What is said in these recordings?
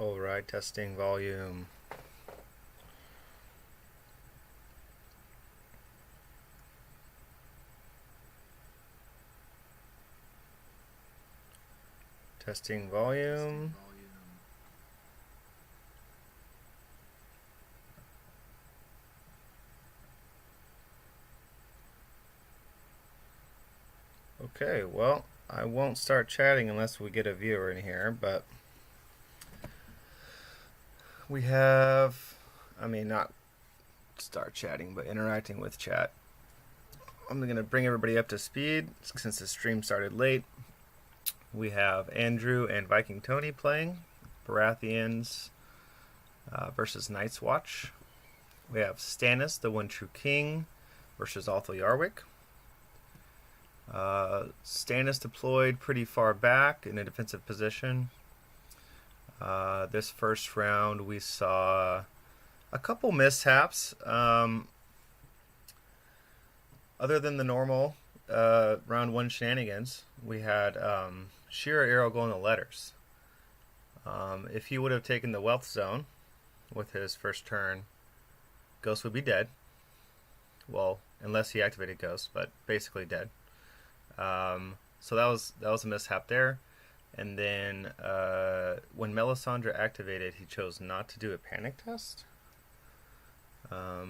Alright, testing volume. Testing volume. Okay, well, I won't start chatting unless we get a viewer in here, but we have, not start chatting, but interacting with chat. I'm going to bring everybody up to speed since the stream started late. We have Andrew and Viking Tony playing Baratheons versus Night's Watch. We have Stannis, the One True King, versus Althel Yarwick. Stannis deployed pretty far back in a defensive position. This first round we saw a couple mishaps. Other than the normal round one shenanigans, we had Shearer Arrow going to letters. If he would have taken the wealth zone with his first turn, Ghost would be dead. Well, unless he activated Ghost, but basically dead. So that was a mishap there. And then when Melisandre activated, he chose not to do a panic test.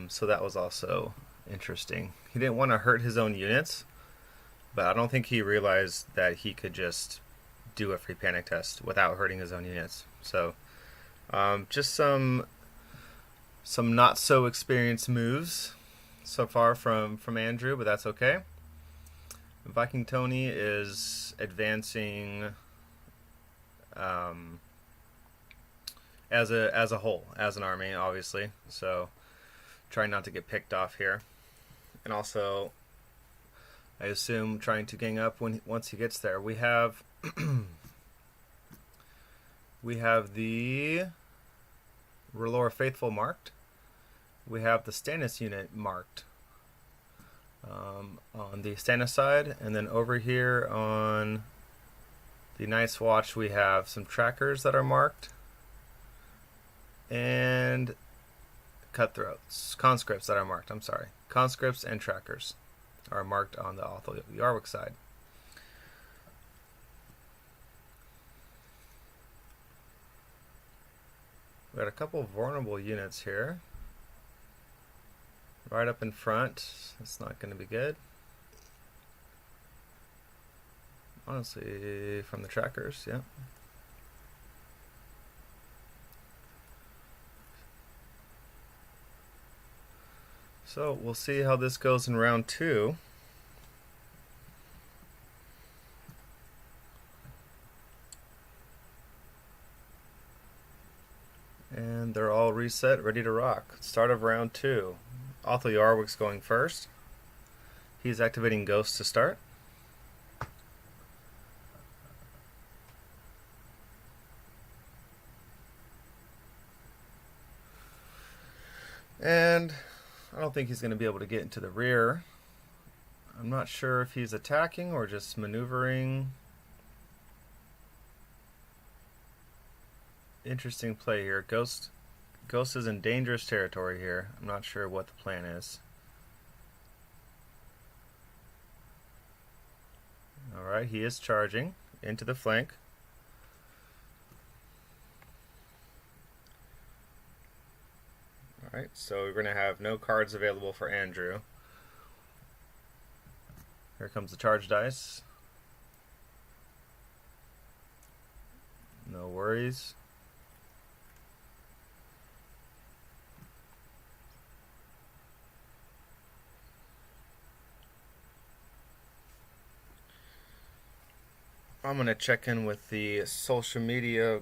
So that was also interesting. He didn't want to hurt his own units, but I don't think he realized that he could just do a free panic test without hurting his own units. So just some not so experienced moves so far from Andrew, but that's okay. Viking Tony is advancing as a whole, as an army, obviously. So trying not to get picked off here, and also I assume trying to gang up once he gets there. We have the R'hllor Faithful marked. We have the Stannis unit marked on the Stannis side, and then over here on the Night's Watch we have some trackers that are marked, and conscripts that are marked. Conscripts and trackers are marked on the Althel Yarwick side. We got a couple of vulnerable units here. Right up in front. That's not going to be good. Honestly, from the trackers, yeah. So we'll see how this goes in round two. And they're all reset, ready to rock. Start of round two. Althel Yarwick's going first. He's activating Ghost to start. And I don't think he's going to be able to get into the rear. I'm not sure if he's attacking or just maneuvering. Interesting play here. Ghost is in dangerous territory here. I'm not sure what the plan is. Alright, he is charging into the flank. Alright, so we're going to have no cards available for Andrew. Here comes the charge dice. No worries. I'm going to check in with the social media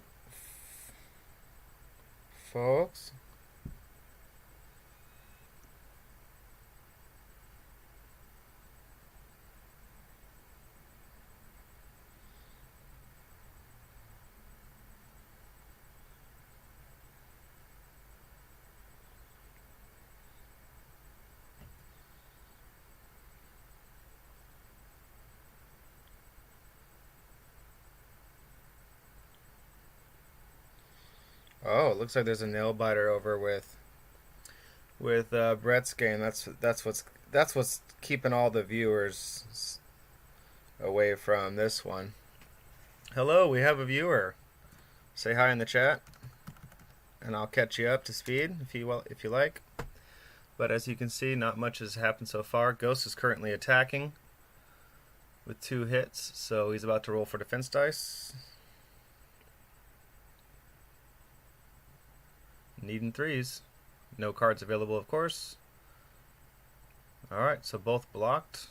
folks. Oh, it looks like there's a nail biter over with Brett's game. That's what's keeping all the viewers away from this one. Hello, we have a viewer. Say hi in the chat, and I'll catch you up to speed if you like. But as you can see, not much has happened so far. Ghost is currently attacking with 2 hits, so he's about to roll for defense dice. Needing 3s. No cards available, of course. Alright, so both blocked.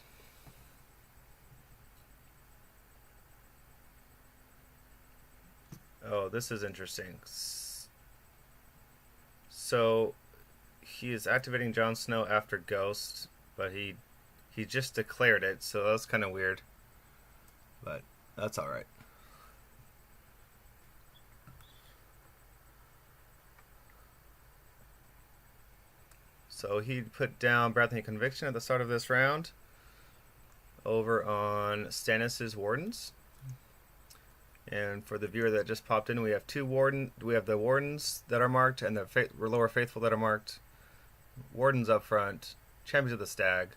Oh, this is interesting. So he is activating Jon Snow after Ghost, but he just declared it, so that's kind of weird. But that's all right. So he put down Breath and Conviction at the start of this round over on Stannis' Wardens. And for the viewer that just popped in, we have the Wardens that are marked and the Lower Faithful that are marked. Wardens up front, Champions of the Stag.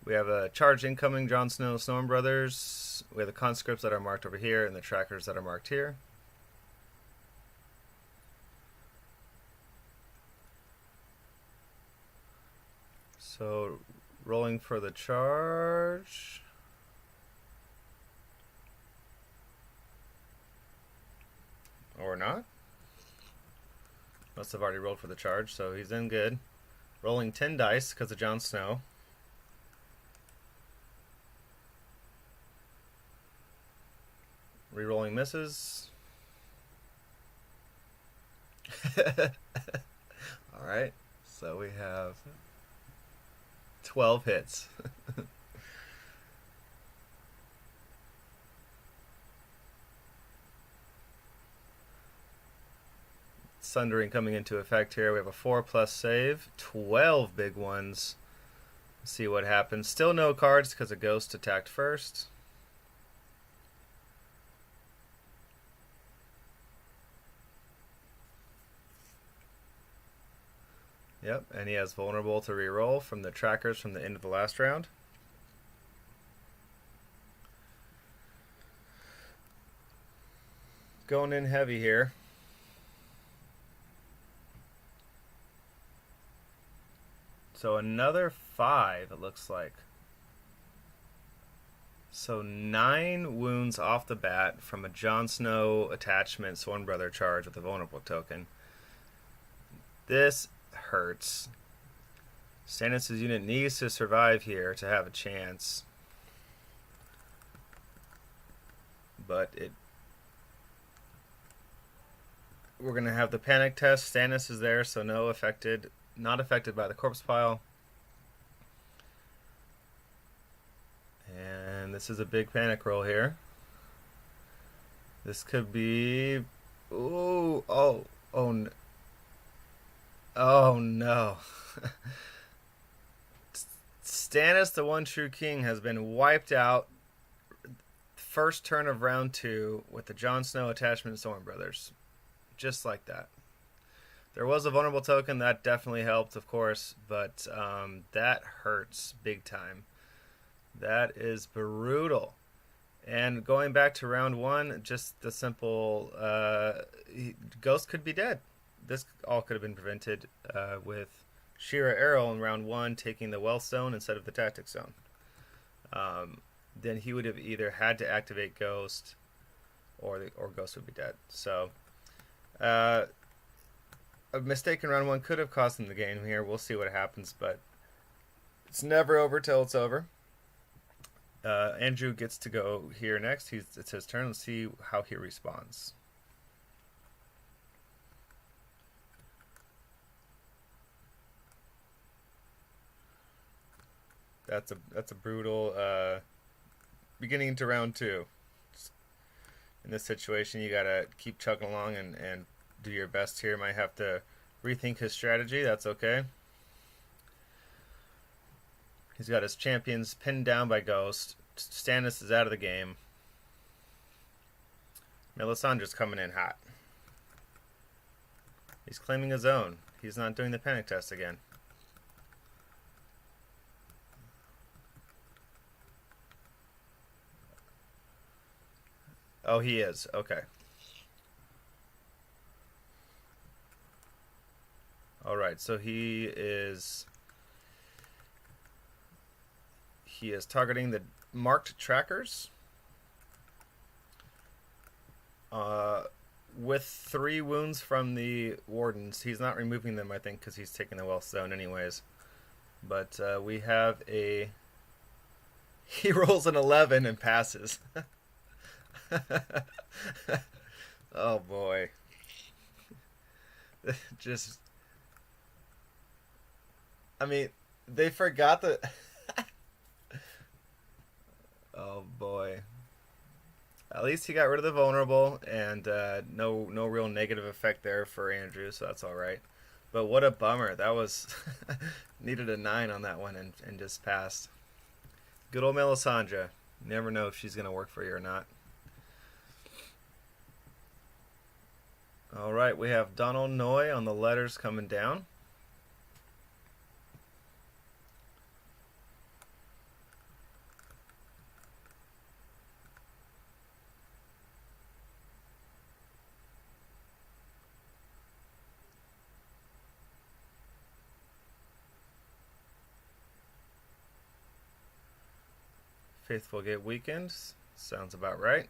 We have a charge incoming, Jon Snow, Storm Brothers. We have the conscripts that are marked over here and the trackers that are marked here. So rolling for the charge. Or not. Must have already rolled for the charge, so he's in good. Rolling 10 dice because of Jon Snow. Rerolling misses. Alright, so we have 12 hits. Sundering coming into effect here. We have a 4+ save. 12 big ones. Let's see what happens. Still no cards because a Ghost attacked first. Yep, and he has vulnerable to reroll from the trackers from the end of the last round. Going in heavy here. So another 5, it looks like. So 9 wounds off the bat from a Jon Snow attachment Sworn Brother charge with a vulnerable token. This hurts. Stannis' unit needs to survive here to have a chance. But we're going to have the panic test. Stannis is there, so not affected by the corpse pile. And this is a big panic roll here. This could be... Oh no. Stannis, the one true king, has been wiped out first turn of round 2 with the Jon Snow attachment Storm Brothers. Just like that. There was a vulnerable token that definitely helped, of course, but that hurts big time. That is brutal. And going back to round 1, just the simple Ghost could be dead. This all could have been prevented with Shira Arrow in round 1 taking the Wealth Zone instead of the Tactic Zone. Then he would have either had to activate Ghost or Ghost would be dead. So a mistake in round 1 could have cost him the game here. We'll see what happens, but it's never over till it's over. Andrew gets to go here next. It's his turn. Let's see how he responds. That's a brutal beginning to round 2. In this situation, you gotta keep chugging along and do your best here. Might have to rethink his strategy. That's okay. He's got his champions pinned down by Ghost. Stannis is out of the game. Melisandre's coming in hot. He's claiming his own. He's not doing the panic test again. Oh, he is. Okay. Alright, so he is targeting the marked trackers with 3 wounds from the wardens. He's not removing them, I think, because he's taking the wealth zone anyways. But we have a... He rolls an 11 and passes. Oh boy. Just... I mean, they forgot the... Oh boy. At least he got rid of the vulnerable, and no real negative effect there for Andrew, so that's alright. But what a bummer. That was... needed a 9 on that one and just passed. Good old Melisandre. You never know if she's going to work for you or not. Alright, we have Donald Noy on the letters coming down. Faithful get weakened. Sounds about right.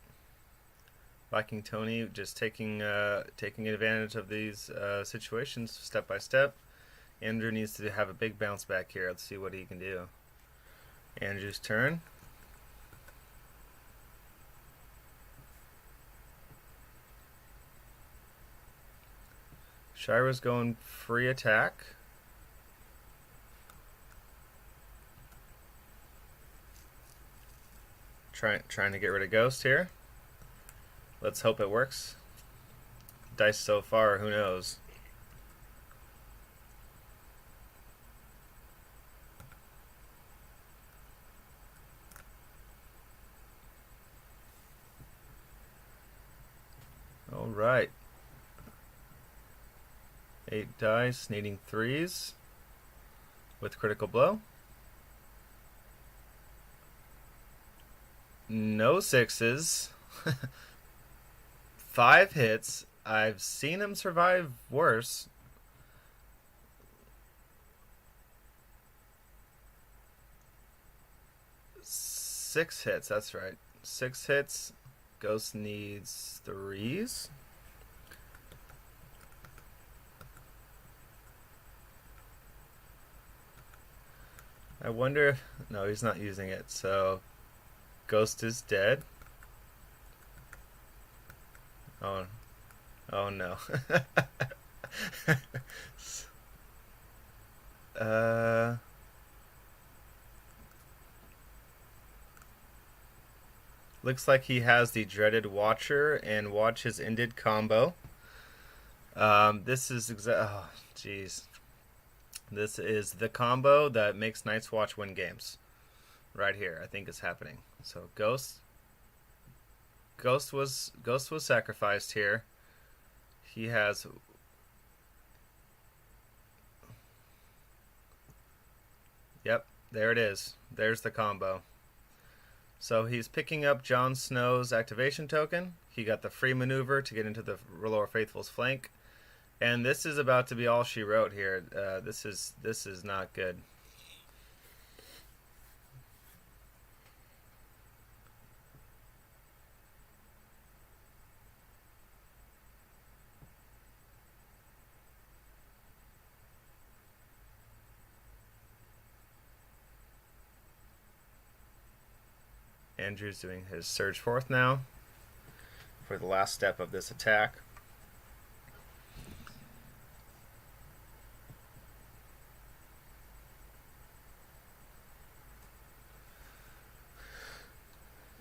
Viking Tony just taking advantage of these situations step by step. Andrew needs to have a big bounce back here. Let's see what he can do. Andrew's turn. Shira's going free attack. Trying to get rid of Ghost here. Let's hope it works. Dice so far, who knows? Alright. 8 dice, needing 3s with critical blow. No 6s. 5 hits. I've seen him survive worse. Six hits, that's right. 6 hits. Ghost needs 3s. I wonder if... No, he's not using it, so... Ghost is dead. Oh no. Looks like he has the dreaded Watcher and Watch Has Ended combo. This is oh jeez. This is the combo that makes Night's Watch win games. Right here, I think is happening. So Ghost was sacrificed here. He has... Yep, there it is. There's the combo. So he's picking up Jon Snow's activation token. He got the free maneuver to get into the R'hllor Faithful's flank. And this is about to be all she wrote here. This is not good. Andrew's doing his Surge Forth now for the last step of this attack.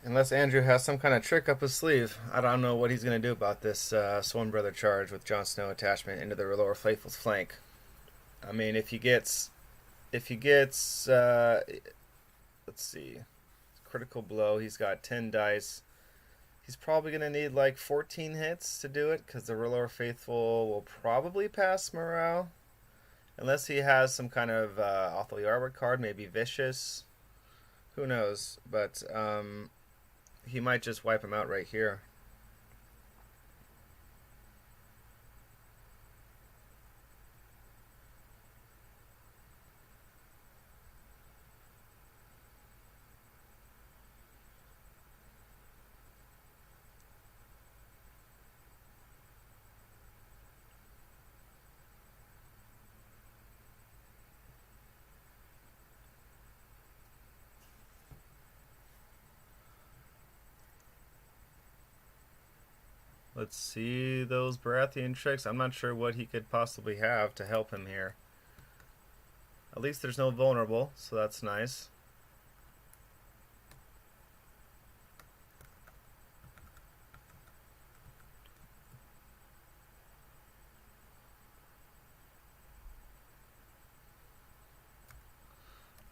Unless Andrew has some kind of trick up his sleeve. I don't know what he's going to do about this Swan Brother charge with Jon Snow attachment into the R'hllor Faithful's flank. I mean, if he gets, let's see, critical blow. He's got 10 dice. He's probably going to need like 14 hits to do it because the Rillor Faithful will probably pass Morale. Unless he has some kind of Othel Yarwick card, maybe Vicious. Who knows? But he might just wipe him out right here. Let's see those Baratheon tricks. I'm not sure what he could possibly have to help him here. At least there's no vulnerable, so that's nice.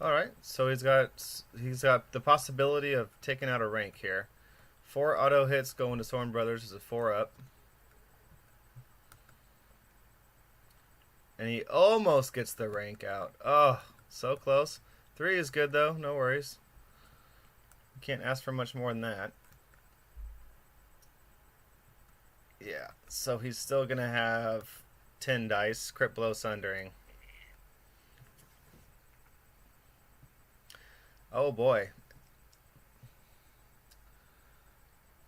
Alright, so he's got the possibility of taking out a rank here. 4 auto hits going to Storm Brothers is a 4-up. And he almost gets the rank out. Oh, so close. 3 is good though, no worries. You can't ask for much more than that. Yeah, so he's still going to have 10 dice. Crit Blow Sundering. Oh boy.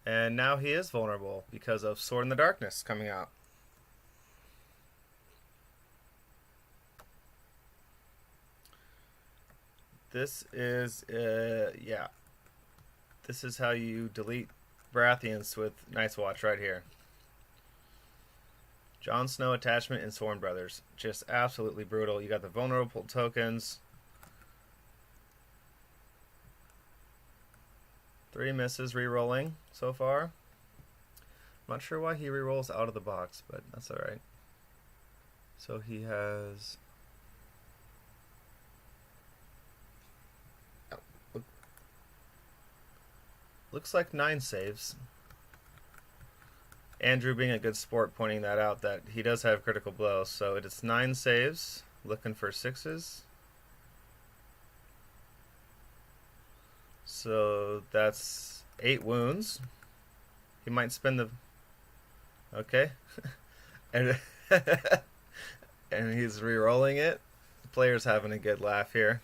And now he is vulnerable because of Sword in the Darkness coming out. This is, yeah. This is how you delete Baratheons with Night's Watch right here. Jon Snow attachment and Sworn Brothers. Just absolutely brutal. You got the vulnerable tokens. 3 misses re-rolling so far. I'm not sure why he re-rolls out of the box, but that's alright. So he has... looks like 9 saves. Andrew being a good sport pointing that out, that he does have critical blow. So it is 9 saves, looking for 6s. So that's 8 wounds. He might spend the... okay. and and he's re-rolling it. The player's having a good laugh here.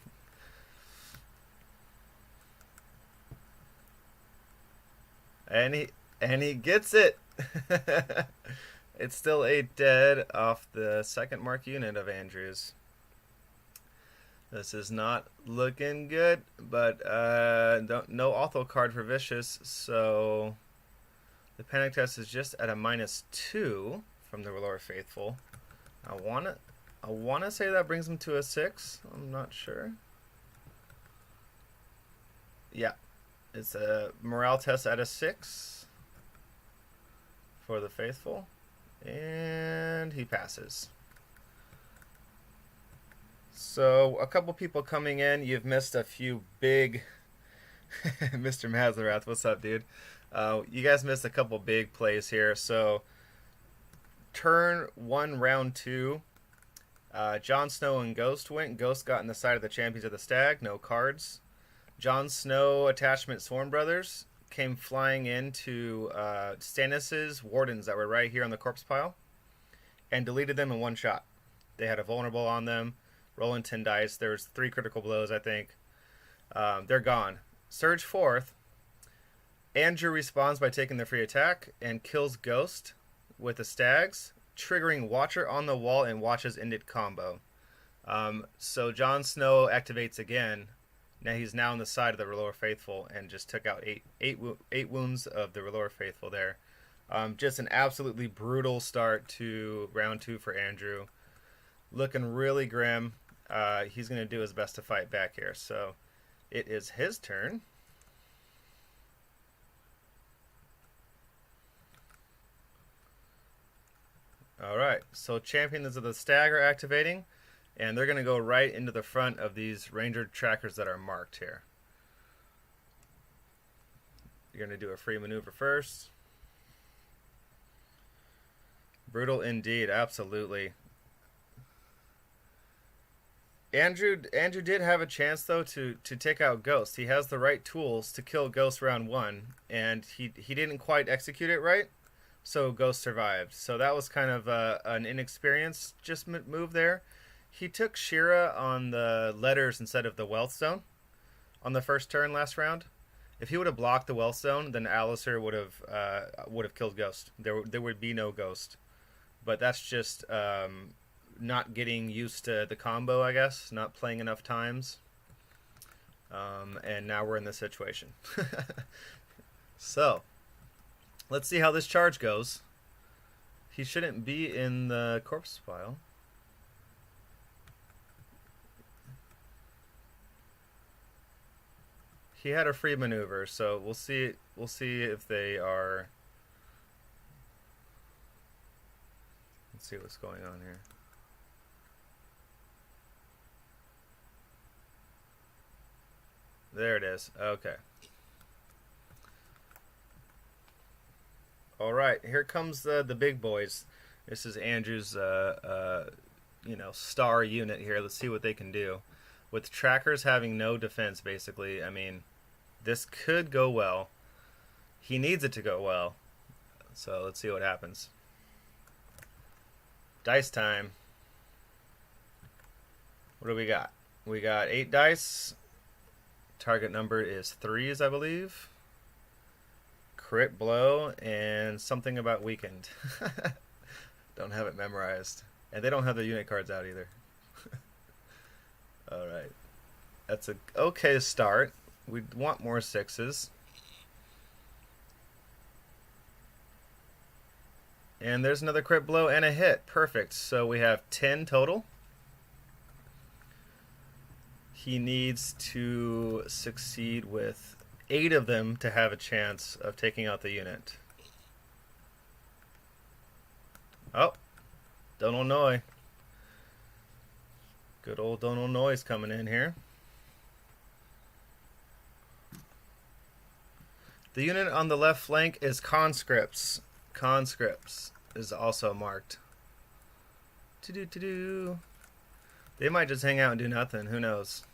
And he gets it. It's still 8 dead off the second mark unit of Andrew's. This is not looking good, but no Othel card for Vicious, so the panic test is just at a -2 from the Rillor Faithful. I wanna say that brings him to a 6. I'm not sure. Yeah, it's a morale test at a 6 for the Faithful, and he passes. So, a couple people coming in. You've missed a few big... Mr. Mazarath, what's up, dude? You guys missed a couple big plays here. So, turn 1, round 2. Jon Snow and Ghost went. Ghost got in the side of the Champions of the Stag. No cards. Jon Snow attachment Sworn Brothers came flying into Stannis' Wardens that were right here on the corpse pile and deleted them in one shot. They had a vulnerable on them. Rolling 10 dice. There's 3 critical blows, I think. They're gone. Surge forth. Andrew responds by taking the free attack and kills Ghost with the Stags, triggering Watcher on the wall and Watch's ended combo. So Jon Snow activates again. Now he's now on the side of the Rillor Faithful and just took out 8 wounds of the Rillor Faithful there. Just an absolutely brutal start to round 2 for Andrew. Looking really grim. He's going to do his best to fight back here. So it is his turn. Alright, so Champions of the Stag are activating, and they're going to go right into the front of these Ranger trackers that are marked here. You're going to do a free maneuver first. Brutal indeed, absolutely. Andrew did have a chance though to take out Ghost. He has the right tools to kill Ghost round one, and he didn't quite execute it right, so Ghost survived. So that was kind of an inexperienced just move there. He took Shira on the letters instead of the Wealth Stone on the first turn last round. If he would have blocked the Wealth Stone, then Alistair would have killed Ghost. There would be no Ghost, but that's just not getting used to the combo, I guess, not playing enough times. And now we're in this situation. So, let's see how this charge goes. He shouldn't be in the corpse pile. He had a free maneuver, so we'll see if they are. Let's see what's going on here. There it is. Okay. All right, here comes the big boys. This is Andrew's star unit here. Let's see what they can do. With trackers having no defense, basically, I mean, this could go well. He needs it to go well. So let's see what happens. Dice time. What do we got? We got 8 dice. Target number is 3s, I believe. Crit blow and something about weakened. Don't have it memorized. And they don't have the unit cards out either. Alright. That's a okay start. We want more 6s. And there's another crit blow and a hit. Perfect. So we have 10 total. He needs to succeed with 8 of them to have a chance of taking out the unit. Oh, Donal. Good old Donal coming in here. The unit on the left flank is conscripts. Conscripts is also marked. They might just hang out and do nothing. Who knows?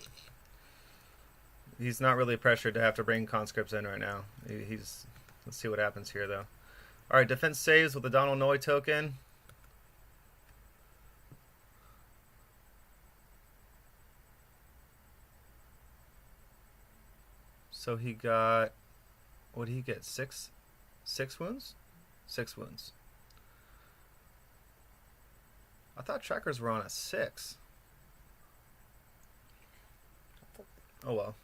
He's not really pressured to have to bring conscripts in right now. Let's see what happens here, though. All right, defense saves with the Donal Noy token. So he got, what did he get? 6 wounds? 6 wounds. I thought trackers were on a 6. Oh well.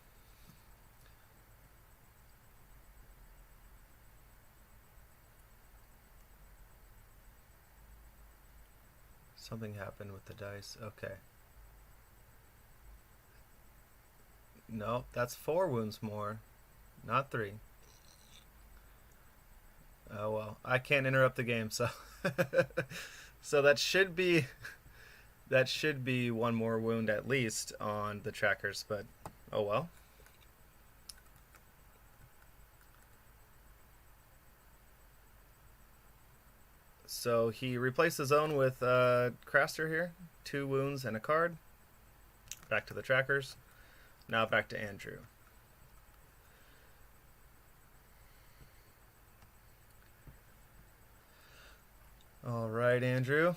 Something happened with the dice. Okay. No, that's 4 wounds more, not 3. Oh well, I can't interrupt the game, so so that should be 1 more wound at least on the trackers, but oh well. So he replaced his own with Craster here. 2 wounds and a card. Back to the trackers. Now back to Andrew. All right, Andrew.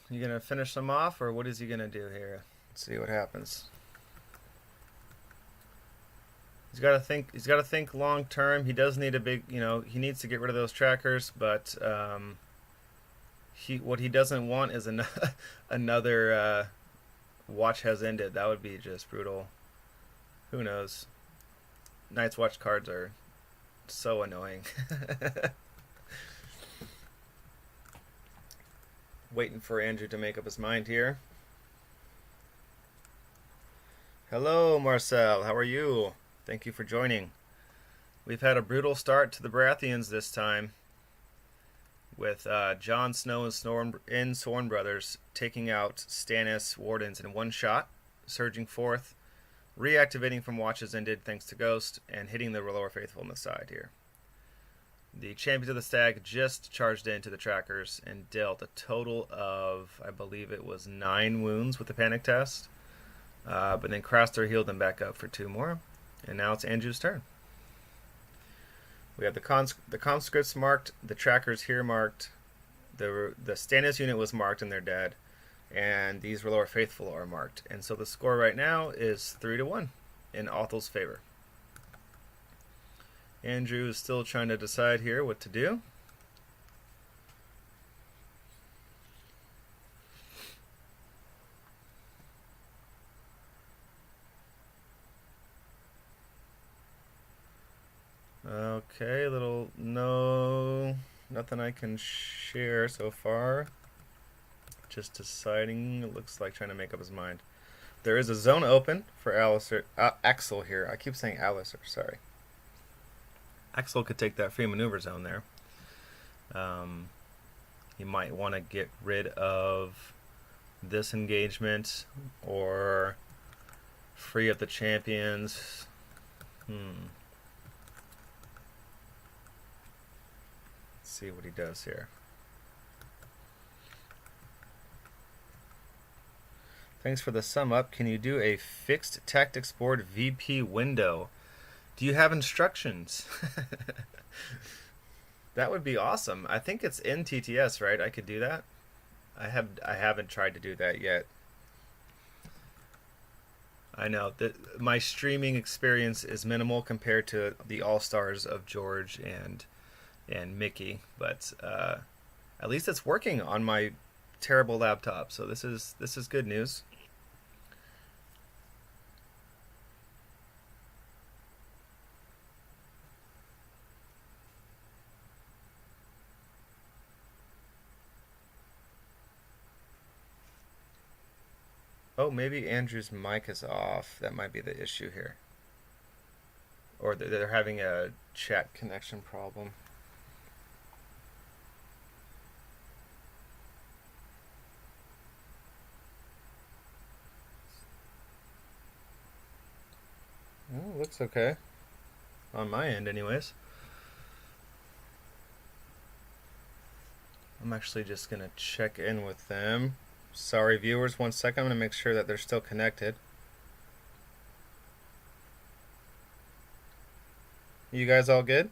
You gonna finish them off, or what is he gonna do here? Let's see what happens. He's got to think. He's got to think long term. He does need a big. He needs to get rid of those trackers, but what he doesn't want is another watch has ended. That would be just brutal. Who knows? Night's Watch cards are so annoying. Waiting for Andrew to make up his mind here. Hello, Marcel. How are you? Thank you for joining. We've had a brutal start to the Baratheons this time, with Jon Snow and Sworn Brothers taking out Stannis Wardens in one shot, surging forth, reactivating from Watches Ended thanks to Ghost, and hitting the Lower Faithful on the side here. The champions of the stag just charged into the trackers and dealt a total of, I believe it was 9 wounds with the panic test. But then Craster healed them back up for 2 more. And now it's Andrew's turn. We have the conscripts marked, the trackers here marked, the Stannis unit was marked and they're dead, and these R'hllor Faithful are marked. And so the score right now is 3-1 in Othel's favor. Andrew is still trying to decide here what to do. Okay, nothing I can share so far. Just deciding, it looks like trying to make up his mind. There is a zone open for Axel here. I keep saying Alistair, sorry. Axel could take that free maneuver zone there. He might want to get rid of this engagement or free up the champions. Let's see what he does here. Thanks for the sum up. Can you do a fixed tactics board VP window? Do you have instructions? That would be awesome. I think it's in TTS, right? I could do that. I haven't tried to do that yet. I know that my streaming experience is minimal compared to the all-stars of George and Mickey, but at least it's working on my terrible laptop. So this is good news. Oh, maybe Andrew's mic is off. That might be the issue here. Or they're having a chat connection problem. Oh, looks okay. On my end, anyways. I'm actually just going to check in with them. Sorry, viewers, 1 second. I'm going to make sure that they're still connected. You guys all good?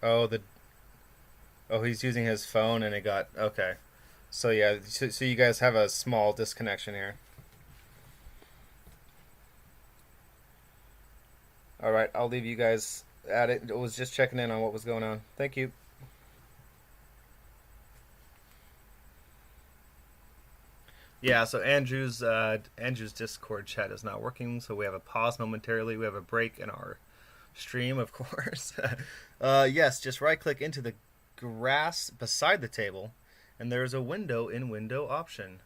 Oh, he's using his phone and it got... Okay. So yeah, so you guys have a small disconnection here. Alright, I'll leave you guys at it. I was just checking in on what was going on. Thank you. Yeah, so Andrew's Discord chat is not working, so we have a pause momentarily. We have a break in our stream, of course. Yes, just right-click into the grass beside the table, and there is a window in window option.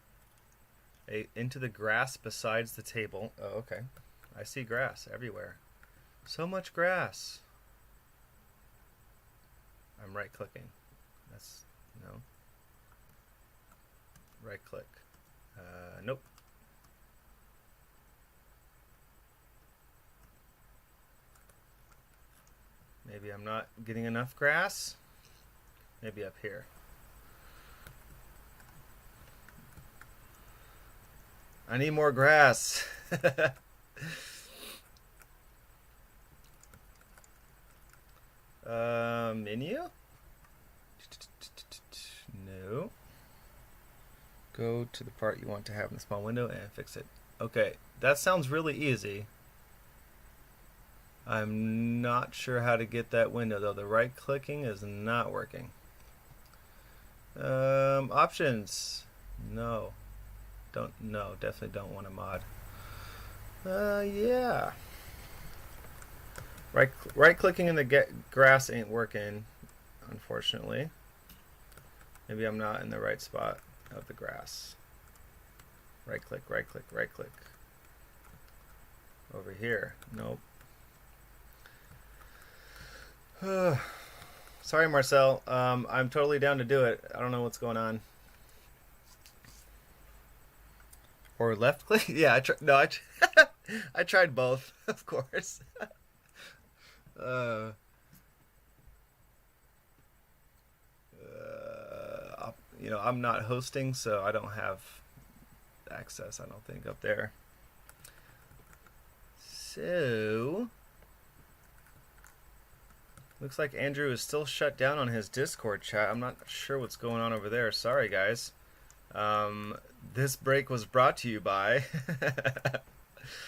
Into the grass besides the table. Oh, okay. I see grass everywhere. So much grass. I'm right-clicking. That's, no. Right-click. Nope. Maybe I'm not getting enough grass. Maybe up here. I need more grass. Menu? No. Go to the part you want to have in the small window and fix it. Okay, that sounds really easy. I'm not sure how to get that window though. The right clicking is not working. Options. No. Definitely don't want a mod. Yeah. Right clicking in the grass ain't working, unfortunately. Maybe I'm not in the right spot of the grass. Right click. Over here. Nope. Sorry, Marcel. I'm totally down to do it. I don't know what's going on. Or left click? Yeah, I tried both, of course. uh, I'm not hosting, so I don't have access, I don't think, up there. So, looks like Andrew is still shut down on his Discord chat. I'm not sure what's going on over there. Sorry, guys. This break was brought to you by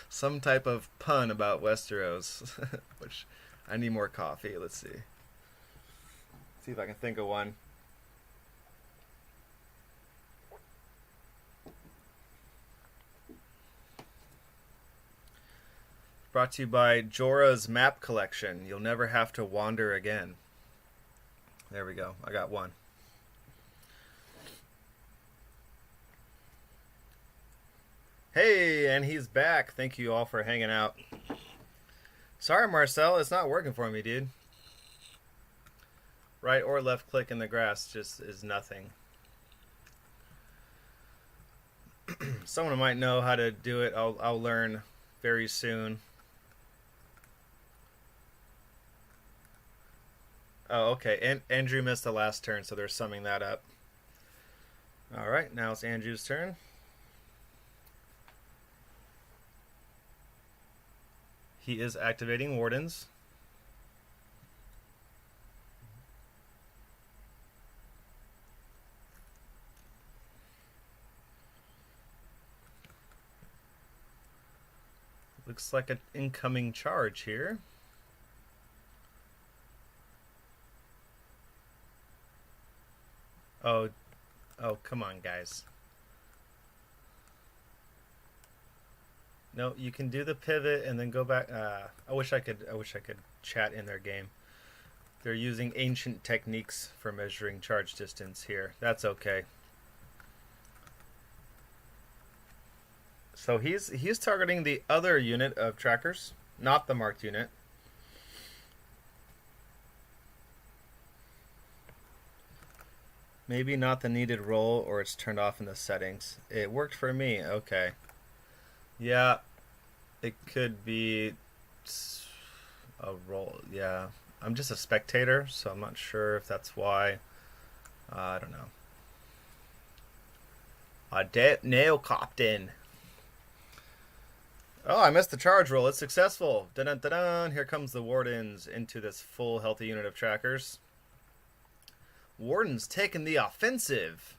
some type of pun about Westeros, which I need more coffee. Let's see. See if I can think of one. Brought to you by Jorah's Map Collection. You'll never have to wander again. There we go. I got one. Hey, and he's back. Thank you all for hanging out. Sorry, Marcel. It's not working for me, dude. Right or left click in the grass just is nothing. Someone might know how to do it. I'll learn very soon. Oh, okay. And Andrew missed the last turn, so they're summing that up. All right, now it's Andrew's turn. He is activating Wardens. Looks like an incoming charge here. Oh, come on, guys. No, you can do the pivot and then go back. I wish I could chat in their game. They're using ancient techniques for measuring charge distance here. That's okay. So he's targeting the other unit of trackers, not the marked unit. Maybe not the needed roll, or it's turned off in the settings. It worked for me. Okay. Yeah, it could be a roll. Yeah, I'm just a spectator, so I'm not sure if that's why. I don't know. Nail Copton. Oh, I missed the charge roll. It's successful. Dun dun dun dun. Here comes the Wardens into this full healthy unit of trackers. Wardens taking the offensive.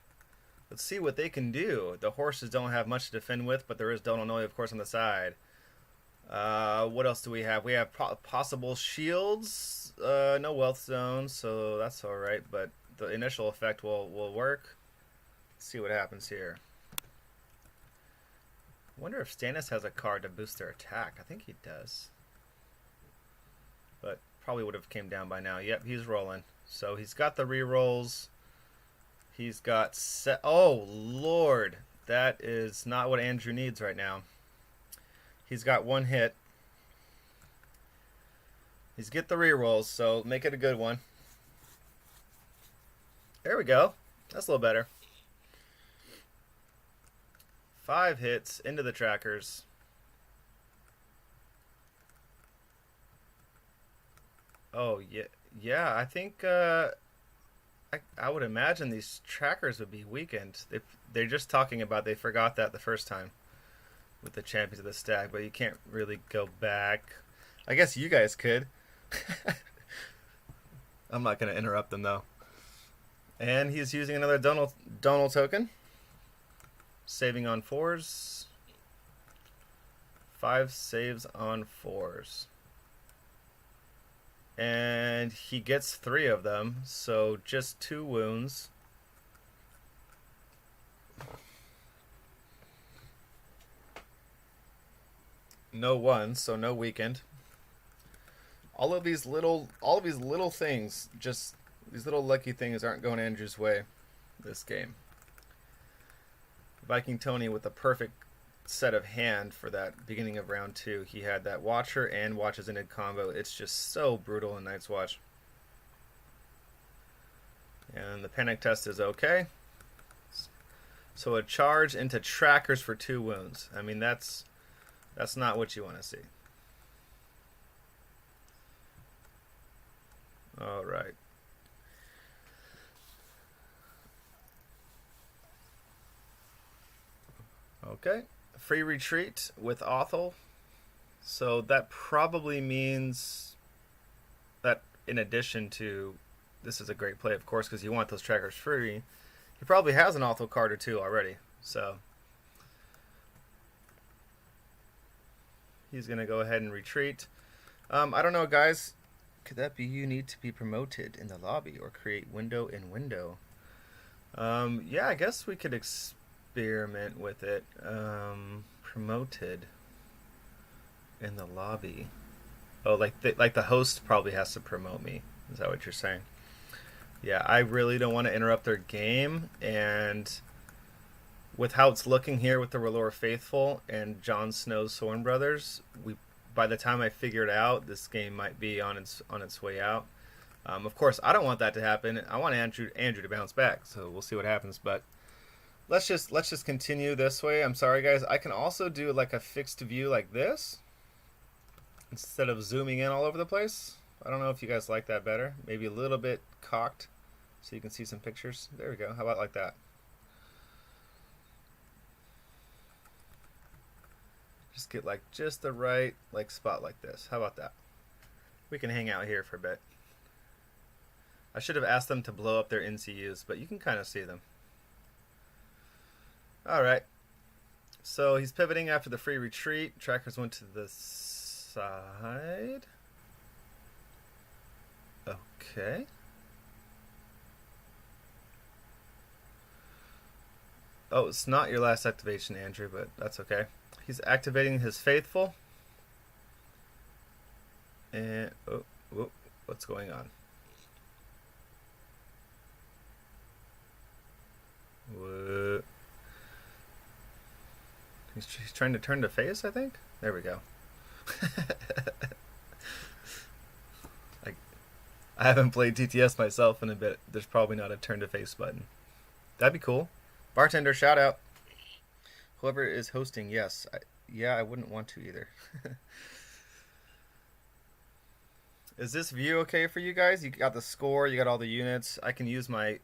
Let's see what they can do. The horses don't have much to defend with, but there is Donalnoy, of course, on the side. What else do we have? We have possible shields. No wealth zones, so that's all right. But the initial effect will work. Let's see what happens here. I wonder if Stannis has a card to boost their attack. I think he does. But probably would have came down by now. Yep, he's rolling. So he's got the rerolls. He's got set. Oh, Lord. That is not what Andrew needs right now. He's got one hit. He's get the rerolls, so make it a good one. There we go. That's a little better. 5 hits into the trackers. Oh, yeah. I think I would imagine these trackers would be weakened. They're just talking about they forgot that the first time with the Champions of the Stack, but you can't really go back. I guess you guys could. I'm not going to interrupt them, though. And he's using another Donal token. Saving on 4s. 5 saves on 4s. And he gets 3 of them, so just 2 wounds. No ones, so no weakened. All of these little things, just these little lucky things aren't going Andrew's way this game. Viking Tony with the perfect set of hand for that beginning of round 2. He had that Watcher and Watches Ended combo. It's just so brutal in Night's Watch. And the panic test is okay. So a charge into trackers for 2 wounds. I mean, that's not what you want to see. All right. Okay. Free retreat with Othel. So that probably means that in addition to, this is a great play, of course, because you want those trackers free. He probably has an Othel card or 2 already. So he's going to go ahead and retreat. I don't know, guys. Could that be you need to be promoted in the lobby or create window in window? Yeah, I guess we could experiment with it. Promoted in the lobby. Oh, like the host probably has to promote me. Is that what you're saying? Yeah, I really don't want to interrupt their game, and with how it's looking here with the R'hllor Faithful and Jon Snow's Sworn Brothers, by the time I figure it out, this game might be on its way out. Of course, I don't want that to happen. I want Andrew to bounce back, so we'll see what happens. But let's just continue this way. I'm sorry, guys. I can also do like a fixed view like this instead of zooming in all over the place. I don't know if you guys like that better. Maybe a little bit cocked so you can see some pictures. There we go. How about like that? Just get like just the right like spot like this. How about that? We can hang out here for a bit. I should have asked them to blow up their NCUs, but you can kind of see them. Alright. So he's pivoting after the free retreat. Trackers went to the side. Okay. Oh, it's not your last activation, Andrew, but that's okay. He's activating his Faithful. And, what's going on? Whoa. He's trying to turn to face, I think? There we go. I haven't played TTS myself in a bit. There's probably not a turn to face button. That'd be cool. Bartender, shout out. Whoever is hosting, yes. I wouldn't want to either. Is this view okay for you guys? You got the score, you got all the units. I can use my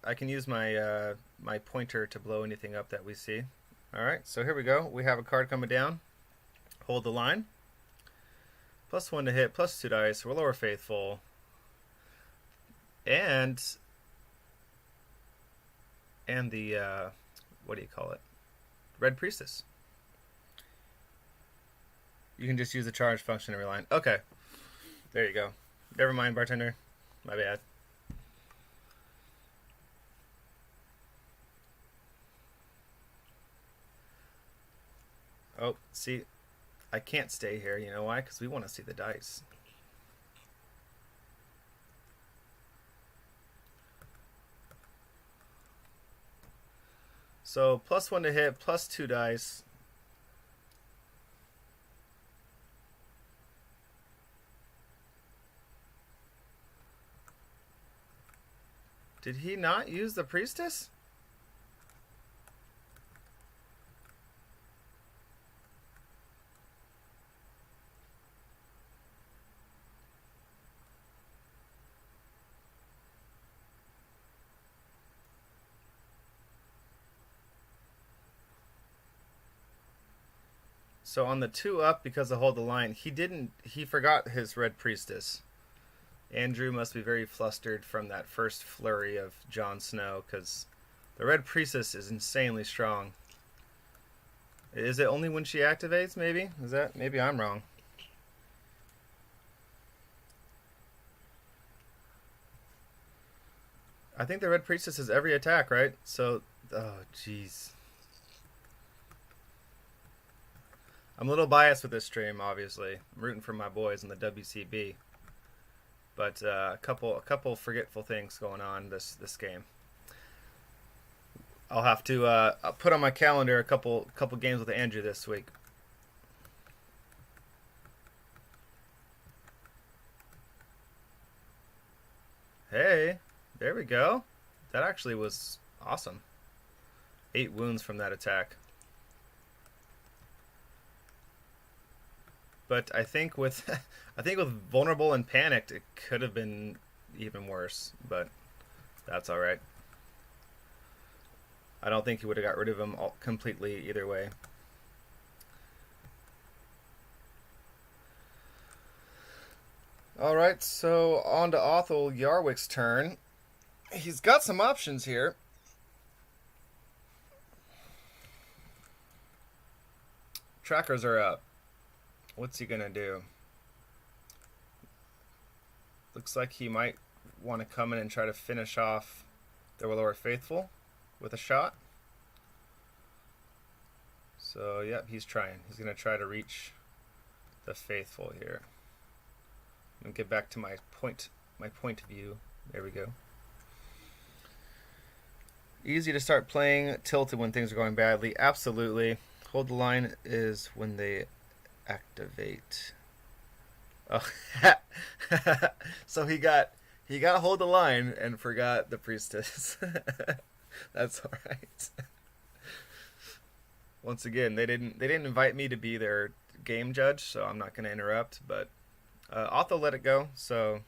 my pointer to blow anything up that we see. All right, so here we go. We have a card coming down. Hold the line. +1 to hit, +2 dice. R'hllor Faithful. And the what do you call it? Red Priestess. You can just use the charge function every line. Okay. There you go. Never mind, bartender. My bad. Oh, see, I can't stay here. You know why? Because we want to see the dice. So +1 to hit, +2 dice. Did he not use the priestess? So on the 2 up, because of hold the line, he forgot his red priestess. Andrew must be very flustered from that first flurry of Jon Snow, because the red priestess is insanely strong. Is it only when she activates, maybe? Maybe I'm wrong. I think the red priestess is every attack, right? So, oh, jeez. I'm a little biased with this stream, obviously. I'm rooting for my boys in the WCB. But a couple forgetful things going on this game. I'll have to I'll put on my calendar a couple games with Andrew this week. Hey, there we go. That actually was awesome. 8 wounds from that attack. But I think with I think with vulnerable and panicked, it could have been even worse. But that's all right. I don't think he would have got rid of him completely either way. All right, so on to Othel Yarwick's turn. He's got some options here. Trackers are up. What's he gonna do? Looks like he might want to come in and try to finish off the Lower Faithful with a shot. So, yep, he's trying. He's gonna try to reach the Faithful here. And get back to my point of view. There we go. Easy to start playing tilted when things are going badly. Absolutely. Hold the line is when they activate. Oh, so he got hold the line and forgot the priestess. That's all right. Once again, they didn't invite me to be their game judge, so I'm not going to interrupt. But Otho let it go, so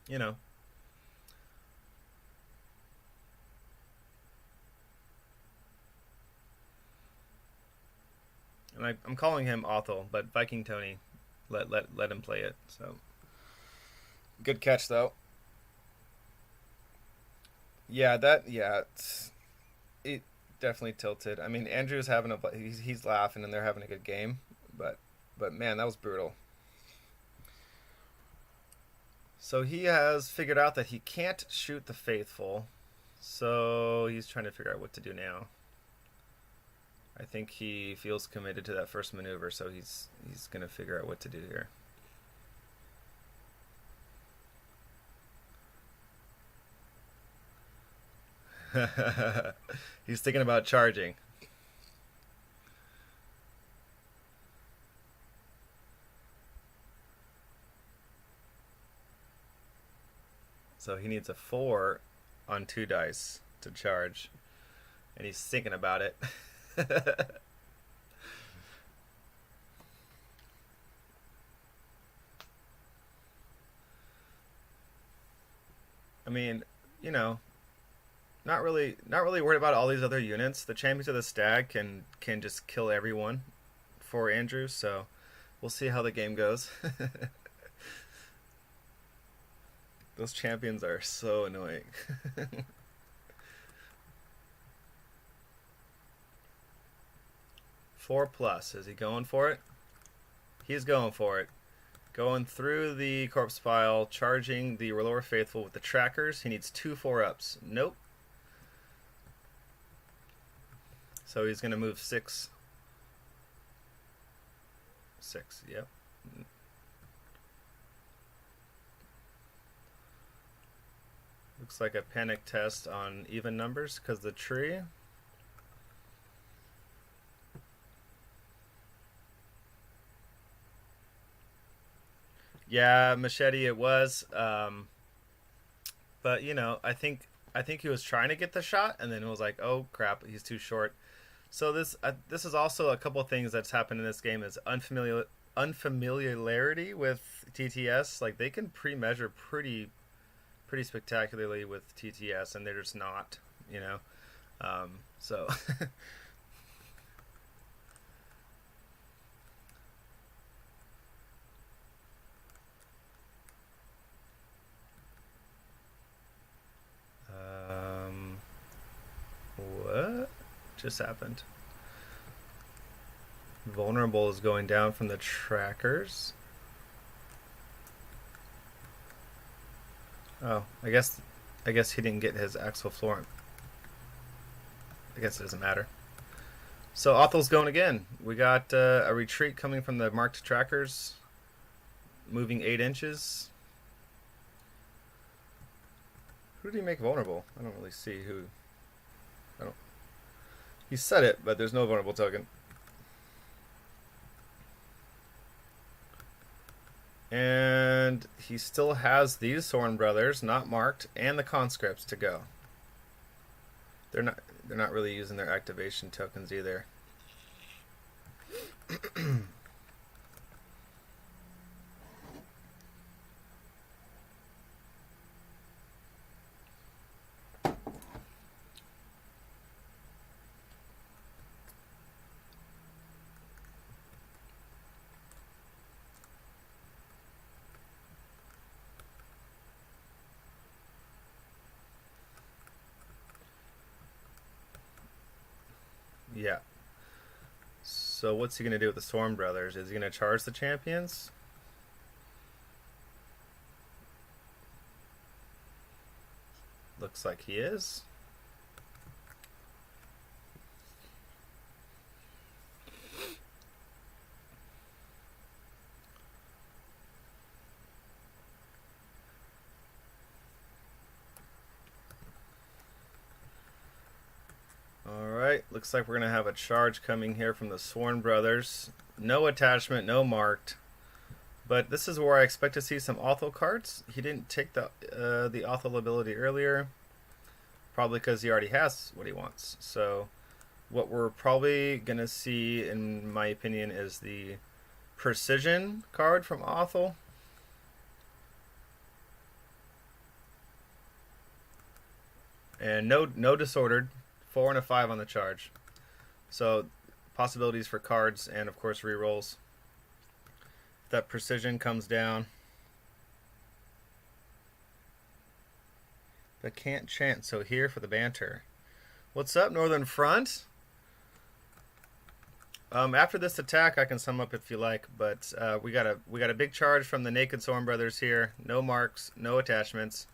you know. And I'm calling him Othel, but Viking Tony let him play it. So good catch though. Yeah, it definitely tilted. I mean, Andrew's having he's laughing and they're having a good game, but man, that was brutal. So he has figured out that he can't shoot the Faithful, so he's trying to figure out what to do now. I think he feels committed to that first maneuver, so he's going to figure out what to do here. He's thinking about charging. So he needs a 4 on 2 dice to charge, and he's thinking about it. I mean, you know, not really worried about all these other units. The champions of the stag can just kill everyone for Andrew, so we'll see how the game goes. Those champions are so annoying. 4+. Is he going for it? He's going for it. Going through the corpse pile, charging the Lower Faithful with the trackers. He needs 2 4-ups. Nope. So he's going to move 6. 6, yep. Looks like a panic test on even numbers because the tree. Yeah, machete it was. But you know, I think he was trying to get the shot, and then it was like, oh crap, he's too short. So this is also a couple of things that's happened in this game is unfamiliarity with TTS. Like they can pre-measure pretty spectacularly with TTS, and they're just not, you know. So. What just happened? Vulnerable is going down from the trackers. Oh, I guess he didn't get his Axel Florent. I guess it doesn't matter. So Othel's going again. We got a retreat coming from the marked trackers, moving 8 inches. Who did he make vulnerable? I don't really see who. He said it, but there's no vulnerable token. And he still has these Thorn Brothers, not marked, and the conscripts to go. They're not. They're not really using their activation tokens either. Yeah. So what's he going to do with the Storm Brothers? Is he going to charge the champions? Looks like he is. Alright, looks like we're going to have a charge coming here from the Sworn Brothers. No attachment, no marked. But this is where I expect to see some Othel cards. He didn't take the Othel ability earlier. Probably because he already has what he wants. So what we're probably going to see, in my opinion, is the Precision card from Othel. And no Disordered. 4 and a 5 on the charge. So possibilities for cards and of course rerolls. If that Precision comes down. But can't chant, so here for the banter. What's up, Northern Front? After this attack, I can sum up if you like, but we got a big charge from the Naked Storm Brothers here. No marks, no attachments,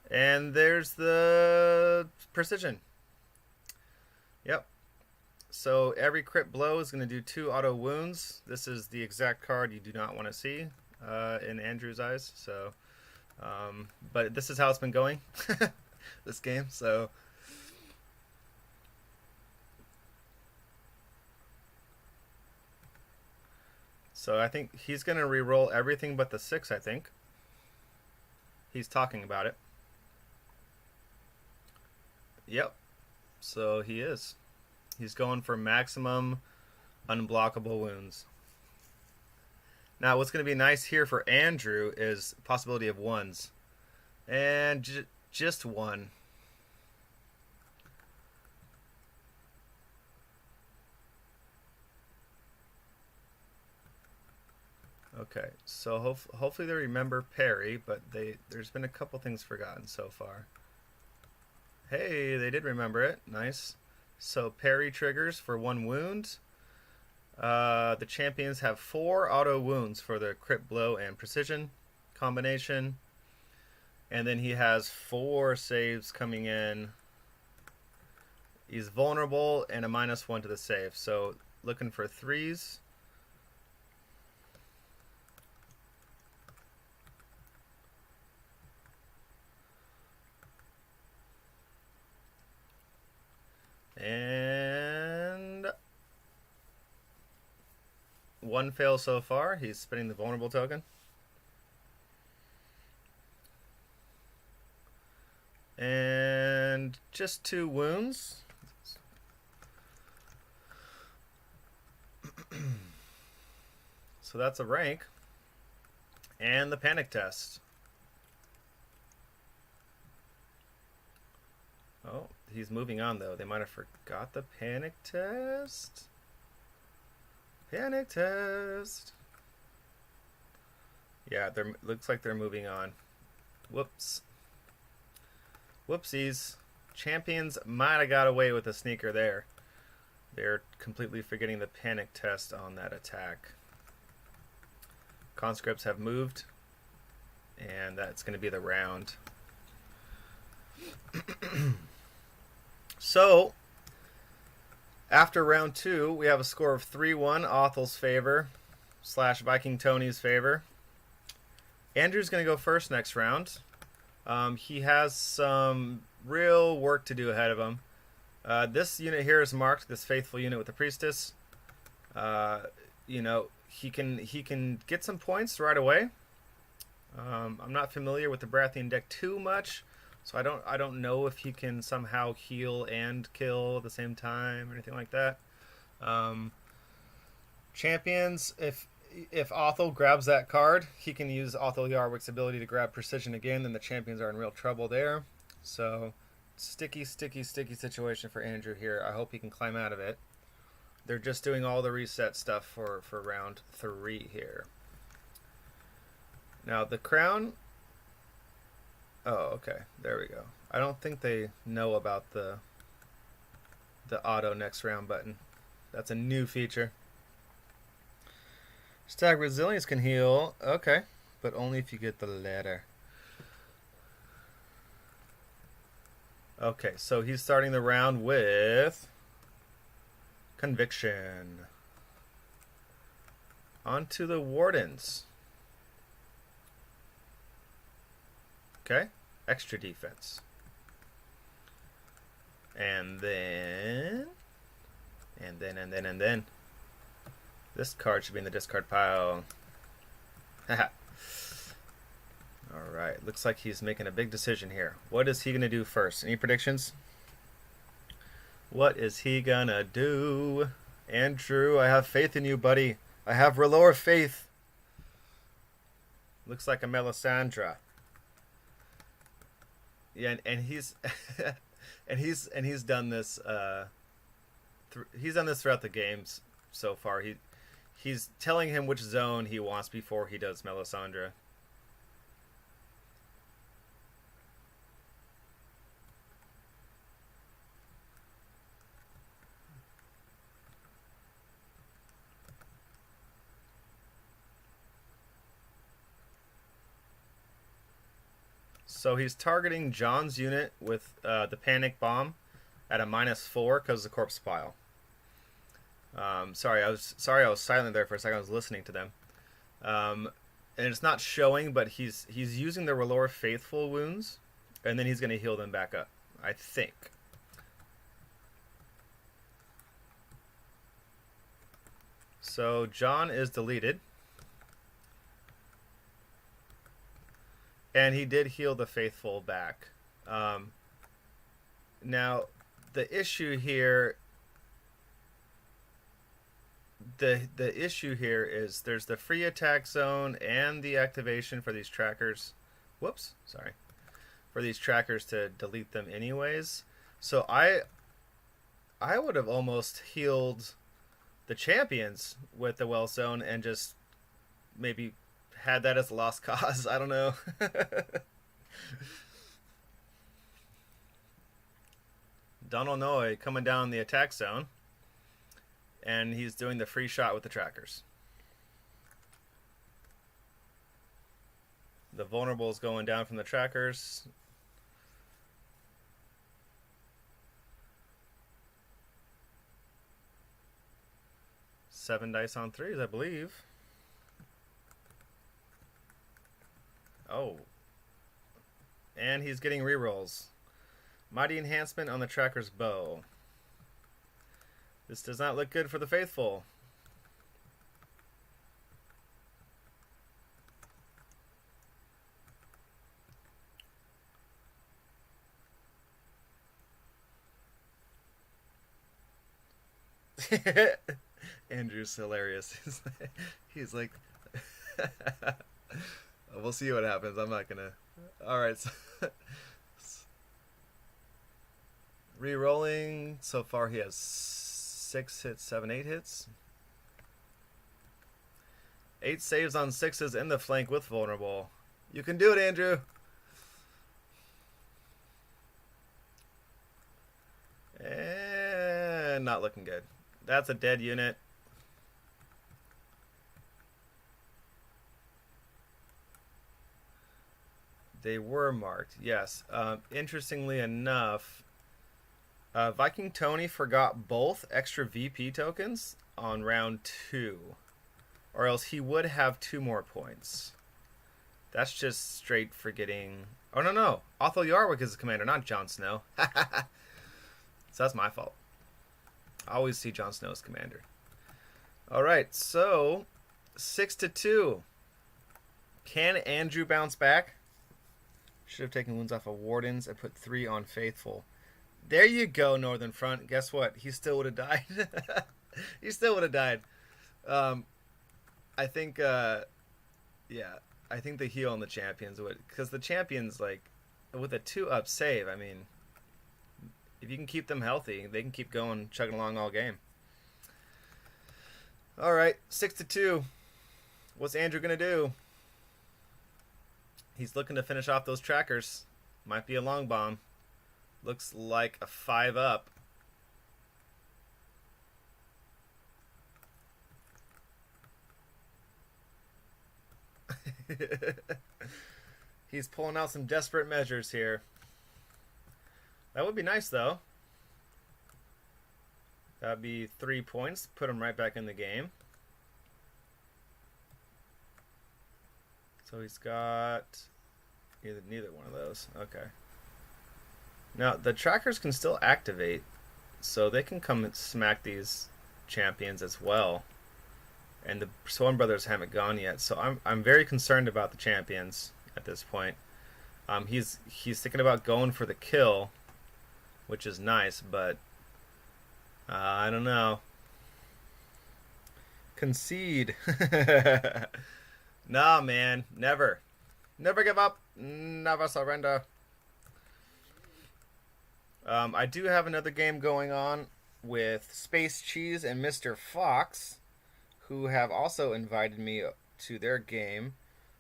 and there's the Precision. Yep. So every crit blow is going to do 2 auto wounds. This is the exact card you do not want to see in Andrew's eyes. So, but this is how it's been going this game. So, I think he's going to re-roll everything but the 6. I think he's talking about it. Yep. So he is. He's going for maximum unblockable wounds. Now, what's going to be nice here for Andrew is possibility of 1s. And just 1. Okay, so hopefully they remember parry, but there's been a couple things forgotten so far. Hey, they did remember it. Nice. So parry triggers for 1 wound. The champions have 4 auto wounds for the crit blow and precision combination. And then he has 4 saves coming in. He's vulnerable and a -1 to the save. So looking for 3s. And 1 fail so far. He's spinning the vulnerable token. And just 2 wounds. So that's a rank. And the panic test. Oh, he's moving on, though. They might have forgot the panic test. Panic test. Yeah, looks like they're moving on. Whoops. Whoopsies. Champions might have got away with a sneaker there. They're completely forgetting the panic test on that attack. Conscripts have moved. And that's going to be the round. So, after round 2, we have a score of 3-1, Othel's favor, / Viking Tony's favor. Andrew's going to go first next round. He has some real work to do ahead of him. This unit here is marked, this faithful unit with the priestess. You know, he can get some points right away. I'm not familiar with the Baratheon deck too much, So I don't know if he can somehow heal and kill at the same time or anything like that. Um, Champions, if Othel grabs that card, he can use Othel Yarwick's ability to grab precision again, then the champions are in real trouble there. So sticky situation for Andrew here. I hope he can climb out of it. They're just doing all the reset stuff for round 3 here. Now the crown. Oh, okay. There we go. I don't think they know about the auto next round button. That's a new feature. Stag Resilience can heal. Okay. But only if you get the letter. Okay, so he's starting the round with Conviction. On to the Wardens. Okay. Extra defense. And then this card should be in the discard pile. Haha. Alright, looks like he's making a big decision here. What is he going to do first? Any predictions? What is he going to do? Andrew, I have faith in you, buddy. I have R'hllor faith. Looks like a Melisandre. Yeah, and he's and he's done this he's done this throughout the games so far. He's telling him which zone he wants before he does Melisandre. So he's targeting John's unit with the panic bomb at a -4 because of the corpse pile. Sorry, I was silent there for a second. I was listening to them, and it's not showing, but he's using the R'hllor Faithful wounds, and then he's going to heal them back up, I think. So John is deleted. And he did heal the faithful back. Now, the issue here, the issue here is there's the free attack zone and the activation for these trackers. Whoops, sorry, for these trackers to delete them anyways. So I would have almost healed the champions with the well zone and just maybe had that as a lost cause. I don't know. Donald Noy coming down the attack zone, and he's doing the free shot with the trackers. The vulnerable is going down from the trackers. Seven dice on 3s, I believe. Oh. And he's getting rerolls. Mighty enhancement on the tracker's bow. This does not look good for the faithful. Andrew's hilarious. He's like we'll see what happens. I'm not gonna. Alright, so re-rolling. So far he has 6 hits, 7, 8 hits. 8 saves on 6s in the flank with vulnerable. You can do it, Andrew. And not looking good. That's a dead unit. They were marked, yes. Interestingly enough, Viking Tony forgot both extra VP tokens on round 2. Or else he would have 2 more points. That's just straight forgetting. Oh, no. Othel Yarwick is the commander, not Jon Snow. So that's my fault. I always see Jon Snow as commander. Alright, so 6-2. Can Andrew bounce back? Should have taken wounds off of Wardens and put 3 on Faithful. There you go, Northern Front. Guess what? He still would have died. He still would have died. I think, yeah, I think the heal on the champions would, because the champions, like, with a 2-up save, I mean, if you can keep them healthy, they can keep going, chugging along all game. All right, 6-2. What's Andrew gonna do? He's looking to finish off those trackers. Might be a long bomb. Looks like a 5-up. He's pulling out some desperate measures here. That would be nice, though. That'd be 3 points. Put him right back in the game. So he's got neither one of those. Okay. Now, the trackers can still activate, so they can come and smack these champions as well. And the Swan Brothers haven't gone yet, so I'm very concerned about the champions at this point. He's thinking about going for the kill, which is nice, but I don't know. Concede. Nah, man, never. Never give up. Never surrender. I do have another game going on with Space Cheese and Mr. Fox, who have also invited me to their game.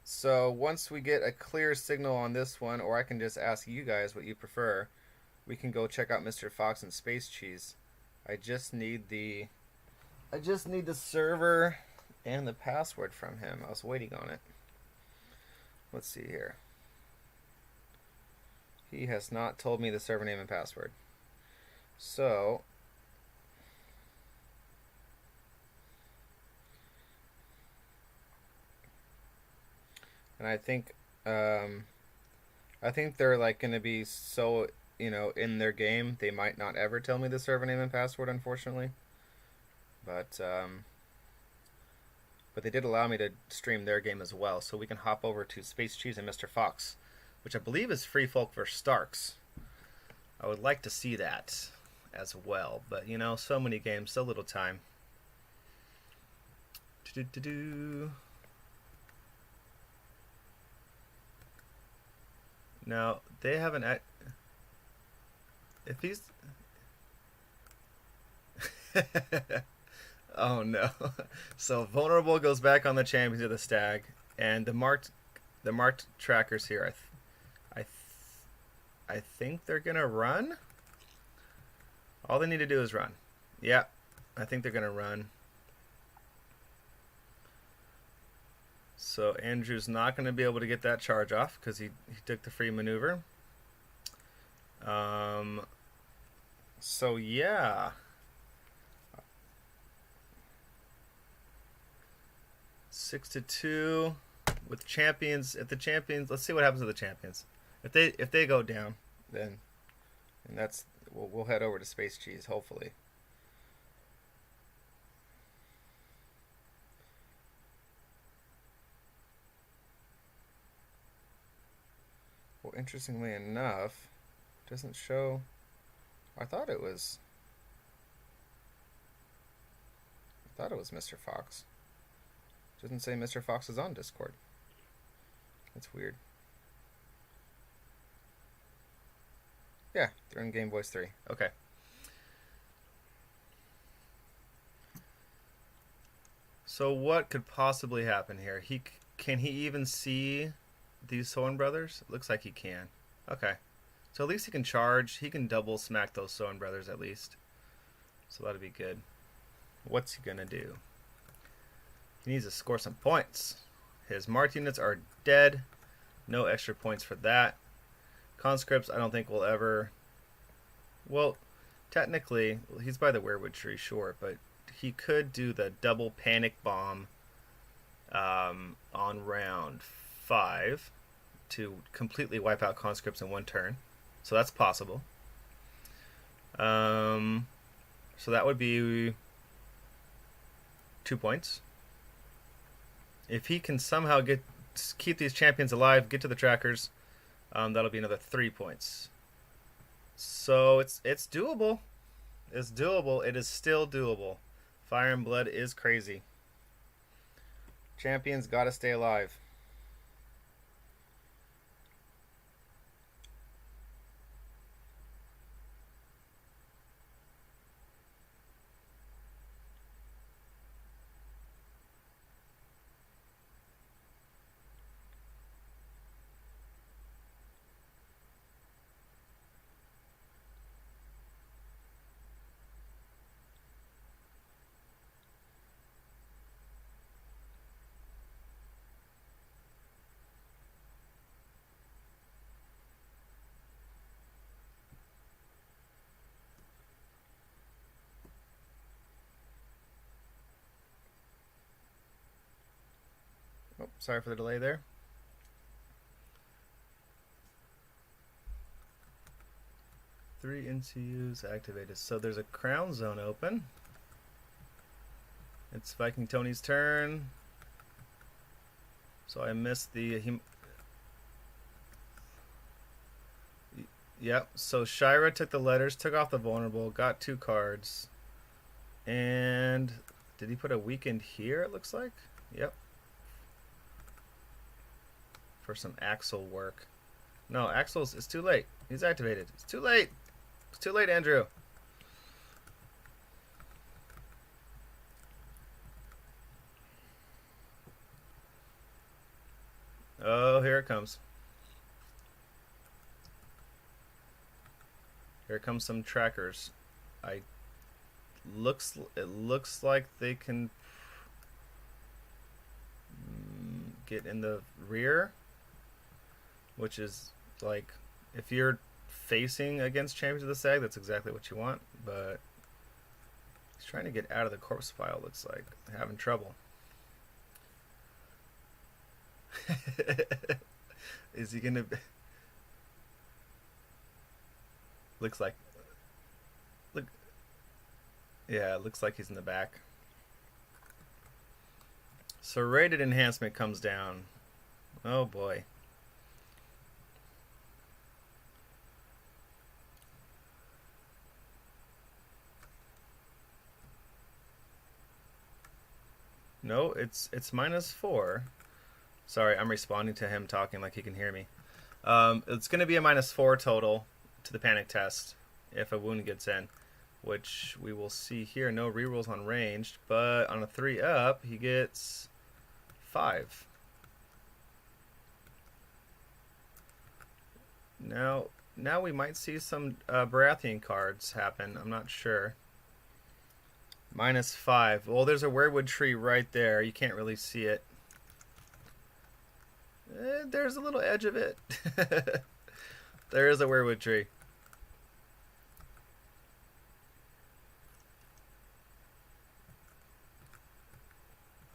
So once we get a clear signal on this one, or I can just ask you guys what you prefer, we can go check out Mr. Fox and Space Cheese. I just need the server and the password from him. I was waiting on it. Let's see here. He has not told me the server name and password. So, and I think they're like going to be so, in their game, they might not ever tell me the server name and password, unfortunately. But they did allow me to stream their game as well, so we can hop over to Space Cheese and Mr. Fox, which I believe is Free Folk vs. Starks. I would like to see that as well, but so many games, so little time. Now, they haven't... If he's... Oh no. So Vulnerable goes back on the Champions of the Stag, and the marked trackers here, I think they're gonna run. All they need to do is run. Yeah, I think they're gonna run. So Andrew's not gonna be able to get that charge off because he took the free maneuver. So yeah. 6-2 with champions. If the champions, let's see what happens to the champions. If they go down, then we'll head over to Space Cheese, hopefully. Well, interestingly enough, it doesn't show. I thought it was Mr. Fox. Doesn't say Mr. Fox is on Discord. That's weird. Yeah, they're in Game Voice 3. Okay. So what could possibly happen here? Can he even see these Soen brothers? It looks like he can. Okay. So at least he can charge. He can double smack those Soen brothers at least. So that'll be good. What's he gonna do? He needs to score some points. His marked units are dead. No extra points for that. Conscripts, I don't think will ever... Well, technically, he's by the Weirwood Tree, sure, but he could do the double panic bomb on round 5 to completely wipe out conscripts in one turn. So that's possible. So that would be 2 points. If he can somehow keep these champions alive, get to the trackers, That'll be another 3 points. So it's doable. It's doable. It is still doable. Fire and Blood is crazy. Champions gotta stay alive. Oh, sorry for the delay there. Three NCUs activated. So there's a crown zone open. It's Viking Tony's turn. So I missed the... Yep, so Shira took the letters, took off the vulnerable, got 2 cards. And did he put a weakened here, it looks like? Yep. For some Axel work. No, Axel's... It's too late. He's activated. It's too late. It's too late, Andrew. Oh, here it comes. Here comes some trackers. It looks like they can get in the rear, which is like, if you're facing against Champions of the Sag, that's exactly what you want. But he's trying to get out of the corpse pile. Looks like having trouble. Is he gonna? Looks like. Look. Yeah, it looks like he's in the back. Serrated enhancement comes down. Oh boy. No, it's -4. Sorry, I'm responding to him talking like he can hear me. It's going to be a -4 total to the panic test if a wound gets in, which we will see here. No rerolls on ranged, but on a 3-up, he gets 5. Now we might see some Baratheon cards happen. I'm not sure. -5. Well, there's a weirwood tree right there. You can't really see it. There's a little edge of it. There is a weirwood tree.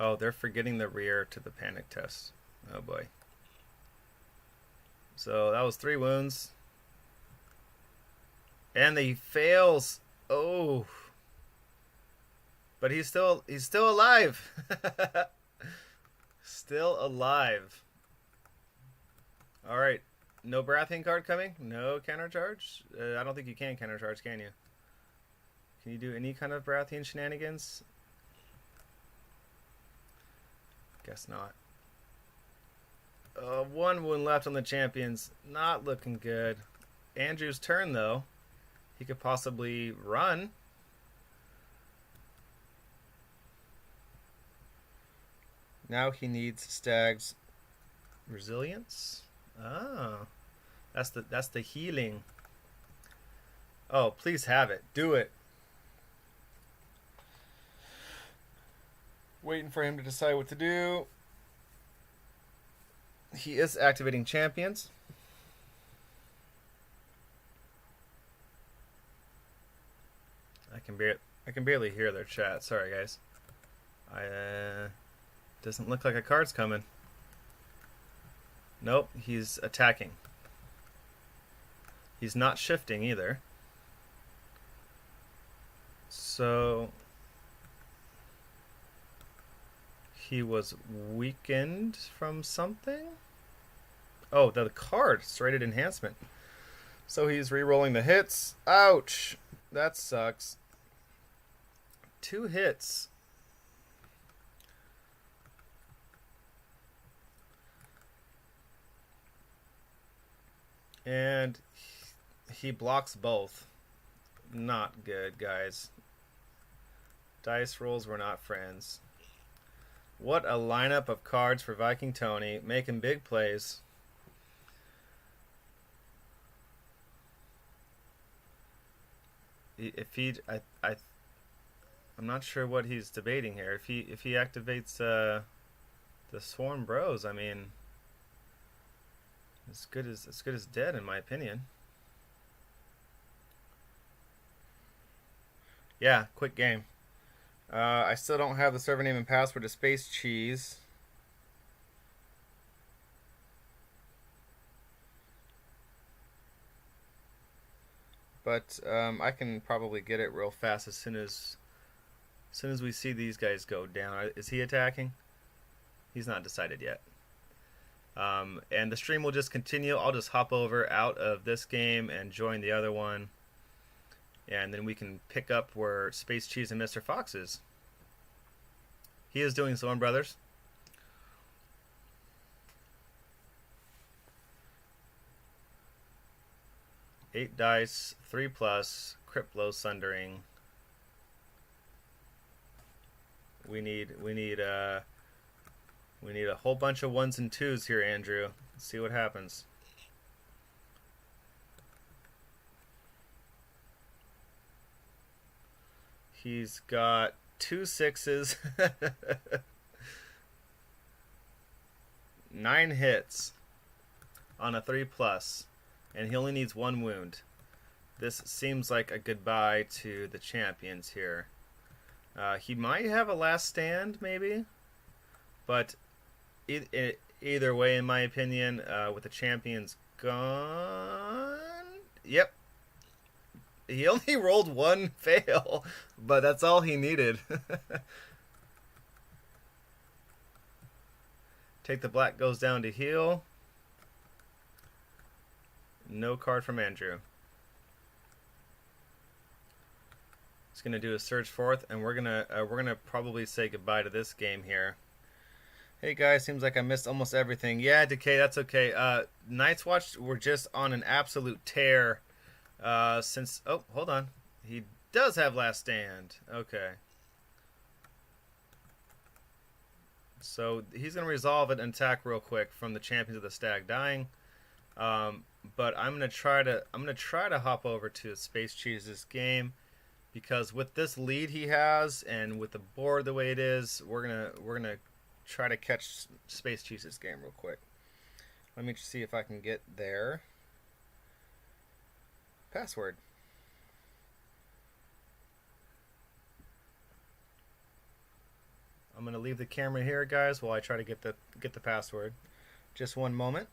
Oh, they're forgetting the rear to the panic test. Oh boy. So that was 3 wounds. And he fails. Oh. But he's still alive. Still alive. All right. No Baratheon card coming? No countercharge? I don't think you can countercharge, can you? Can you do any kind of Baratheon shenanigans? Guess not. 1 wound left on the champions. Not looking good. Andrew's turn, though. He could possibly run. Now he needs Stag's resilience. Oh, that's the healing. Oh, please have it. Do it. Waiting for him to decide what to do. He is activating champions. I can barely hear their chat. Sorry, guys. Doesn't look like a card's coming. Nope, he's attacking. He's not shifting either. So he was weakened from something? Oh, the card, serrated enhancement. So he's re-rolling the hits. Ouch! That sucks. 2 hits. And he blocks both. Not good, guys. Dice rolls were not friends. What a lineup of cards for Viking Tony, making big plays. If he, I'm not sure what he's debating here. If he activates the Swarm Bros, I mean, as good as dead in my opinion. Yeah, quick game. I still don't have the server name and password to Space Cheese. But I can probably get it real fast as soon as we see these guys go down. Is he attacking? He's not decided yet. And the stream will just continue. I'll just hop over out of this game and join the other one. And then we can pick up where Space Cheese and Mr. Fox is. He is doing Storm Brothers. Eight dice, 3+, Crypt Blow Sundering. We need a whole bunch of 1s and 2s here, Andrew. Let's see what happens. He's got 2 6s, 9 hits on a 3+, and he only needs 1 wound. This seems like a goodbye to the champions here. He might have a last stand, maybe, but either way, in my opinion, with the champions gone, yep. He only rolled 1 fail, but that's all he needed. Take the Black goes down to heal. No card from Andrew. He's gonna do a Surge Forth, and we're gonna probably say goodbye to this game here. Hey guys, seems like I missed almost everything. Yeah, Decay, that's okay. Night's Watch were just on an absolute tear. Since, oh, hold on. He does have Last Stand. Okay. So he's going to resolve it and attack real quick from the Champions of the Stag dying. But I'm going to try to hop over to Space Cheese's game, because with this lead he has and with the board the way it is, we're going to try to catch Space Cheese's game real quick. Let me see if I can get there. Password. I'm gonna leave the camera here, guys, while I try to get the password. Just one moment.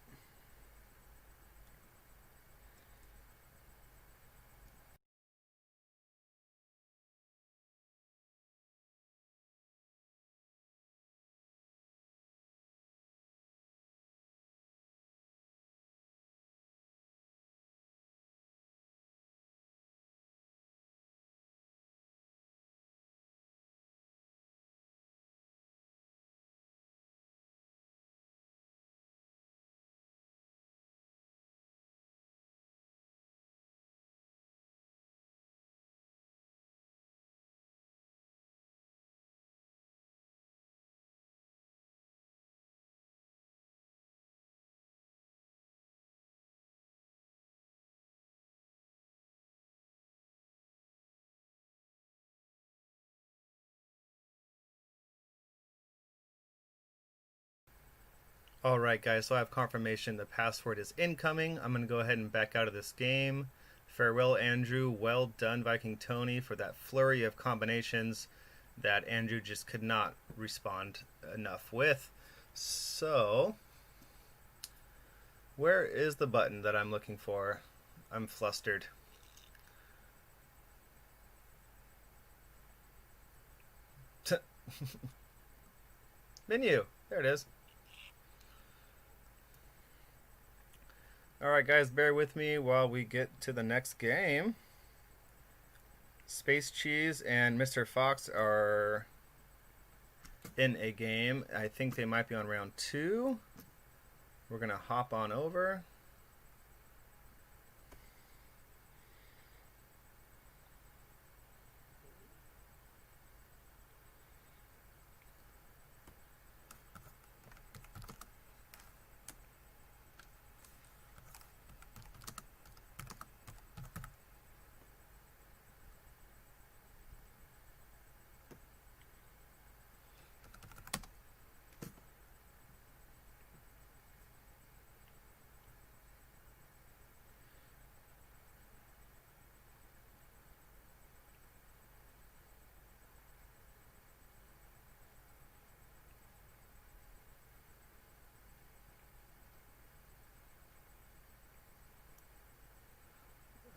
Alright guys, so I have confirmation the password is incoming. I'm going to go ahead and back out of this game. Farewell Andrew, well done Viking Tony for that flurry of combinations that Andrew just could not respond enough with. So, where is the button that I'm looking for? I'm flustered. Menu, there it is. Alright guys, bear with me while we get to the next game. Space Cheese and Mr. Fox are in a game. I think they might be on round 2. We're going to hop on over.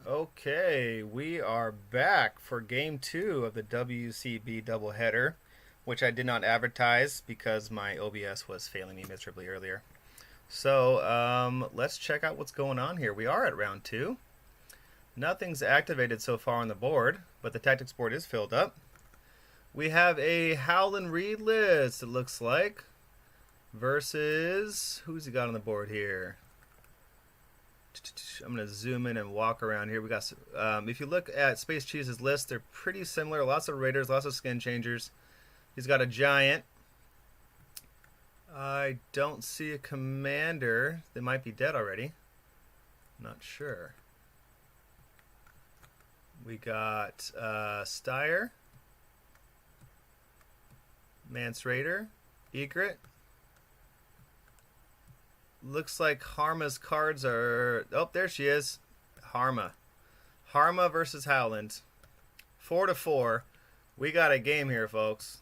Okay, we are back for game 2 of the WCB doubleheader, which I did not advertise because my OBS was failing me miserably earlier. So let's check out what's going on here. We are at round 2. Nothing's activated so far on the board, but the tactics board is filled up. We have a Howlin' Reed list, it looks like, versus, who's he got on the board here? I'm going to zoom in and walk around here. We got, if you look at Space Cheese's list, they're pretty similar. Lots of raiders, lots of skin changers. He's got a giant. I don't see a commander. They might be dead already. Not sure. We got Steyr, Mance Raider, Egret. Looks like Harma's cards are... Oh, there she is. Harma. Harma versus Howland. 4-4. We got a game here, folks.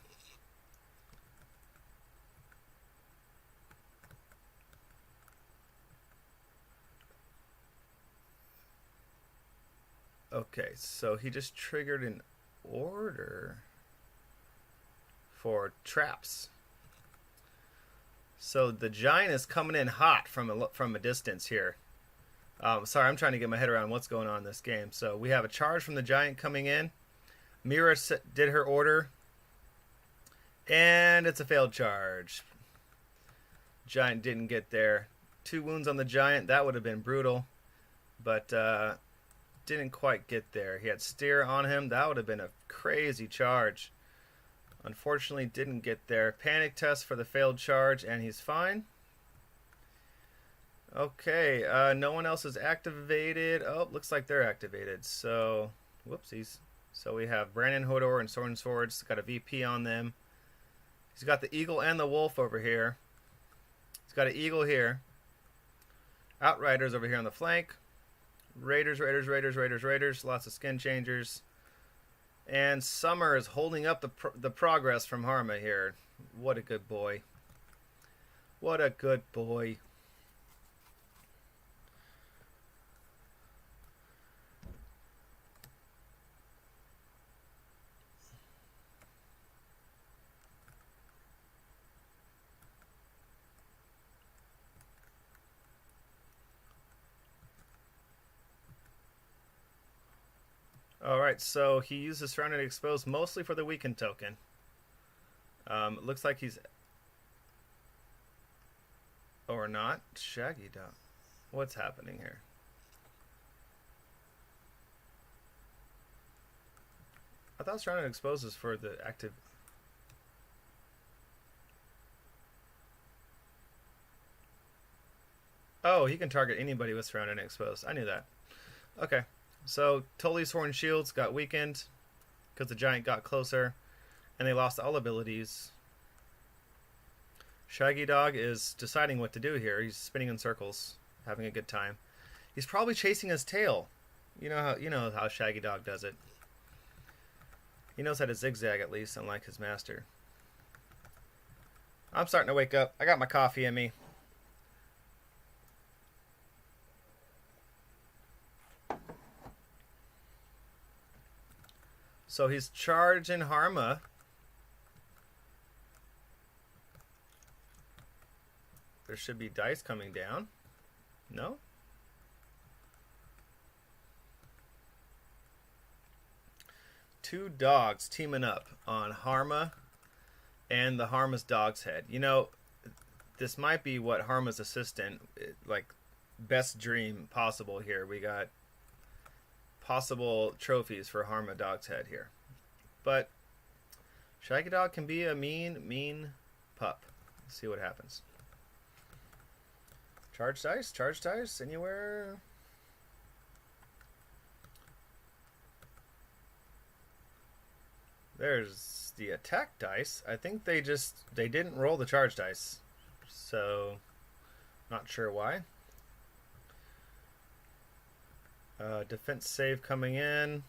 Okay, so he just triggered an order for traps. So the giant is coming in hot from a distance here. Sorry, I'm trying to get my head around what's going on in this game. So we have a charge from the giant coming in. Mira did her order. And it's a failed charge. Giant didn't get there. 2 wounds on the giant. That would have been brutal. But didn't quite get there. He had steer on him. That would have been a crazy charge. Unfortunately, didn't get there. Panic test for the failed charge, and he's fine. Okay, no one else is activated. Oh, looks like they're activated. So, whoopsies. So we have Brandon Hodor and Sword and Swords. Got a VP on them. He's got the eagle and the wolf over here. He's got an eagle here. Outriders over here on the flank. Raiders, Raiders, Raiders, Raiders, Raiders. Lots of skin changers. And Summer is holding up the progress from Harma here. What a good boy. What a good boy. Alright, so he uses Surrounded and Exposed mostly for the weakened token. It looks like he's... Or not. Shaggy Dog. What's happening here? I thought Surrounded and Exposed was for the active... Oh, he can target anybody with Surrounded and Exposed. I knew that. Okay. So, Tully's Horn Shields got weakened because the giant got closer, and they lost all abilities. Shaggy Dog is deciding what to do here. He's spinning in circles, having a good time. He's probably chasing his tail. You know how Shaggy Dog does it. He knows how to zigzag at least, unlike his master. I'm starting to wake up. I got my coffee in me. So he's charging Harma. There should be dice coming down. No? two dogs teaming up on Harma and the Harma's dog's head. You know, this might be what Harma's assistant, like, best dream possible here. We got possible trophies for Harma dog's head here. But Shaggy Dog can be a mean pup. Let's see what happens. Charge dice, anywhere. There's the attack dice. I think they didn't roll the charge dice. So, not sure why. Defense save coming in.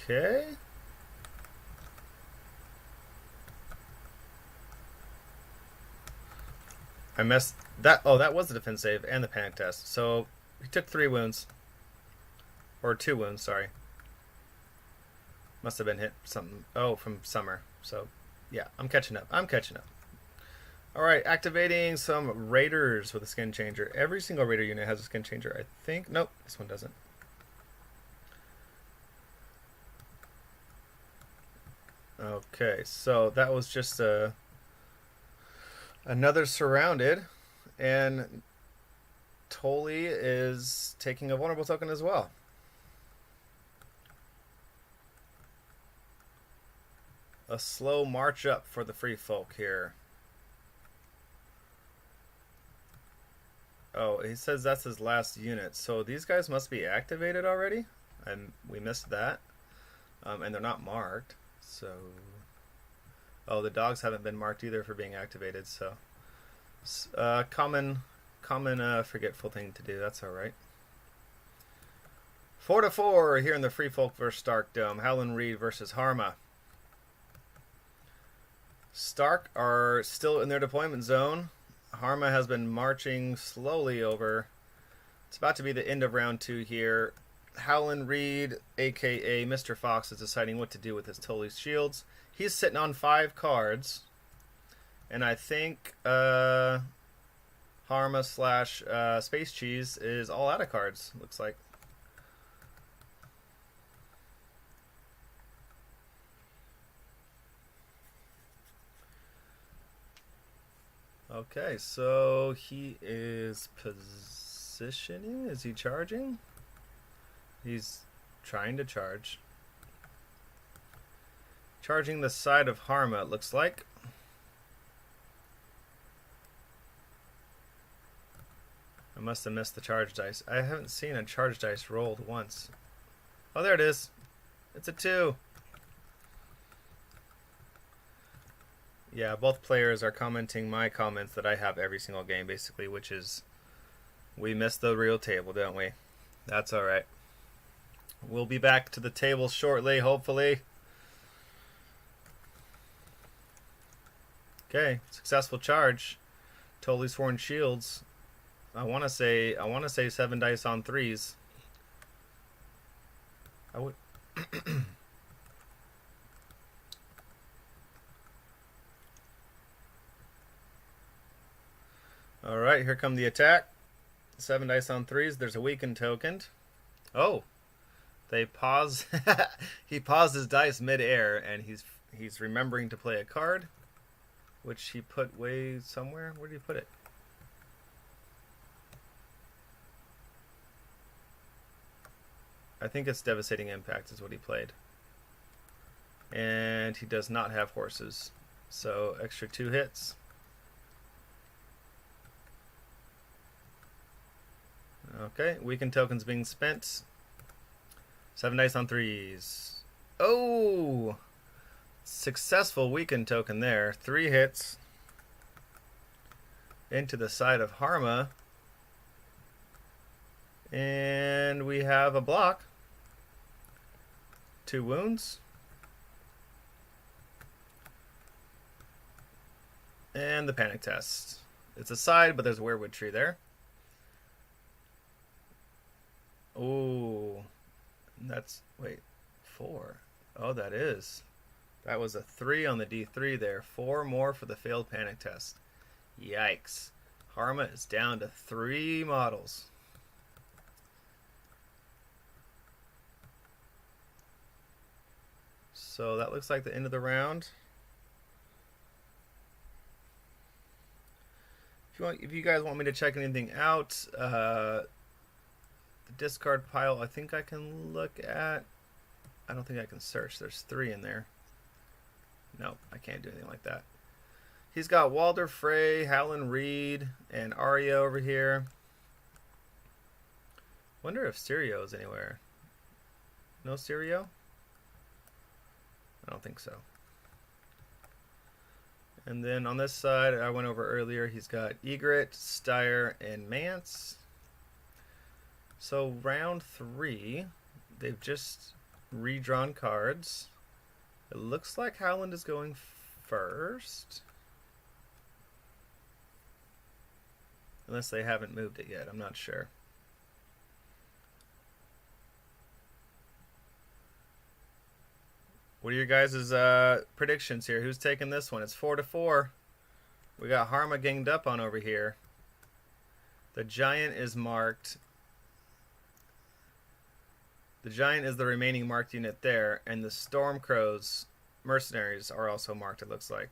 Okay. I messed that. Oh, that was the defense save and the panic test. So he took 3 wounds. Or 2 wounds, sorry. Must have been hit something. Oh, from Summer. So, yeah, I'm catching up. Alright, activating some Raiders with a skin changer. Every single Raider unit has a skin changer, I think. Nope, this one doesn't. Okay, so that was just another surrounded, and Tolly is taking a vulnerable token as well. A slow march up for the free folk here. Oh, he says that's his last unit, so these guys must be activated already, and we missed that, and they're not marked. So, oh, the dogs haven't been marked either for being activated. So, common forgetful thing to do. That's all right. 4-4 here in the Free Folk versus Stark Dome. Howlin' Reed versus Harma. Stark are still in their deployment zone. Harma has been marching slowly over. It's about to be the end of round 2 here. Howlin' Reed, aka Mr. Fox, is deciding what to do with his Tully's shields. He's sitting on 5 cards, and I think Harma / Space Cheese is all out of cards, looks like. Okay, so he is positioning. Is he charging? He's trying to charge. Charging the side of Harma, it looks like. I must have missed the charge dice. I haven't seen a charge dice rolled once. Oh, there it is. It's a 2. Yeah, both players are commenting my comments that I have every single game, basically, which is we missed the real table, don't we? That's alright. We'll be back to the table shortly, hopefully. Okay, successful charge. Totally sworn shields. I want to say 7 dice on 3s. I would. All right, here come the attack. 7 dice on 3s. There's a weakened token. Oh. They pause. He paused his dice mid-air, and he's remembering to play a card, which he put way somewhere. Where did he put it? I think it's Devastating Impact is what he played. And he does not have horses, so extra 2 hits. Okay, weakened tokens being spent. 7 dice on 3s. Oh! Successful weakened token there. 3 hits. Into the side of Harma. And we have a block. 2 wounds. And the panic test. It's a side, but there's a werewood tree there. Oh. That's... wait. 4. Oh, that is. That was a 3 on the D3 there. 4 more for the failed panic test. Yikes. Harma is down to 3 models. So that looks like the end of the round. If you guys want me to check anything out, the discard pile I think I can look at. I don't think I can search. There's 3 in there. Nope, I can't do anything like that. He's got Walder Frey, Howland Reed, and Arya over here. Wonder if Stereo is anywhere. No Stereo? I don't think so. And then on this side, I went over earlier, he's got Egret, Steyer, and Mance. So round 3, they've just redrawn cards. It looks like Howland is going first. Unless they haven't moved it yet, I'm not sure. What are your guys' predictions here? Who's taking this one? It's 4-4. We got Harma ganged up on over here. The Giant is marked. The Giant is the remaining marked unit there, and the Stormcrows mercenaries are also marked, it looks like.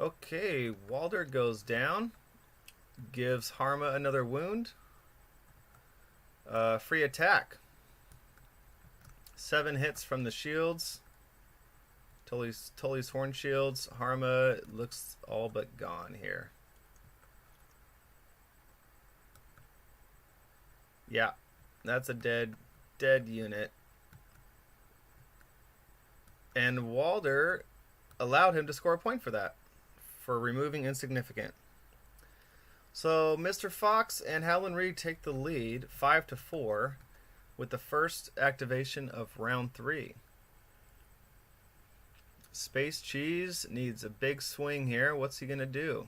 Okay, Walder goes down. Gives Harma another wound. Free attack. 7 hits from the shields. Tully's horn shields. Harma looks all but gone here. Yeah, that's a dead unit. And Walder allowed him to score a point for that, for removing insignificant. So Mr. Fox and Howland Reed take the lead, 5-4, with the first activation of round 3. Space Cheese needs a big swing here. What's he going to do?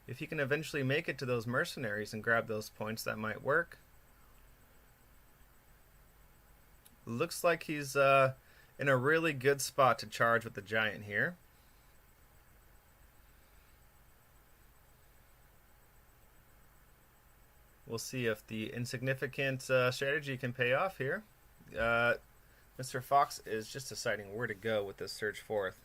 If he can eventually make it to those mercenaries and grab those points, that might work. Looks like he's in a really good spot to charge with the Giant here. We'll see if the insignificant strategy can pay off here. Mr. Fox is just deciding where to go with this Surge Forth.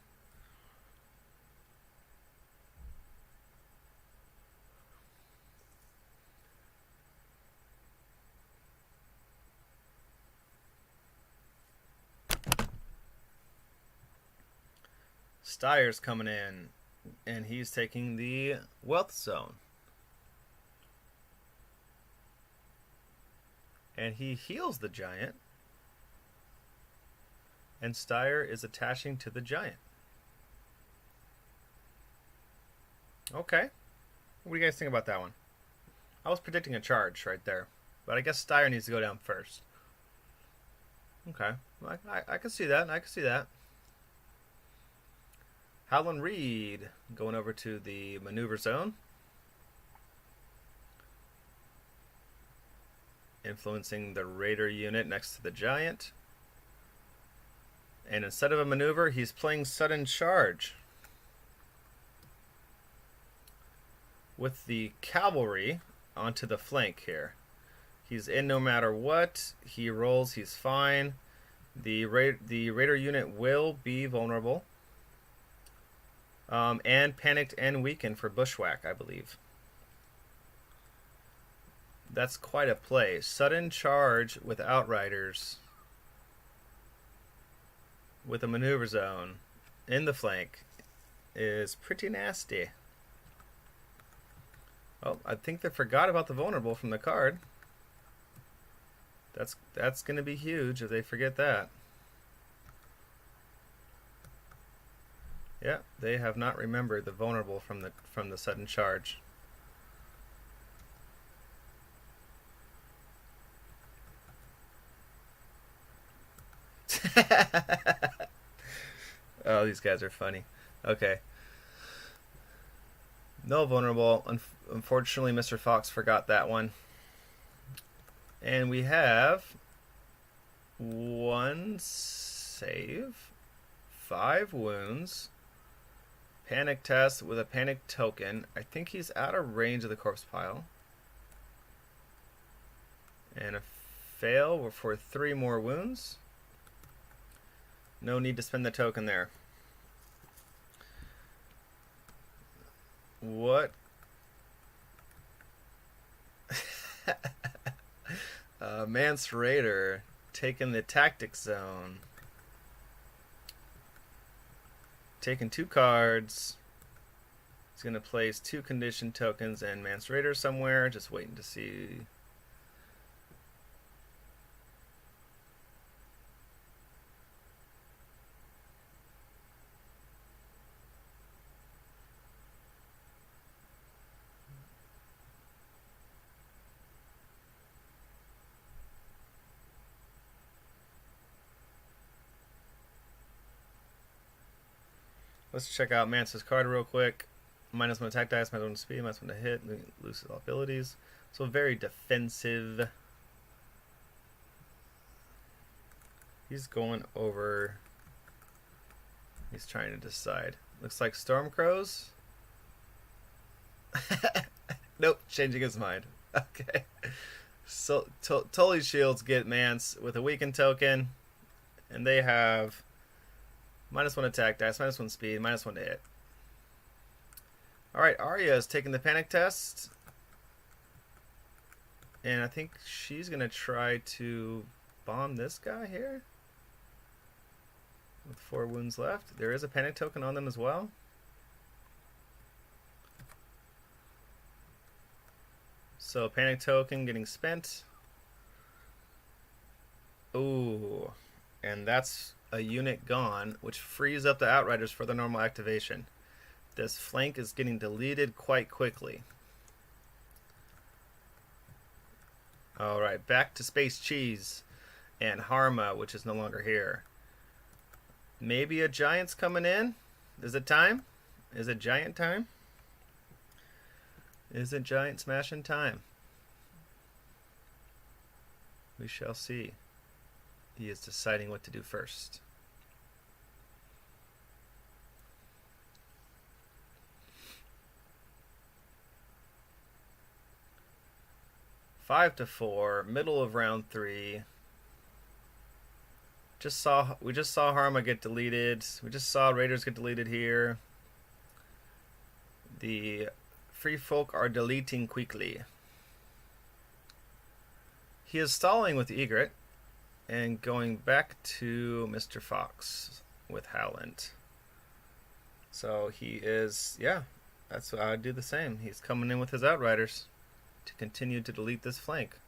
Steyer's coming in, and he's taking the Wealth Zone. And he heals the Giant. And Steyer is attaching to the Giant. Okay. What do you guys think about that one? I was predicting a charge right there. But I guess Steyer needs to go down first. Okay. I can see that. I can see that. Howland Reed going over to the maneuver zone. Influencing the Raider unit next to the Giant. And instead of a maneuver, he's playing sudden charge. With the cavalry onto the flank here. He's in no matter what. He rolls, he's fine. The Raider unit will be vulnerable. And panicked and weakened for bushwhack, I believe. That's quite a play. Sudden charge with Outriders. With a maneuver zone in the flank is pretty nasty. Oh, I think they forgot about the vulnerable from the card. That's going to be huge if they forget that. Yeah, they have not remembered the vulnerable from the sudden charge. Oh, these guys are funny. Okay. No vulnerable. Unfortunately, Mr. Fox forgot that one. And we have 1 save, 5 wounds, panic test with a panic token. I think he's out of range of the corpse pile. And a fail for 3 more wounds. No need to spend the token there. What? Mance Raider taking the tactic zone. Taking 2 cards. He's going to place 2 condition tokens and Mance Raider somewhere. Just waiting to see. Let's check out Mance's card real quick. -1 attack dice, -1 speed, -1 to hit, loses all abilities. So very defensive. He's going over. He's trying to decide. Looks like Stormcrows. Nope, changing his mind. Okay. So Tully Shields get Mance with a weakened token, and they have -1 attack dice, -1 speed, -1 to hit. Alright, Arya is taking the panic test. And I think she's going to try to bomb this guy here. With 4 wounds left. There is a panic token on them as well. So panic token getting spent. Ooh. And that's a unit gone, which frees up the Outriders for the normal activation. This flank is getting deleted quite quickly. Alright, back to Space Cheese and Harma, which is no longer here. Maybe a Giant's coming in? Is it time? Is it Giant time? Is it Giant smashing time? We shall see. He is deciding what to do first. Five to 4, middle of round 3. We just saw Harma get deleted. We just saw Raiders get deleted here. The free folk are deleting quickly. He is stalling with Egret and going back to Mr. Fox with Howland. So he is, yeah, that's what I would do the same. He's coming in with his Outriders to continue to delete this flank.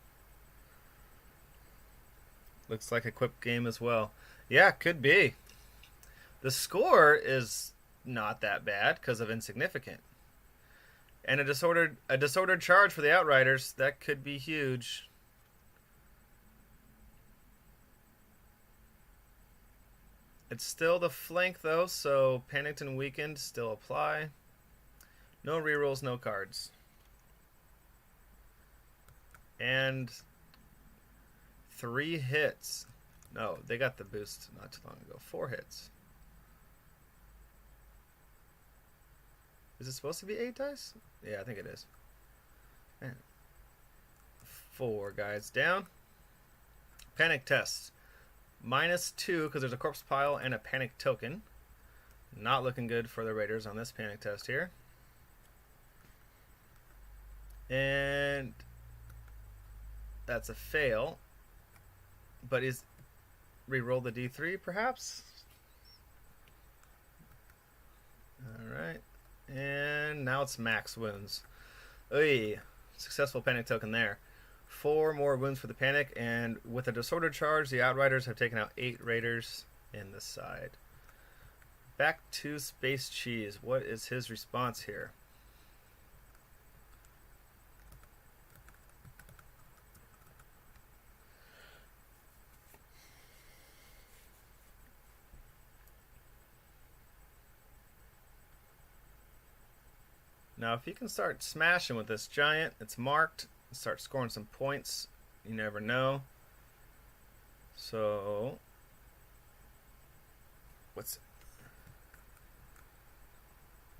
Looks like a quick game as well. Yeah, could be. The score is not that bad because of insignificant. And a disordered charge for the Outriders. That could be huge. It's still the flank though, so panicked and weakened still apply. No rerolls, no cards. And 3 hits. No, they got the boost not too long ago. 4 hits. Is it supposed to be 8 dice? Yeah, I think it is. Man. 4 guys down. Panic test. -2 because there's a corpse pile and a panic token. Not looking good for the Raiders on this panic test here. And that's a fail. But is re-roll the D3 perhaps? Alright. And now it's max wounds. Oy, successful panic token there. 4 more wounds for the panic, and with a disordered charge, the Outriders have taken out 8 Raiders in the side. Back to Space Cheese. What is his response here? Now, if he can start smashing with this Giant, it's marked, start scoring some points You never know. So, what's...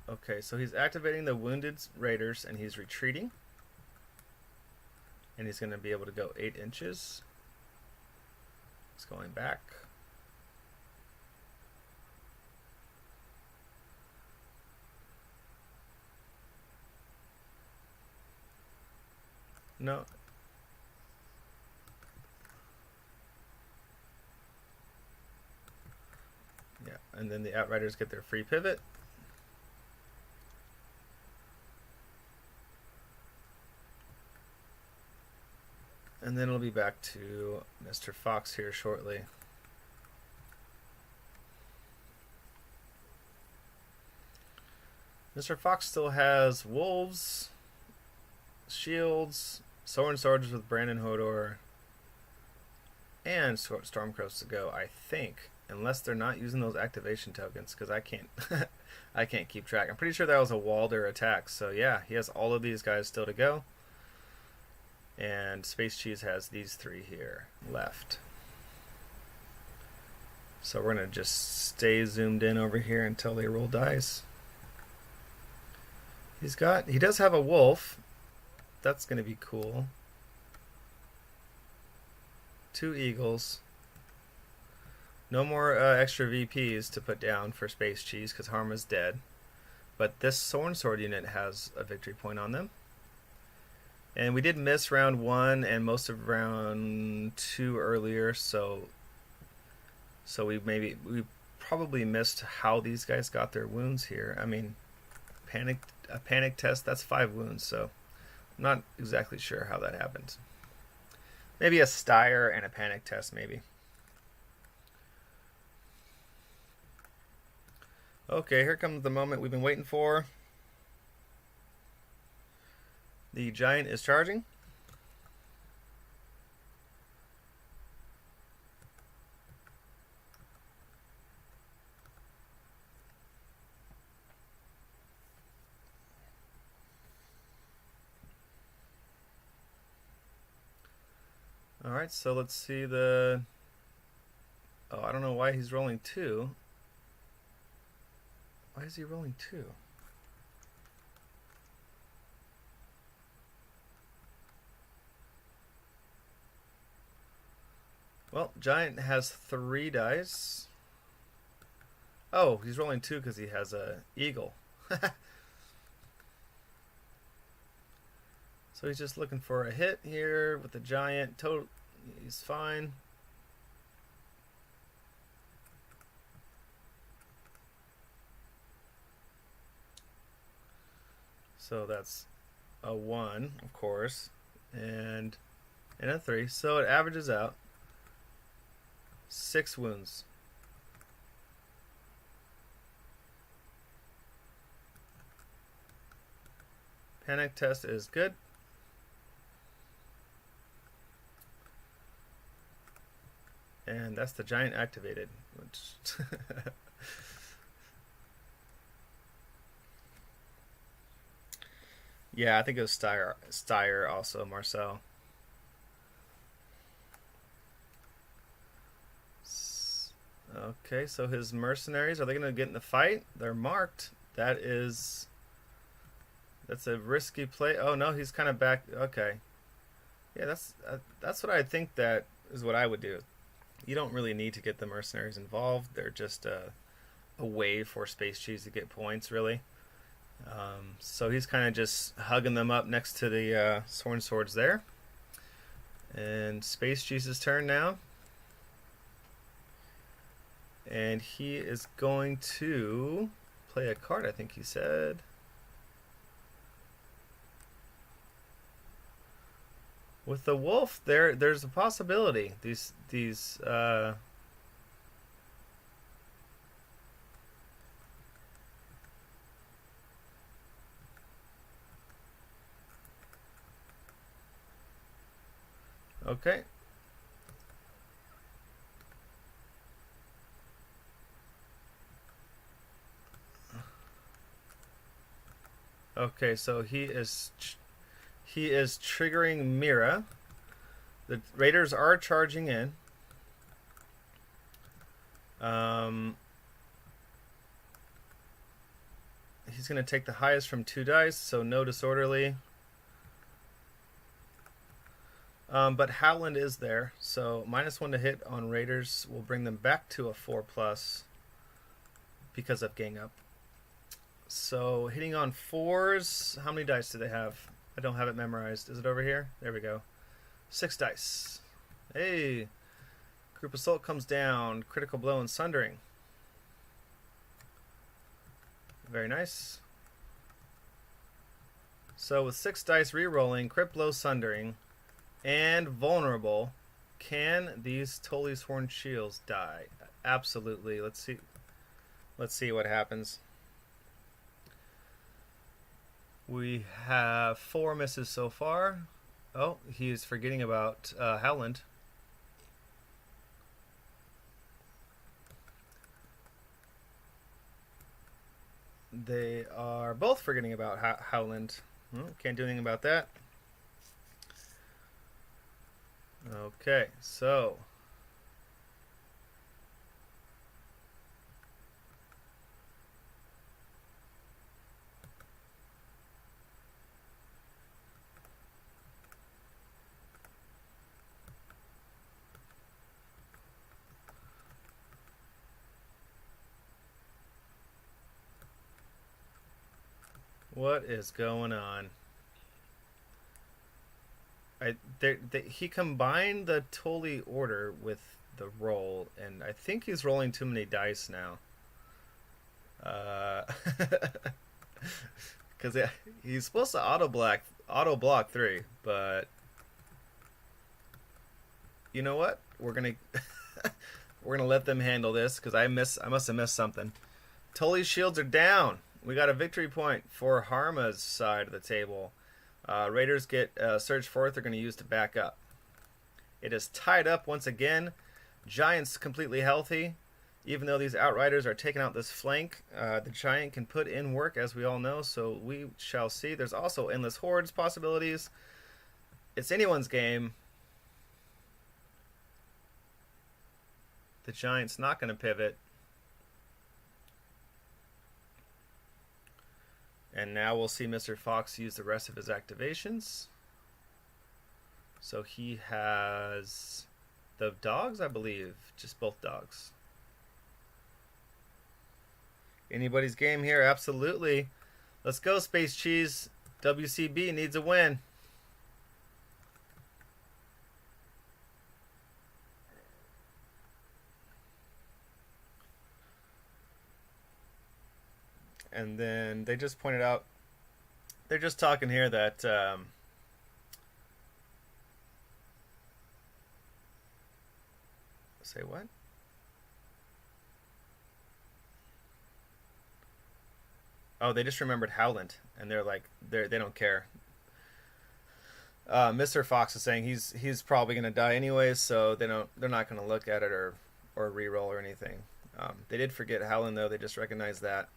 Okay, so he's activating the wounded raiders and he's retreating. And he's going to be able to go 8 inches. He's going back. No. Yeah, and then the Outriders get their free pivot. And then it'll be back to Mr. Fox here shortly. Mr. Fox still has wolves, shields, sword and swords with Brandon Hodor, and Stormcrows to go, I think. Unless they're not using those activation tokens, because I can't I can't keep track. I'm pretty sure that was a Walder attack. So yeah, he has all of these guys still to go. And Space Cheese has these 3 here left. So we're going to just stay zoomed in over here until they roll dice. He does have a wolf. That's going to be cool. 2 eagles. No more extra VPs to put down for Space Cheese because Harma's dead. But this Sword unit has a victory point on them. And we did miss round 1 and most of round 2 earlier, so we probably missed how these guys got their wounds here. I mean, a panic test, that's 5 wounds, so I'm not exactly sure how that happened. Maybe a Styre and a panic test, maybe. Okay, here comes the moment we've been waiting for. The giant is charging. Alright, so let's see the... Oh, I don't know why he's rolling 2. Why is he rolling 2? Well, Giant has 3 dice. Oh, he's rolling 2 because he has a eagle. So he's just looking for a hit here with the Giant. He's fine. So that's a 1, of course, and a 3. So it averages out 6 wounds. Panic test is good. And that's the Giant activated, which yeah, I think it was Styre also, Marcel. Okay, so his mercenaries, are they going to get in the fight? They're marked. That's a risky play. Oh no, he's kind of back. Okay. Yeah, that's what I think that is what I would do. You don't really need to get the mercenaries involved. They're just a way for Space Cheese to get points, really. So he's kind of just hugging them up next to the swords there. And Space Cheese's turn now. And he is going to play a card, I think he said. With the wolf, there's a possibility. Okay. Okay, so he is triggering Mira, The Raiders are charging in. Um, he's going to take the highest from 2 dice, so no disorderly. But Howland is there, so -1 to hit on Raiders will bring them back to a 4+ because of gang up. So hitting on 4s, how many dice do they have? I don't have it memorized. Is it over here? There we go. 6 dice. Hey, group assault comes down. Critical blow and sundering. Very nice. So with 6 dice re-rolling, crit blow, sundering, and vulnerable, can these Tully's Horned Shields die? Absolutely. Let's see. Let's see what happens. We have 4 misses so far. Oh, he's forgetting about Howland. They are both forgetting about Howland. Can't do anything about that. Okay, so what is going on? He combined the Tully order with the roll, and I think he's rolling too many dice now. Because he's supposed to auto block 3, but you know what? We're gonna let them handle this because I must have missed something. Tully's shields are down. We got a victory point for Harma's side of the table. Raiders get Surge 4th. They're going to use to back up. It is tied up once again. Giant's completely healthy. Even though these Outriders are taking out this flank, the Giant can put in work, as we all know, so we shall see. There's also Endless Hordes possibilities. It's anyone's game. The Giant's not going to pivot. And now we'll see Mr. Fox use the rest of his activations. So he has the dogs, I believe. Just both dogs. Anybody's game here? Absolutely. Let's go, Space Cheese. WCB needs a win. And then they just pointed out, they're just talking here that say what? Oh, they just remembered Howland, and they're like, they don't care. Mr. Fox is saying he's probably gonna die anyways, so they're not gonna look at it or re-roll or anything. They did forget Howland though. They just recognized that.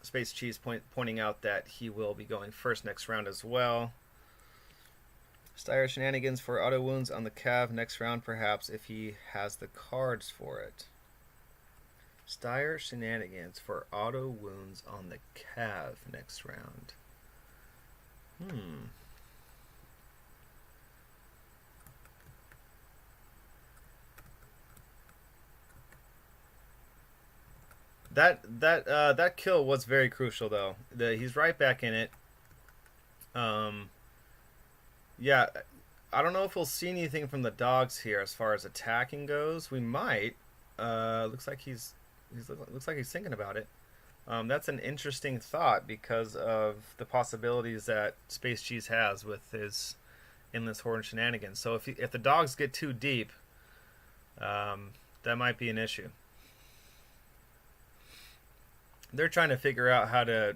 Space Cheese pointing out that he will be going first next round as well. Steyr shenanigans for auto wounds on the Cav next round, perhaps, if he has the cards for it. Steyr shenanigans for auto wounds on the Cav next round. That kill was very crucial though. He's right back in it. Yeah, I don't know if we'll see anything from the dogs here as far as attacking goes. We might. Looks like he's thinking about it. That's an interesting thought because of the possibilities that Space Cheese has with his Endless Horde shenanigans. So if the dogs get too deep, that might be an issue. They're trying to figure out how to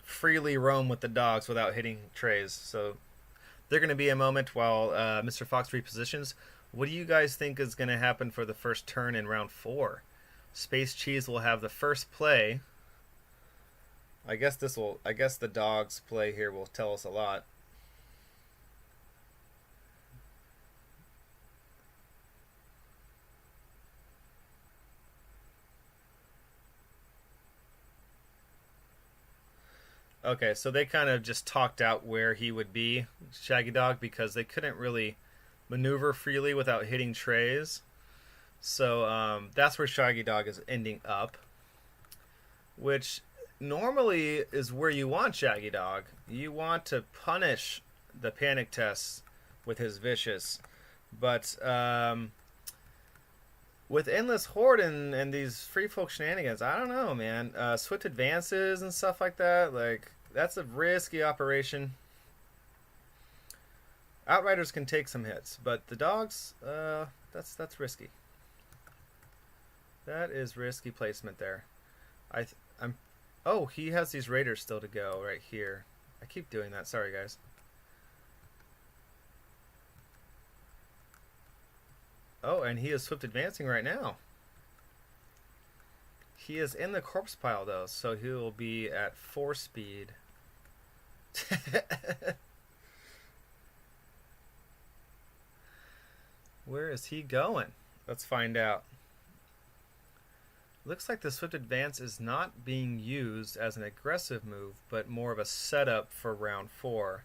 freely roam with the dogs without hitting trays. So they're going to be a moment while Mr. Fox repositions. What do you guys think is going to happen for the first turn in round 4? Space Cheese will have the first play. I guess the dogs play here will tell us a lot. Okay, so they kind of just talked out where he would be, Shaggy Dog, because they couldn't really maneuver freely without hitting trays. So that's where Shaggy Dog is ending up, which normally is where you want Shaggy Dog. You want to punish the panic tests with his vicious, but with Endless Horde and these free folk shenanigans, I don't know, man. Swift advances and stuff like that, like that's a risky operation. Outriders can take some hits, but the dogs, that's risky. That is risky placement there. I'm. Oh, he has these raiders still to go right here. I keep doing that. Sorry, guys. Oh, and he is swift advancing right now. He is in the corpse pile though, so he will be at 4 speed. Where is he going? Let's find out. Looks like the swift advance is not being used as an aggressive move, but more of a setup for round 4.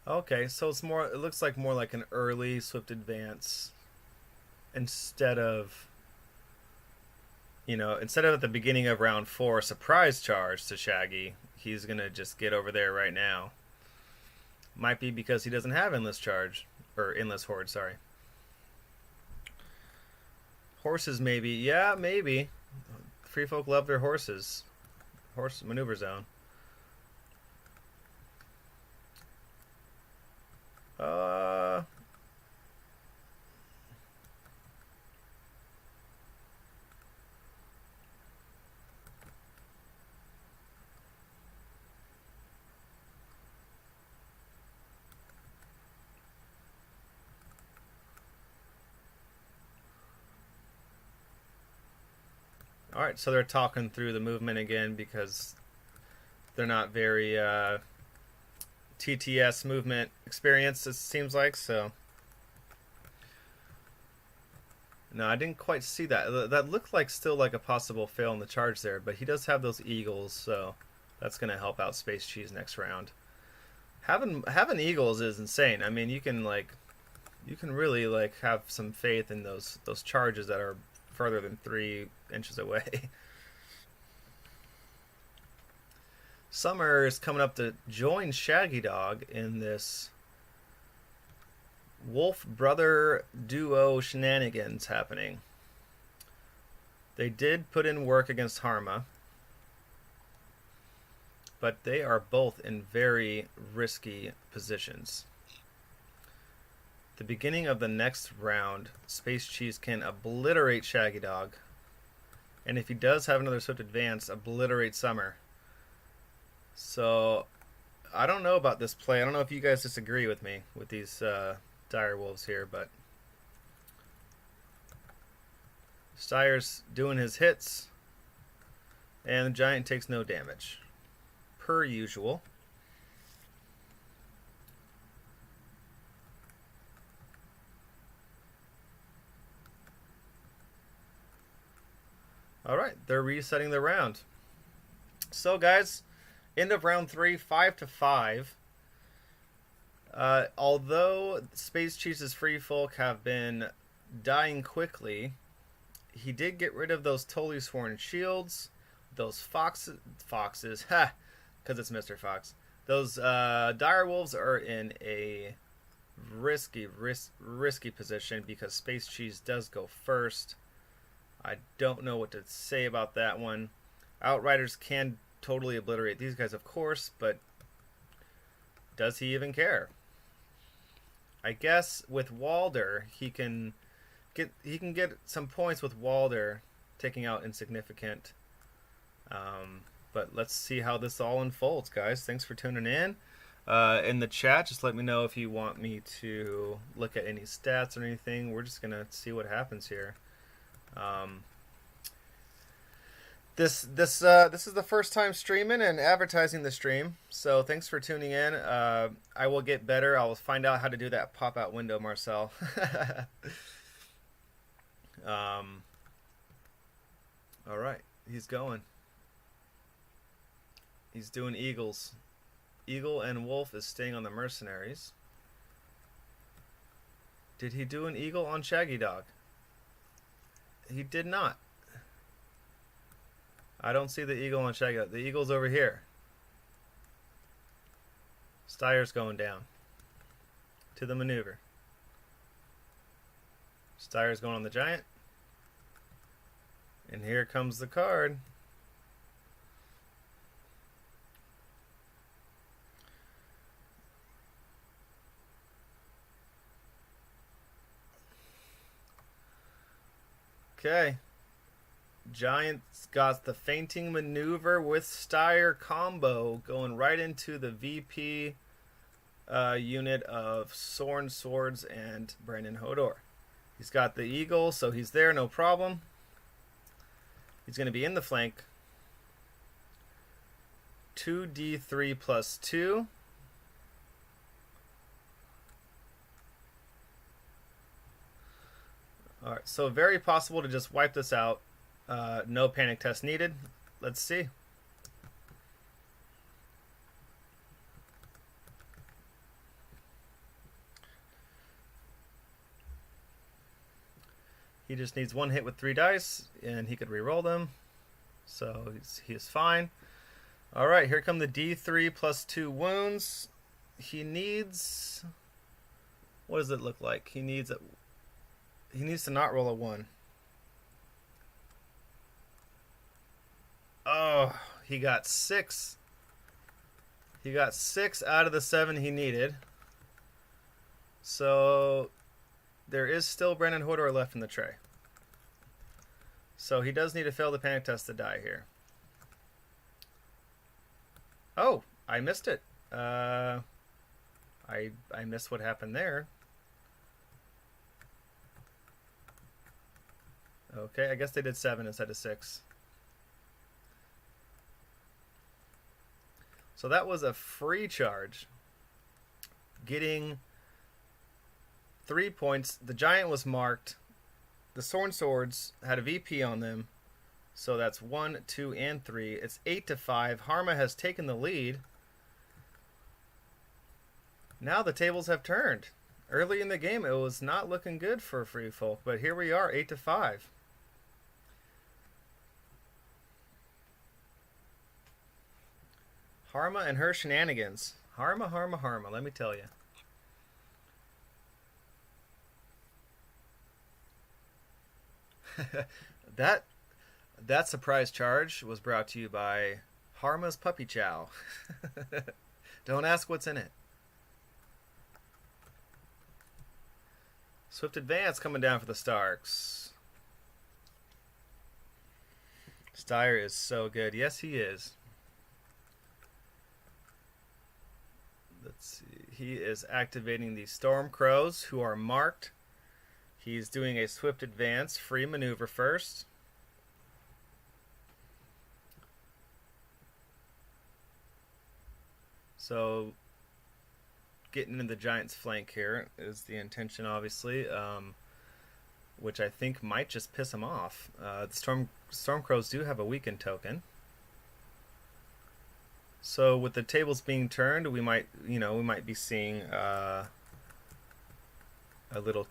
Okay, so it's more. It looks like more like an early swift advance instead of, instead of at the beginning of round 4, surprise charge to Shaggy. He's gonna just get over there right now. Might be because he doesn't have endless charge or endless horde. Sorry. Horses, maybe. Yeah, maybe. Free folk love their horses. Horse maneuver zone. Uh, all right, so they're talking through the movement again because they're not very TTS movement experienced, it seems like. So no, I didn't quite see that. That looked like still like a possible fail in the charge there, but he does have those eagles, so that's going to help out Space Cheese next round. Having eagles is insane. I mean, you can really like have some faith in those charges that are further than 3 inches away. Summer is coming up to join Shaggy Dog in this wolf brother duo shenanigans happening. They did put in work against Harma, but they are both in very risky positions. The beginning of the next round, Space Cheese can obliterate Shaggy Dog, and if he does have another swift advance, obliterate Summer. So I don't know about this play. I don't know if you guys disagree with me with these dire wolves here, but Styre's doing his hits, and the giant takes no damage, per usual. All right, they're resetting the round. So, guys, end of round 3, 5-5. Although Space Cheese's free folk have been dying quickly, he did get rid of those totally sworn shields, those foxes, ha, because it's Mr. Fox. Those dire wolves are in a risky position because Space Cheese does go first. I don't know what to say about that one. Outriders can totally obliterate these guys, of course, but does he even care? I guess with Walder, he can get some points with Walder taking out insignificant. But let's see how this all unfolds, guys. Thanks for tuning in. In the chat, just let me know if you want me to look at any stats or anything. We're just gonna see what happens here. This is the first time streaming and advertising the stream, so thanks for tuning in. I will get better. I'll find out how to do that pop out window, Marcel. um, all right, he's going. He's doing eagles. Eagle and wolf is staying on the mercenaries. Did he do an eagle on Shaggy Dog? He did not. I don't see the eagle on Shaggy Dog. The eagle's over here. Steyer's going down to the maneuver. Steyer's going on the giant. And here comes the card. Okay. Giant's got the fainting maneuver with Steyer combo going right into the VP unit of Soren Swords and Brandon Hodor. He's got the eagle, so he's there, no problem. He's going to be in the flank. 2d3 plus 2. Alright, so very possible to just wipe this out. No panic test needed. Let's see. He just needs one hit with 3 dice, and he could re-roll them. So he is fine. Alright, here come the D3 plus 2 wounds. He needs... What does it look like? He needs to not roll a 1. Oh, he got 6. He got 6 out of the 7 he needed. So there is still Brandon Hodor left in the tray. So he does need to fail the panic test to die here. Oh, I missed it. I missed what happened there. Okay, I guess they did 7 instead of 6. So that was a free charge. Getting 3 points. The giant was marked. The Soren Swords had a VP on them. So that's 1, 2, and 3. It's 8-5. Harma has taken the lead. Now the tables have turned. Early in the game, it was not looking good for Free Folk, but here we are, 8-5. Harma and her shenanigans. Harma, let me tell you. That surprise charge was brought to you by Harma's Puppy Chow. Don't ask what's in it. Swift Advance coming down for the Starks. Steyer is so good. Yes, he is. Let's see. He is activating the Storm Crows, who are marked. He's doing a Swift Advance, free maneuver first. So, getting into the Giants' flank here is the intention, obviously, which I think might just piss him off. The Storm Crows do have a weakened token. So with the tables being turned, we might be seeing a little.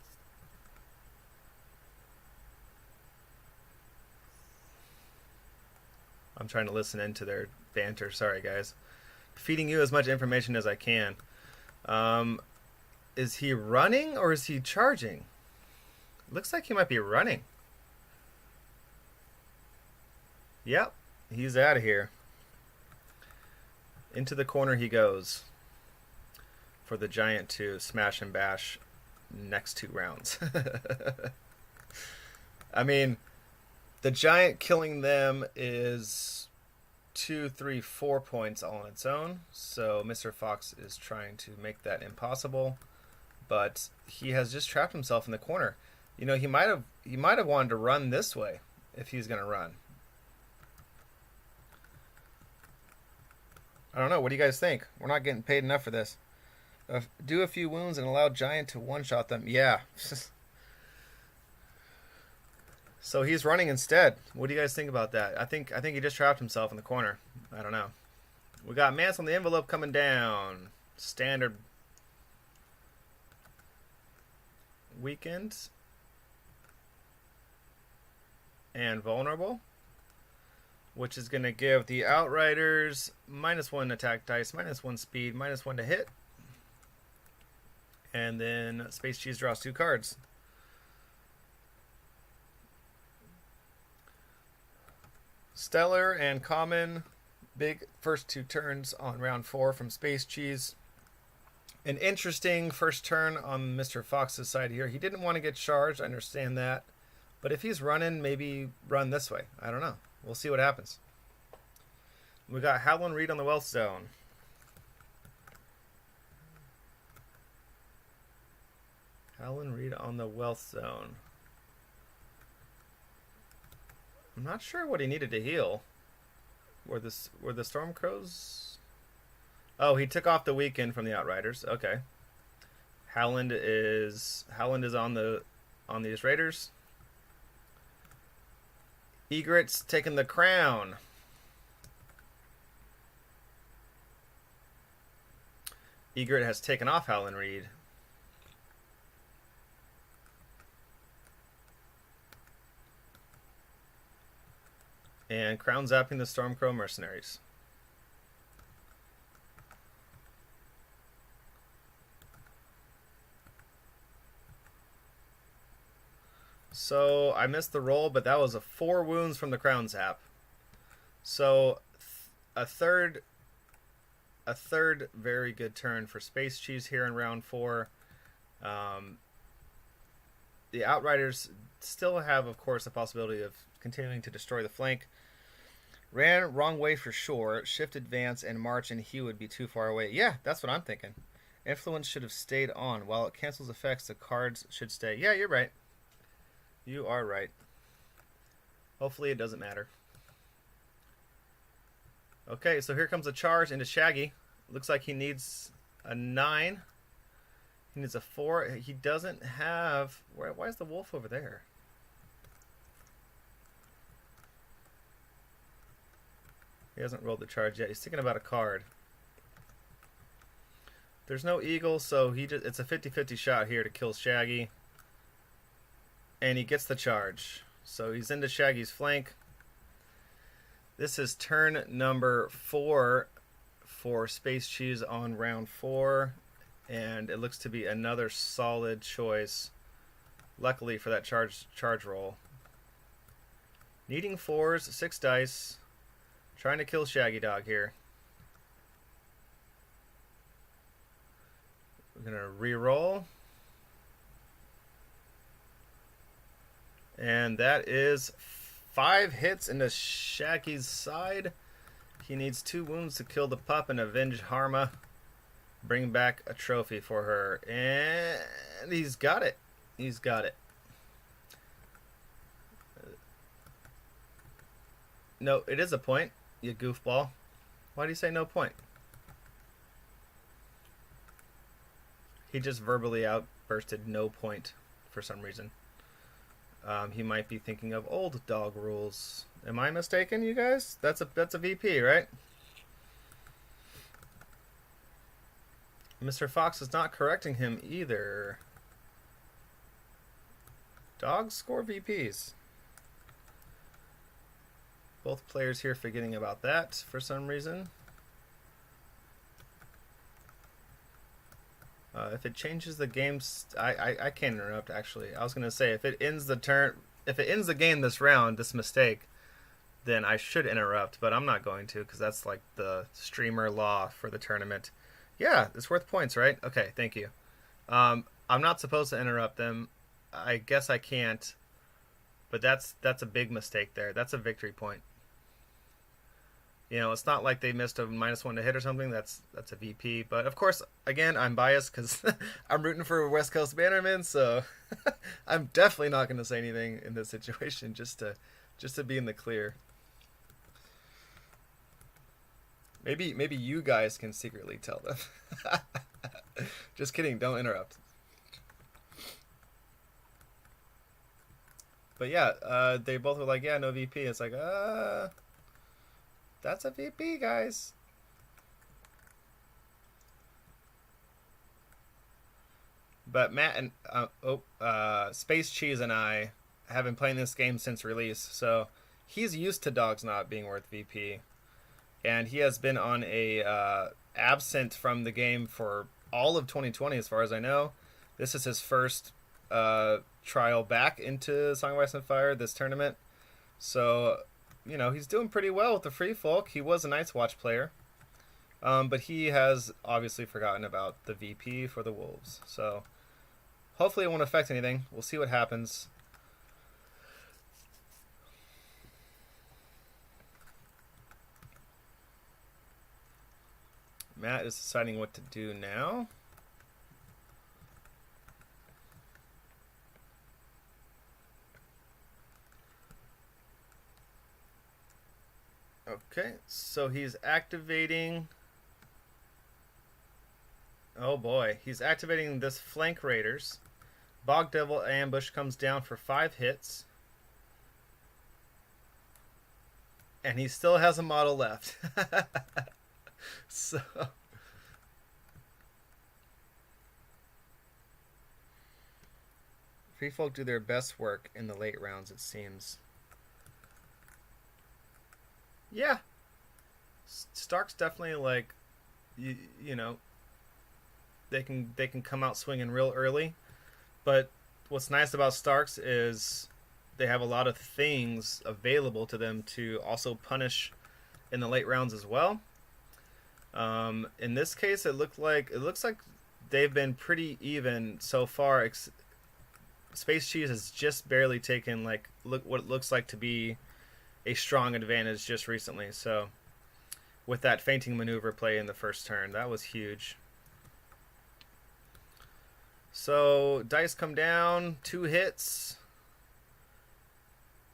I'm trying to listen into their banter. Sorry, guys. Feeding you as much information as I can. Is he running or is he charging? Looks like he might be running. Yep, he's out of here. Into the corner he goes for the giant to smash and bash next 2 rounds. I mean, the giant killing them is 2, 3, 4 points all on its own. So Mr. Fox is trying to make that impossible, but he has just trapped himself in the corner. You know, he might have wanted to run this way if he's going to run. I don't know. What do you guys think? We're not getting paid enough for this. Do a few wounds and allow Giant to one-shot them. Yeah. So he's running instead. What do you guys think about that? I think he just trapped himself in the corner. I don't know. We got Mance on the envelope coming down. Standard weakened and vulnerable, which is going to give the Outriders -1 attack dice, -1 speed, -1 to hit. And then Space Cheese draws 2 cards. Stellar and Common, big first 2 turns on round 4 from Space Cheese. An interesting first turn on Mr. Fox's side here. He didn't want to get charged, I understand that. But if he's running, maybe run this way. I don't know. We'll see what happens. We got Howlin' Reed on the Wealth Zone. Howlin' Reed on the Wealth Zone. I'm not sure what he needed to heal. Were the Stormcrows? Oh, he took off the weekend from the Outriders. Okay. Howland is on these Raiders. Egret's taking the crown. Egret has taken off Howlin' Reed. And crown zapping the Stormcrow mercenaries. So I missed the roll, but that was a 4 wounds from the crown zap. So a third very good turn for Space Cheese here in round 4. The Outriders still have, of course, the possibility of continuing to destroy the flank. Ran wrong way for sure. Shift, advance, and march, and he would be too far away. Yeah, that's what I'm thinking. Influence should have stayed on. While it cancels effects, the cards should stay. Yeah, you're right. You are right. Hopefully it doesn't matter. Okay, so here comes a charge into Shaggy. Looks like he needs a 9. He needs a 4. He doesn't have... Why is the wolf over there? He hasn't rolled the charge yet. He's thinking about a card. There's no eagle, so it's a 50-50 shot here to kill Shaggy. And he gets the charge. So he's into Shaggy's flank. This is turn number 4 for Space Cheese on round 4. And it looks to be another solid choice. Luckily for that charge roll. Needing 4s, 6 dice. Trying to kill Shaggy Dog here. We're going to re-roll. And that is 5 hits into Shaggy's side. He needs 2 wounds to kill the pup and avenge Harma. Bring back a trophy for her. And he's got it. He's got it. No, it is a point, you goofball. Why do you say no point? He just verbally outbursted no point for some reason. He might be thinking of old dog rules. Am I mistaken, you guys? That's a VP, right? Mr. Fox is not correcting him either. Dogs score VPs. Both players here forgetting about that for some reason. If it changes the game, I can't interrupt. Actually, I was gonna say if it ends the game this round, this mistake, then I should interrupt. But I'm not going to because that's like the streamer law for the tournament. Yeah, it's worth points, right? Okay, thank you. I'm not supposed to interrupt them. I guess I can't. But that's a big mistake there. That's a victory point. You know, it's not like they missed a -1 to hit or something. That's a VP. But of course, again, I'm biased because I'm rooting for West Coast Bannermen. So I'm definitely not going to say anything in this situation just to be in the clear. Maybe you guys can secretly tell them. Just kidding. Don't interrupt. But yeah, they both were like, yeah, no VP. It's like, that's a VP, guys. But Matt and Space Cheese and I have been playing this game since release, so he's used to dogs not being worth VP, and he has been on a absent from the game for all of 2020, as far as I know. This is his first trial back into Song of Ice and Fire this tournament, so he's doing pretty well with the Free Folk. He was a Night's Watch player, but he has obviously forgotten about the VP for the Wolves. So hopefully it won't affect anything. We'll see what happens. Matt is deciding what to do now. Okay, so he's activating... Oh boy, he's activating this Flank Raiders. Bog Devil Ambush comes down for 5 hits. And he still has a model left. So... Free Folk do their best work in the late rounds, it seems. Yeah. Stark's definitely like, you know, they can come out swinging real early, but what's nice about Starks is they have a lot of things available to them to also punish in the late rounds as well. In this case, it looks like they've been pretty even so far. Space Cheese has just barely taken what it looks like to be a strong advantage just recently. So with that fainting maneuver play in the first turn, that was huge. So dice come down, 2 hits,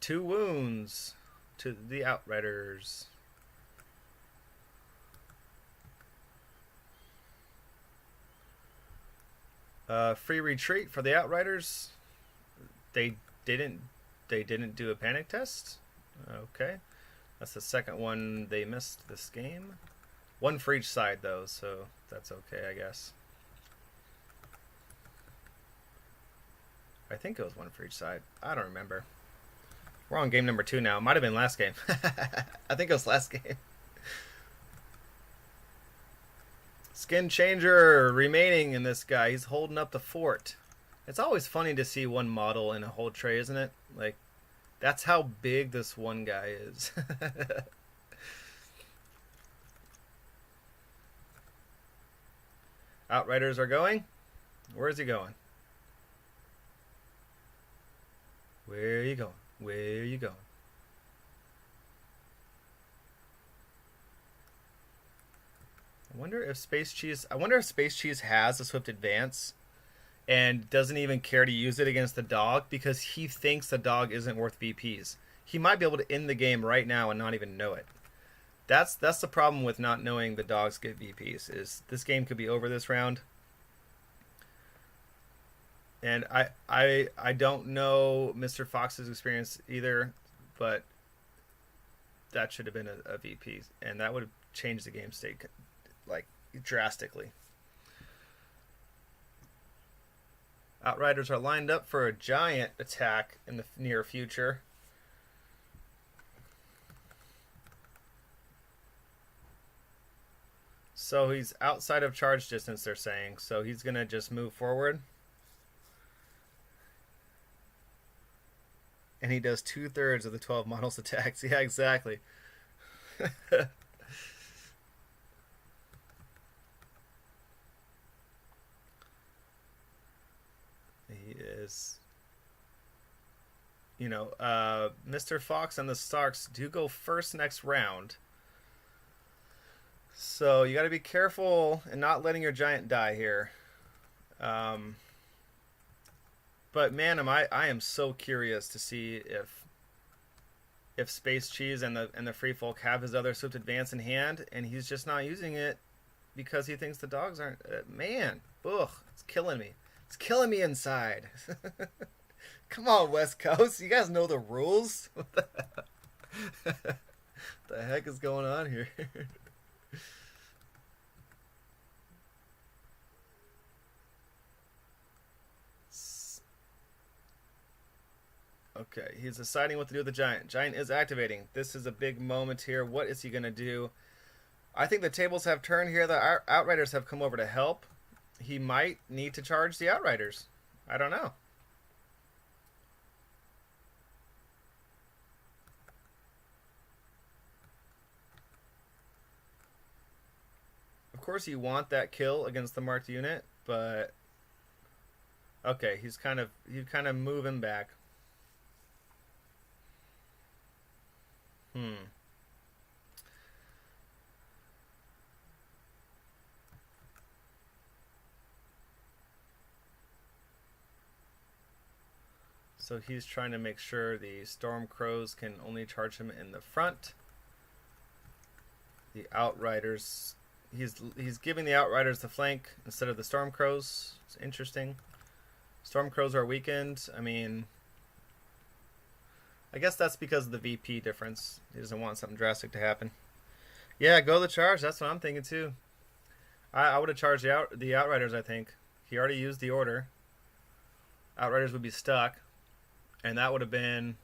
2 wounds to the Outriders. Free retreat for the Outriders. They didn't do a panic test. Okay, that's the second one they missed this game. 1 for each side though, so that's okay, I guess. I think it was 1 for each side. I don't remember. We're on game number 2 now. It might have been last game. I think it was last game. Skin changer remaining in this guy. He's holding up the fort. It's always funny to see one model in a whole tray, isn't it? Like, that's how big this one guy is. Outriders are going. Where is he going? Where are you going? Where are you going? I wonder if Space Cheese has a Swift Advance and doesn't even care to use it against the dog because he thinks the dog isn't worth VPs. He might be able to end the game right now and not even know it. That's the problem with not knowing the dogs get VPs, is this game could be over this round. And I don't know Mr. Fox's experience either, but that should have been a VP, and that would have changed the game state like drastically. Outriders are lined up for a giant attack in the near future. So he's outside of charge distance, they're saying. So he's going to just move forward. And he does 2/3 of the 12 models attacks. Yeah, exactly. He is... Mr. Fox and the Starks do go first next round. So you got to be careful and not letting your giant die here. But man, I am so curious to see if if Space Cheese and the Free Folk have his other Swift Advance in hand, and he's just not using it because he thinks the dogs aren't. Man, ugh, it's killing me. It's killing me inside. Come on, West Coast, you guys know the rules. What the heck is going on here? Okay, he's deciding what to do with the Giant. Giant is activating. This is a big moment here. What is he going to do? I think the tables have turned here. The Outriders have come over to help. He might need to charge the Outriders. I don't know. Of course you want that kill against the marked unit, but okay, he's kind of moving back. Hmm. So he's trying to make sure the Storm Crows can only charge him in the front. The Outriders, he's giving the Outriders the flank instead of the Storm Crows. It's interesting. Storm Crows are weakened. I mean, I guess that's because of the VP difference. He doesn't want something drastic to happen. Yeah, go the charge. That's what I'm thinking too. I would have charged the Outriders, I think. He already used the order. Outriders would be stuck. And that would have been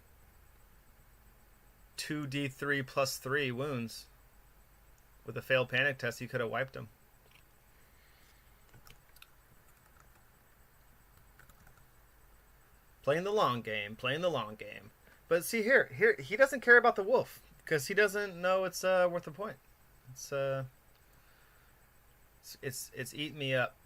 2d3 plus 3 wounds. With a failed panic test, you could have wiped him. Playing the long game, playing the long game. But see here he doesn't care about the wolf because he doesn't know it's worth a point. It's eating me up.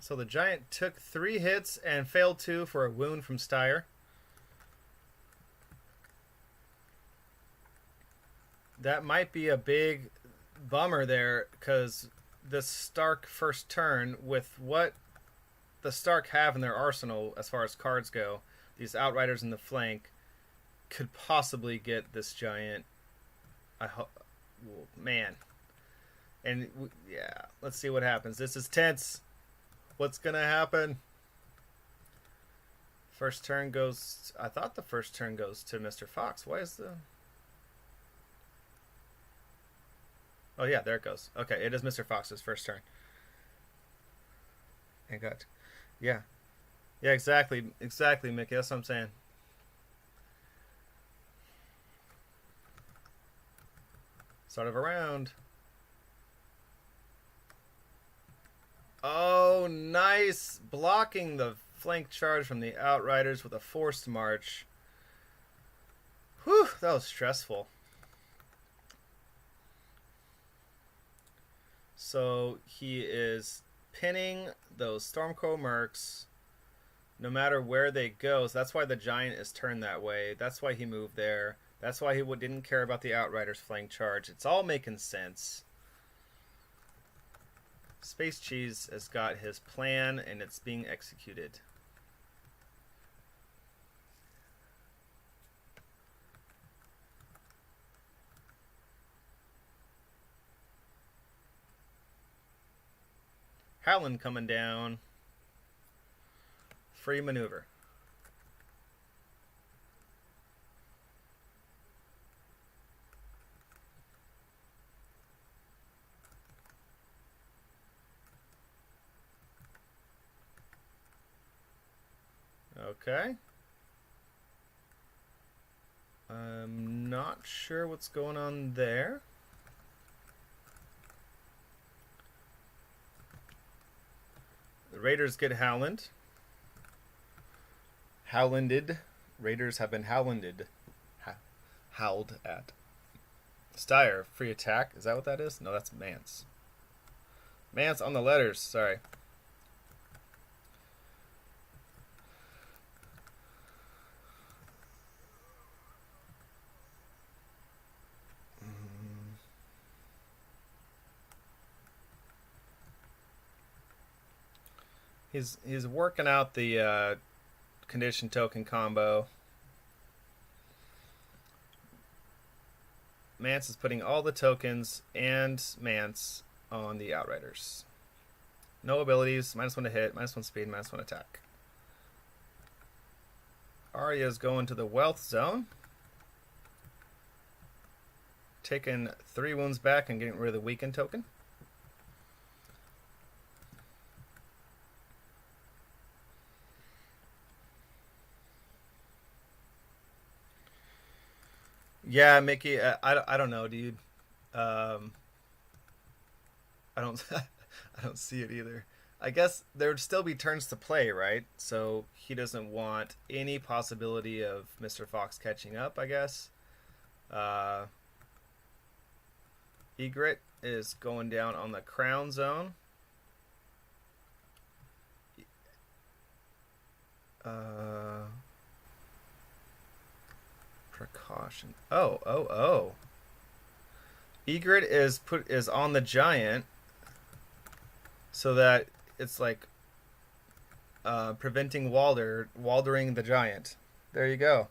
So the Giant took 3 hits and failed 2 for a wound from Styre. That might be a big bummer there because the Stark first turn, with what the Stark have in their arsenal as far as cards go, these Outriders in the flank, could possibly get this Giant. I hope, man. And yeah, let's see what happens. This is tense. What's gonna happen? First turn goes. I thought the first turn goes to Mr. Fox. Why is the? Oh yeah, there it goes. Okay, it is Mr. Fox's first turn. And got. Yeah. Yeah, exactly, Mickey. That's what I'm saying. Start of a round. Oh, nice. Blocking the flank charge from the Outriders with a forced march. Whew, that was stressful. So he is pinning those Stormcrow Mercs no matter where they go. So that's why the Giant is turned that way. That's why he moved there. That's why he didn't care about the Outriders' flank charge. It's all making sense. Space Cheese has got his plan and it's being executed. Howland coming down. Free maneuver. Okay. I'm not sure what's going on there. The Raiders get Howland. Howlanded Raiders have been howled at. Steyer, free attack. Is that what that is? No, that's Mance. Mance on the letters. Sorry. He's working out the condition token combo. Mance is putting all the tokens and Mance on the Outriders. No abilities, -1 to hit, -1 speed, -1 attack. Arya's going to the Wealth Zone. Taking 3 wounds back and getting rid of the weakened token. Yeah, Mickey, I don't know, dude. I don't I don't see it either. I guess there would still be turns to play, right? So he doesn't want any possibility of Mr. Fox catching up, I guess. Egret is going down on the Crown Zone. Precaution. Oh. Egret is on the Giant, so that it's like preventing waldering the Giant. There you go.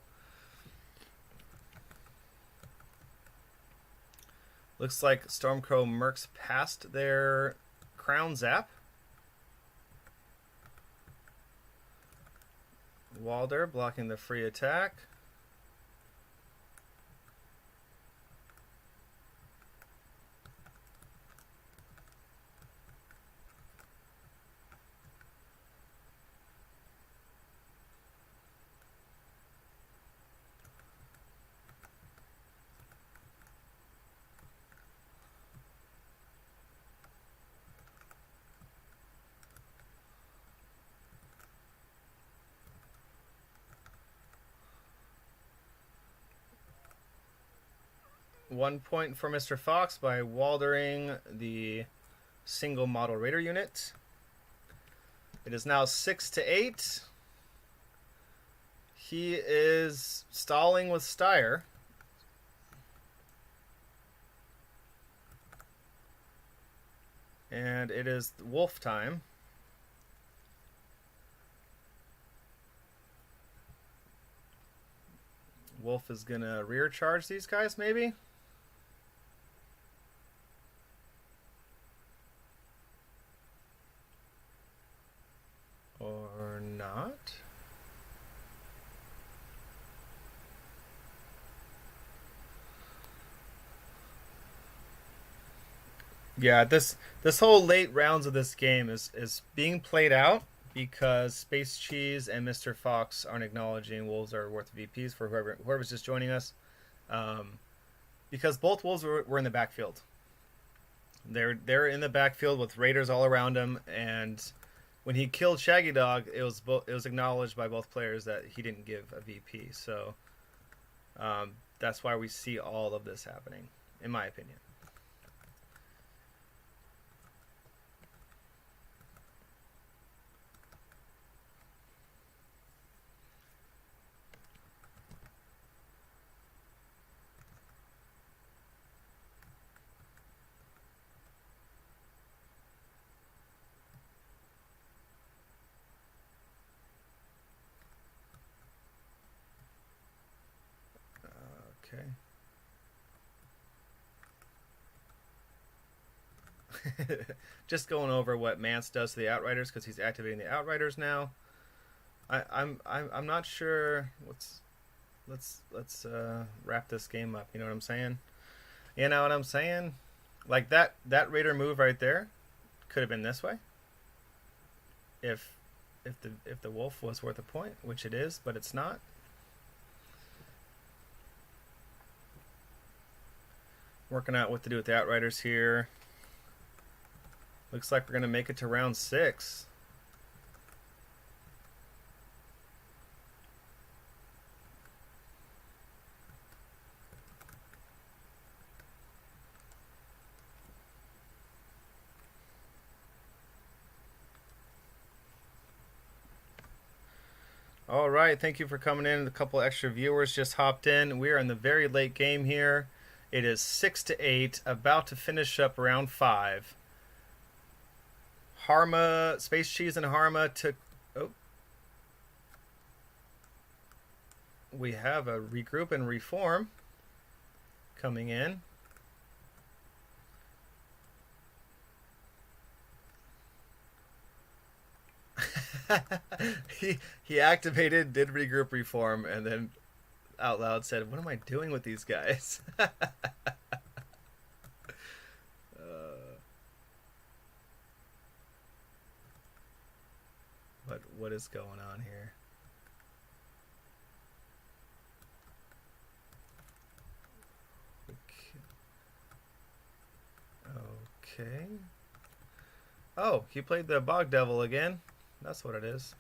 Looks like Stormcrow mercs past their Crown Zap. Walder blocking the free attack. One point for Mr. Fox by waldering the single model Raider unit. It is now 6-8. He is stalling with Steyer. And it is Wolf time. Wolf is going to rear charge these guys, maybe? Or not? Yeah, this whole late rounds of this game is being played out because Space Cheese and Mr. Fox aren't acknowledging wolves are worth VPs for whoever's just joining us, because both wolves were in the backfield. They're in the backfield with raiders all around them, and when he killed Shaggy Dog, it was acknowledged by both players that he didn't give a VP. So that's why we see all of this happening, in my opinion. Okay. Just going over what Mance does to the Outriders because he's activating the Outriders now. I'm not sure. Let's wrap this game up. You know what I'm saying? You know what I'm saying? Like that Raider move right there could have been this way. If the wolf was worth a point, which it is, but it's not. Working out what to do with the Outriders here. Looks like we're going to make it to round 6. All right, thank you for coming in. A couple extra viewers just hopped in. We are in the very late game here. It is 6-8, about to finish up round 5. Harma, Space Cheese and Harma took... Oh. We have a regroup and reform coming in. he activated, did regroup reform, and then out loud said, "What am I doing with these guys?" What is going on here? Okay. Oh, he played the Bog Devil again. That's what it is.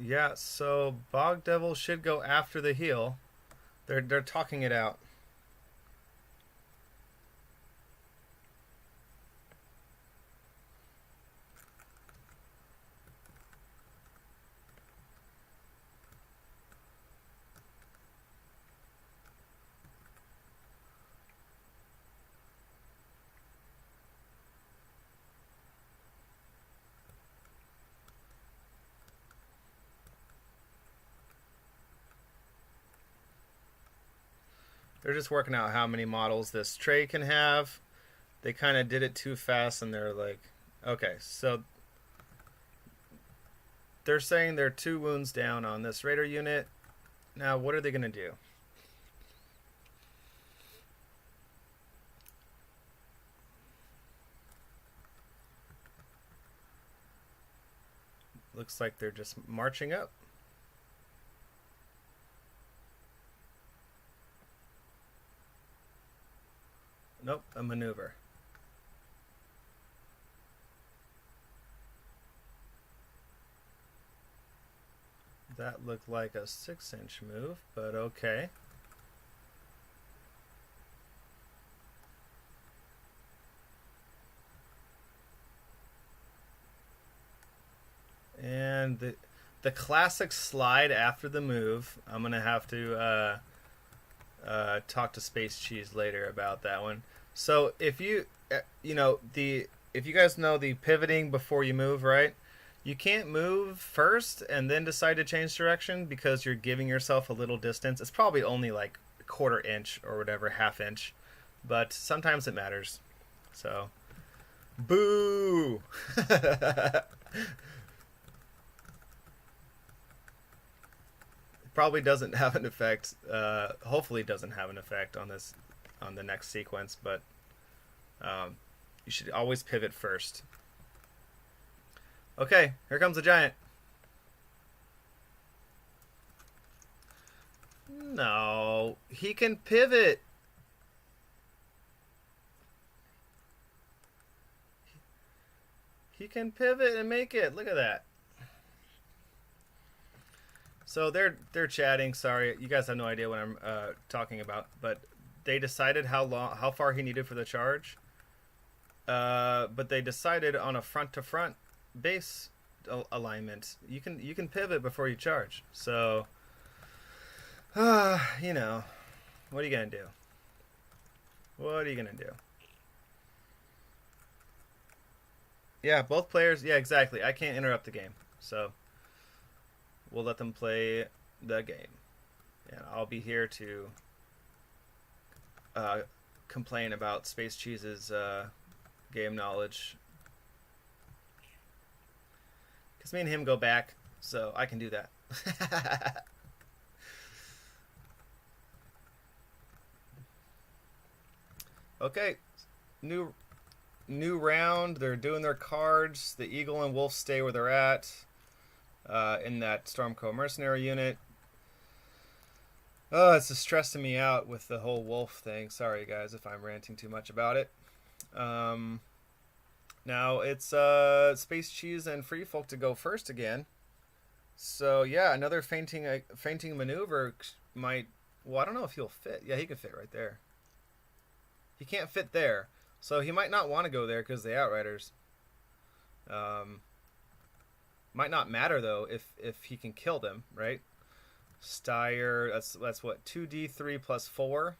Yeah, so Bog Devil should go after the heal. They're talking it out. They're just working out how many models this tray can have. They kind of did it too fast, and they're like, okay, so they're saying they're 2 wounds down on this Raider unit. Now, what are they going to do? Looks like they're just marching up. Nope, a maneuver. That looked like a 6-inch move, but okay. And the classic slide after the move. I'm gonna have to talk to Space Cheese later about that one. So if you if you guys know the pivoting before you move, right? You can't move first and then decide to change direction because you're giving yourself a little distance. It's probably only like a 1/4 inch or whatever, 1/2 inch, but sometimes it matters. So, boo! Probably doesn't have an effect. Hopefully, doesn't have an effect on the next sequence. But you should always pivot first. Okay, here comes the giant. No, he can pivot. He can pivot and make it. Look at that. So they're chatting. Sorry, you guys have no idea what I'm talking about, but they decided how far he needed for the charge. But they decided on a front to front base alignment. You can pivot before you charge. So, you know, what are you gonna do? What are you gonna do? Yeah, both players. Yeah, exactly. I can't interrupt the game, so we'll let them play the game, and I'll be here to complain about Space Cheese's game knowledge, because me and him go back, so I can do that. Okay, new round. They're doing their cards. The Eagle and Wolf stay where they're at. In that Stormco mercenary unit. Oh, it's just stressing me out with the whole wolf thing. Sorry, guys, if I'm ranting too much about it. Now it's Space Cheese and Free Folk to go first again. So yeah, another fainting maneuver might. Well, I don't know if he'll fit. Yeah, he can fit right there. He can't fit there, so he might not want to go there because the Outriders. Um, might not matter though if he can kill them, right? Steyr, that's what 2d3 plus 4.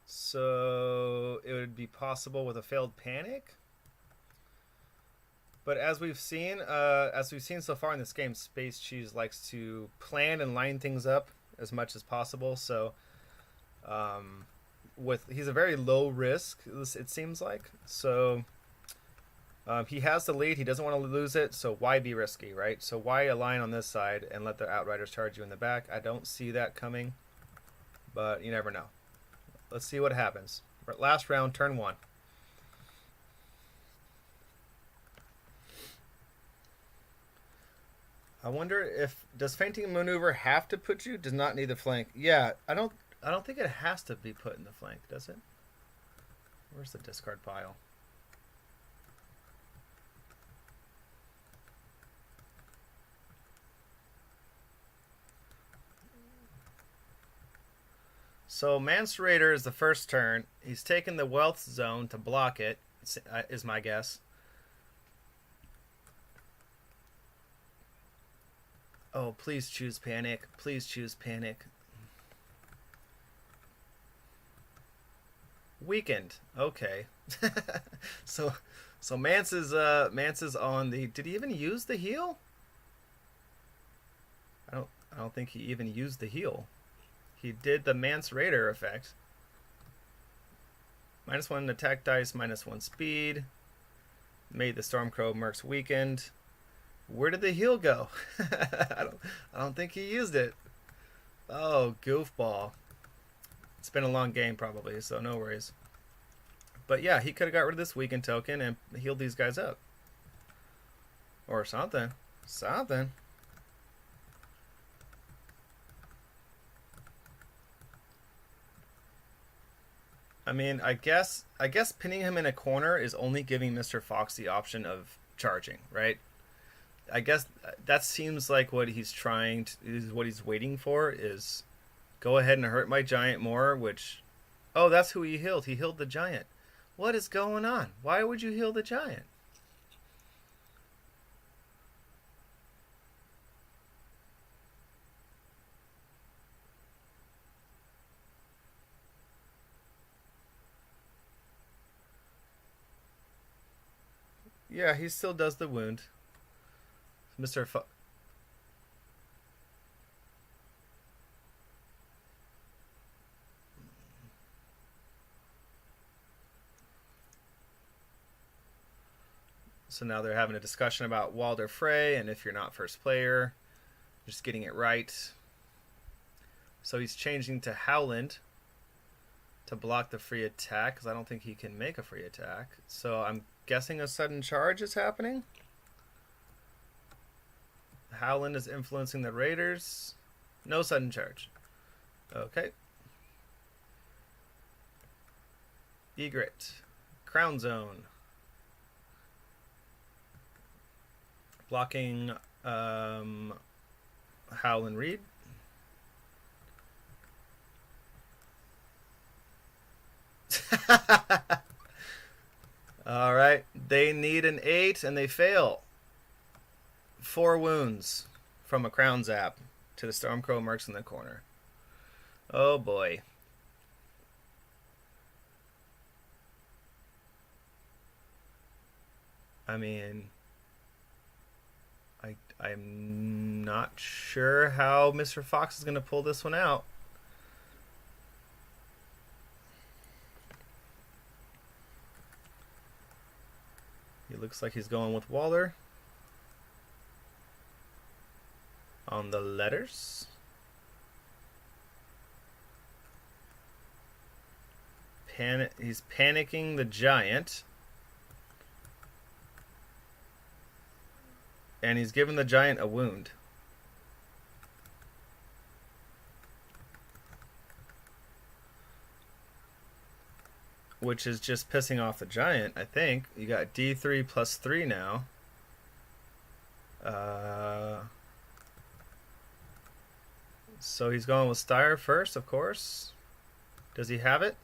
So it would be possible with a failed panic. But as we've seen so far in this game, Space Cheese likes to plan and line things up as much as possible. So, he's a very low risk, it seems like. So, he has the lead. He doesn't want to lose it. So why be risky, right? So why align on this side and let the Outriders charge you in the back? I don't see that coming, but you never know. Let's see what happens. Last round, turn 1. I wonder if does fainting maneuver have to put you? Does not need the flank. Yeah, I don't think it has to be put in the flank, does it? Where's the discard pile? So Mance Raider is the first turn. He's taken the wealth zone to block it, is my guess. Oh, please choose panic. Please choose panic. Weakened. Okay. so Mance is on the. Did he even use the heal? I don't think he even used the heal. He did the Mance Raider effect. -1 attack dice, -1 speed. Made the Stormcrow Mercs weakened. Where did the heal go? I don't think he used it. Oh, goofball. It's been a long game probably, so no worries. But yeah, he could have got rid of this weakened token and healed these guys up. Or something. Something. I mean, I guess pinning him in a corner is only giving Mr. Fox the option of charging, right? I guess that seems like what he's what he's waiting for is go ahead and hurt my giant more, which, oh, that's who he healed. He healed the giant. What is going on? Why would you heal the giant? Yeah, he still does the wound. Mr. So now they're having a discussion about Walder Frey, and if you're not first player, just getting it right. So he's changing to Howland to block the free attack, because I don't think he can make a free attack. So I'm guessing a sudden charge is happening. Howland is influencing the Raiders. No sudden charge. Okay. Egret. Crown Zone. Blocking Howland Reed. All right. They need an 8 and they fail. 4 wounds from a crown zap to the Stormcrow Mercs in the corner. Oh boy. I mean, I'm not sure how Mr. Fox is going to pull this one out. He looks like he's going with Waller on the letters. He's panicking the giant. And he's given the giant a wound. Which is just pissing off the giant, I think. You got D3 plus 3 now. So he's going with Steyr first, of course. Does he have it?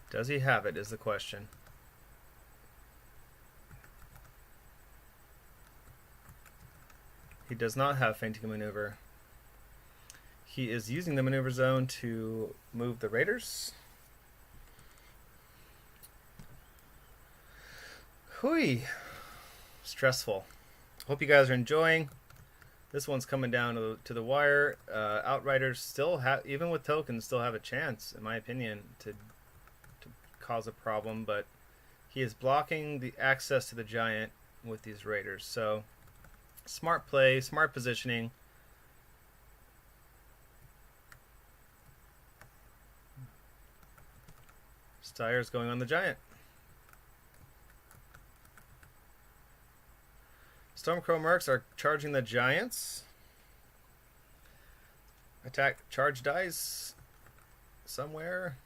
Does he have it is the question. He does not have feinting maneuver. He is using the maneuver zone to move the raiders. Hui. Stressful. Hope you guys are enjoying. This one's coming down to the wire. Outriders still have, even with tokens, still have a chance, in my opinion, to cause a problem, but he is blocking the access to the giant with these raiders. So smart play, smart positioning. Steyr's going on the giant. Stormcrow Mercs are charging the giants. Attack charge dice somewhere.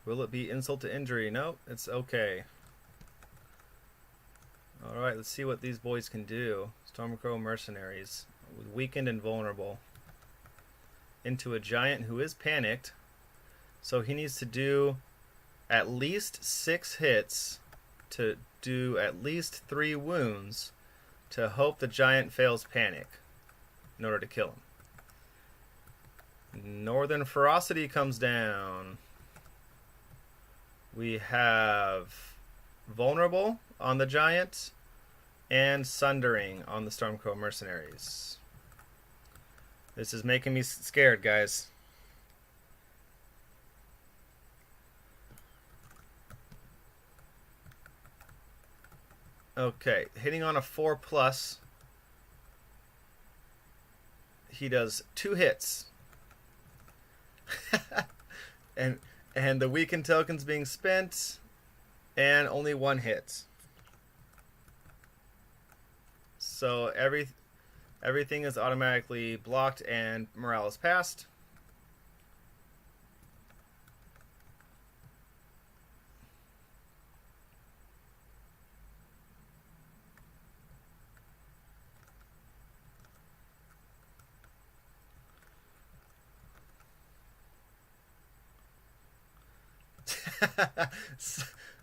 Will it be insult to injury? No, it's okay. Alright, let's see what these boys can do. Stormcrow Mercenaries. Weakened and vulnerable. Into a giant who is panicked. So he needs to do at least 6 hits to do at least 3 wounds to hope the giant fails panic in order to kill him. Northern Ferocity comes down. We have Vulnerable on the giant and Sundering on the Stormcrow Mercenaries. This is making me scared, guys. Okay, hitting on a 4+. He does 2 hits. and the weakened tokens being spent and only 1 hit. So everything is automatically blocked and morale is passed.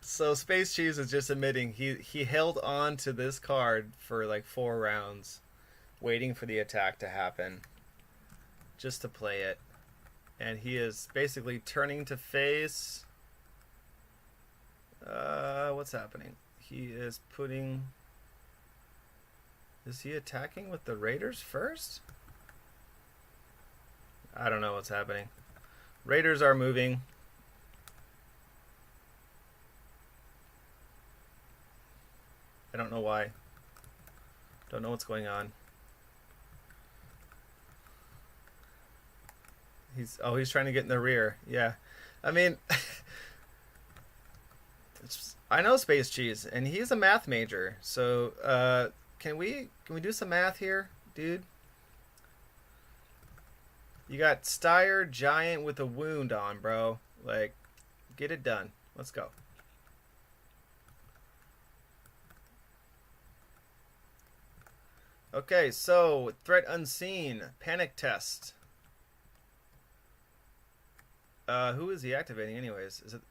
So Space Cheese is just admitting he held on to this card for like 4 rounds, waiting for the attack to happen, just to play it. And he is basically turning to face. What's happening? He is putting. Is he attacking with the Raiders first? I don't know what's happening. Raiders are moving. I don't know why. Don't know what's going on. He's trying to get in the rear. Yeah. I mean, I know Space Cheese, and he's a math major. So, can we do some math here, dude? You got Steyr Giant with a wound on, bro. Like, get it done. Let's go. Okay, so threat unseen, panic test. Who is he activating anyways? Is it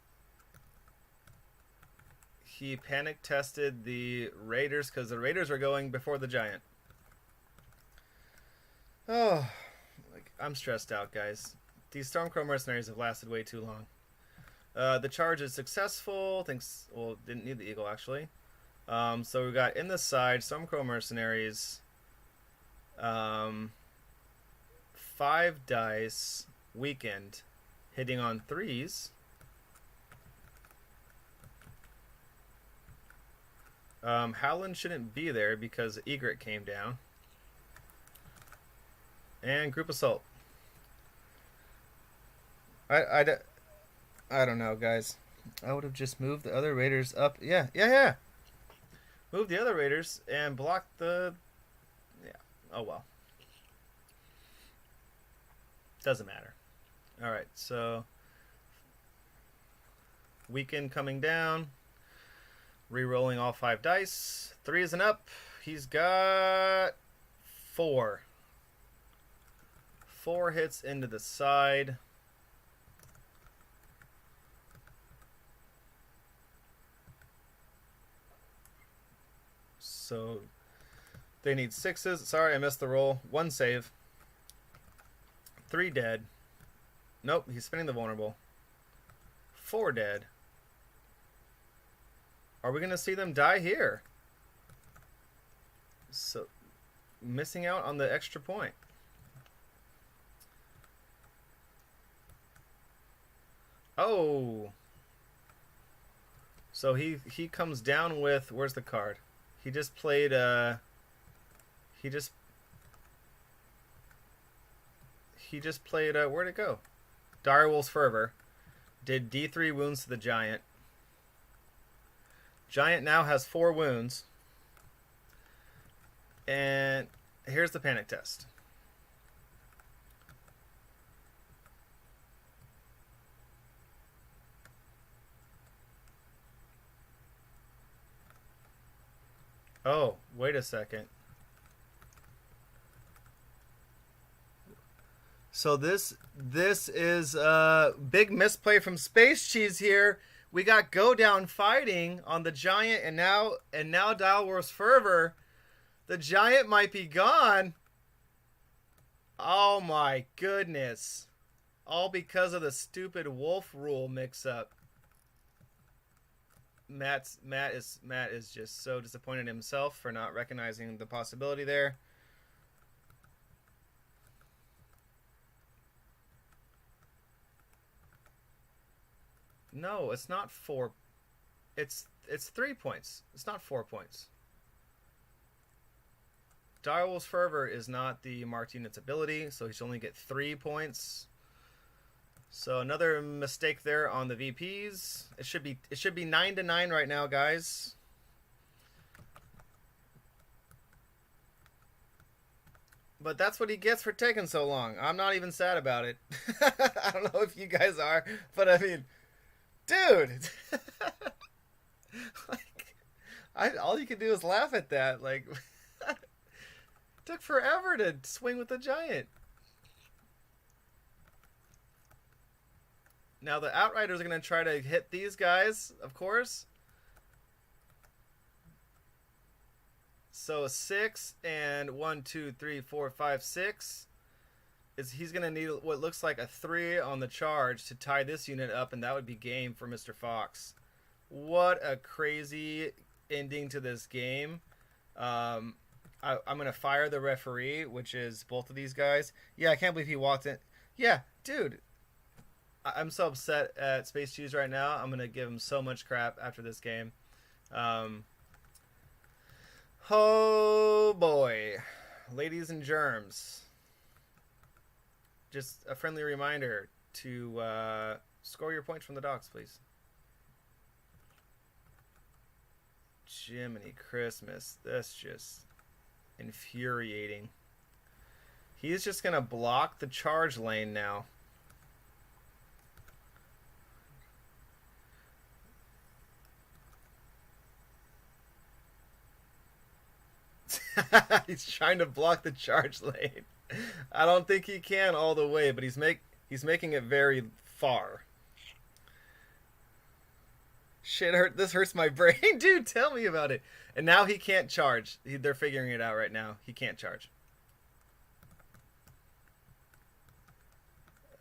he panic tested the Raiders because the Raiders are going before the giant. Oh, like I'm stressed out, guys. These Stormcrow Mercenaries have lasted way too long. The charge is successful. Thanks. Well, didn't need the eagle actually. So we got in the side Stormcrow Mercenaries. 5 dice, weakened, hitting on 3s. Howland shouldn't be there because Egret came down. And group assault. I don't know, guys. I would have just moved the other raiders up. Yeah. Move the other raiders and block the... Yeah. Oh, well. Doesn't matter. Alright, so... Weekend coming down. Re-rolling all 5 dice. 3 is an up. He's got 4. 4 hits into the side. So they need 6s. Sorry, I missed the roll. 1 save. 3 dead. Nope, he's spinning the vulnerable. 4 dead. Are we going to see them die here? So, missing out on the extra point. Oh. So he comes down with, where's the card? He just played he just played where'd it go? Direwolf's Fervor. Did D3 wounds to the giant. Giant now has 4 wounds. And here's the panic test. Oh, wait a second. So this is a big misplay from Space Cheese here. We got Go Down fighting on the giant, and now Direwolf's Fervor. The giant might be gone. Oh my goodness. All because of the stupid wolf rule mix-up. Matt is just so disappointed in himself for not recognizing the possibility there. No, it's not 4. It's 3 points. It's not 4 points. Direwolf's Fervor is not the marked unit's ability, so he should only get 3 points. So another mistake there on the VPs. It should be 9-9 right now, guys. But that's what he gets for taking so long. I'm not even sad about it. I don't know if you guys are, but I mean, dude. All you can do is laugh at that. Like, took forever to swing with the giant. Now the Outriders are going to try to hit these guys, of course. So 6 and 1, 2, 3, 4, 5, 6. He's going to need what looks like a 3 on the charge to tie this unit up, and that would be game for Mr. Fox. What a crazy ending to this game. I'm going to fire the referee, which is both of these guys. Yeah, I can't believe he walked in. Yeah, dude. I'm so upset at Space Cheese right now. I'm going to give him so much crap after this game. Oh, boy. Ladies and germs. Just a friendly reminder to score your points from the docs, please. Jiminy Christmas. That's just infuriating. He's just going to block the charge lane now. He's trying to block the charge lane. I don't think he can all the way, but he's making it very far. Shit, this hurts my brain, dude. Tell me about it. And now he can't charge. They're figuring it out right now. He can't charge.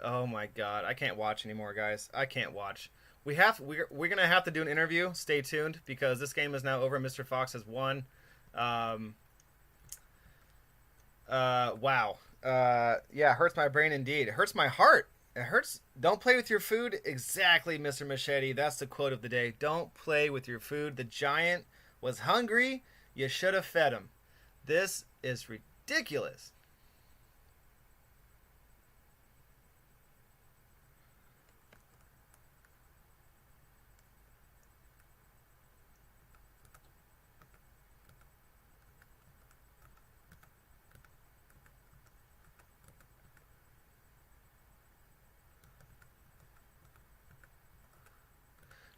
Oh my god, I can't watch anymore, guys. I can't watch. We're gonna have to do an interview. Stay tuned because this game is now over. Mr. Fox has won. Wow. Yeah, hurts my brain indeed. It hurts my heart. It hurts. Don't play with your food. Exactly, Mr. Machete. That's the quote of the day. Don't play with your food. The giant was hungry. You should have fed him. This is ridiculous.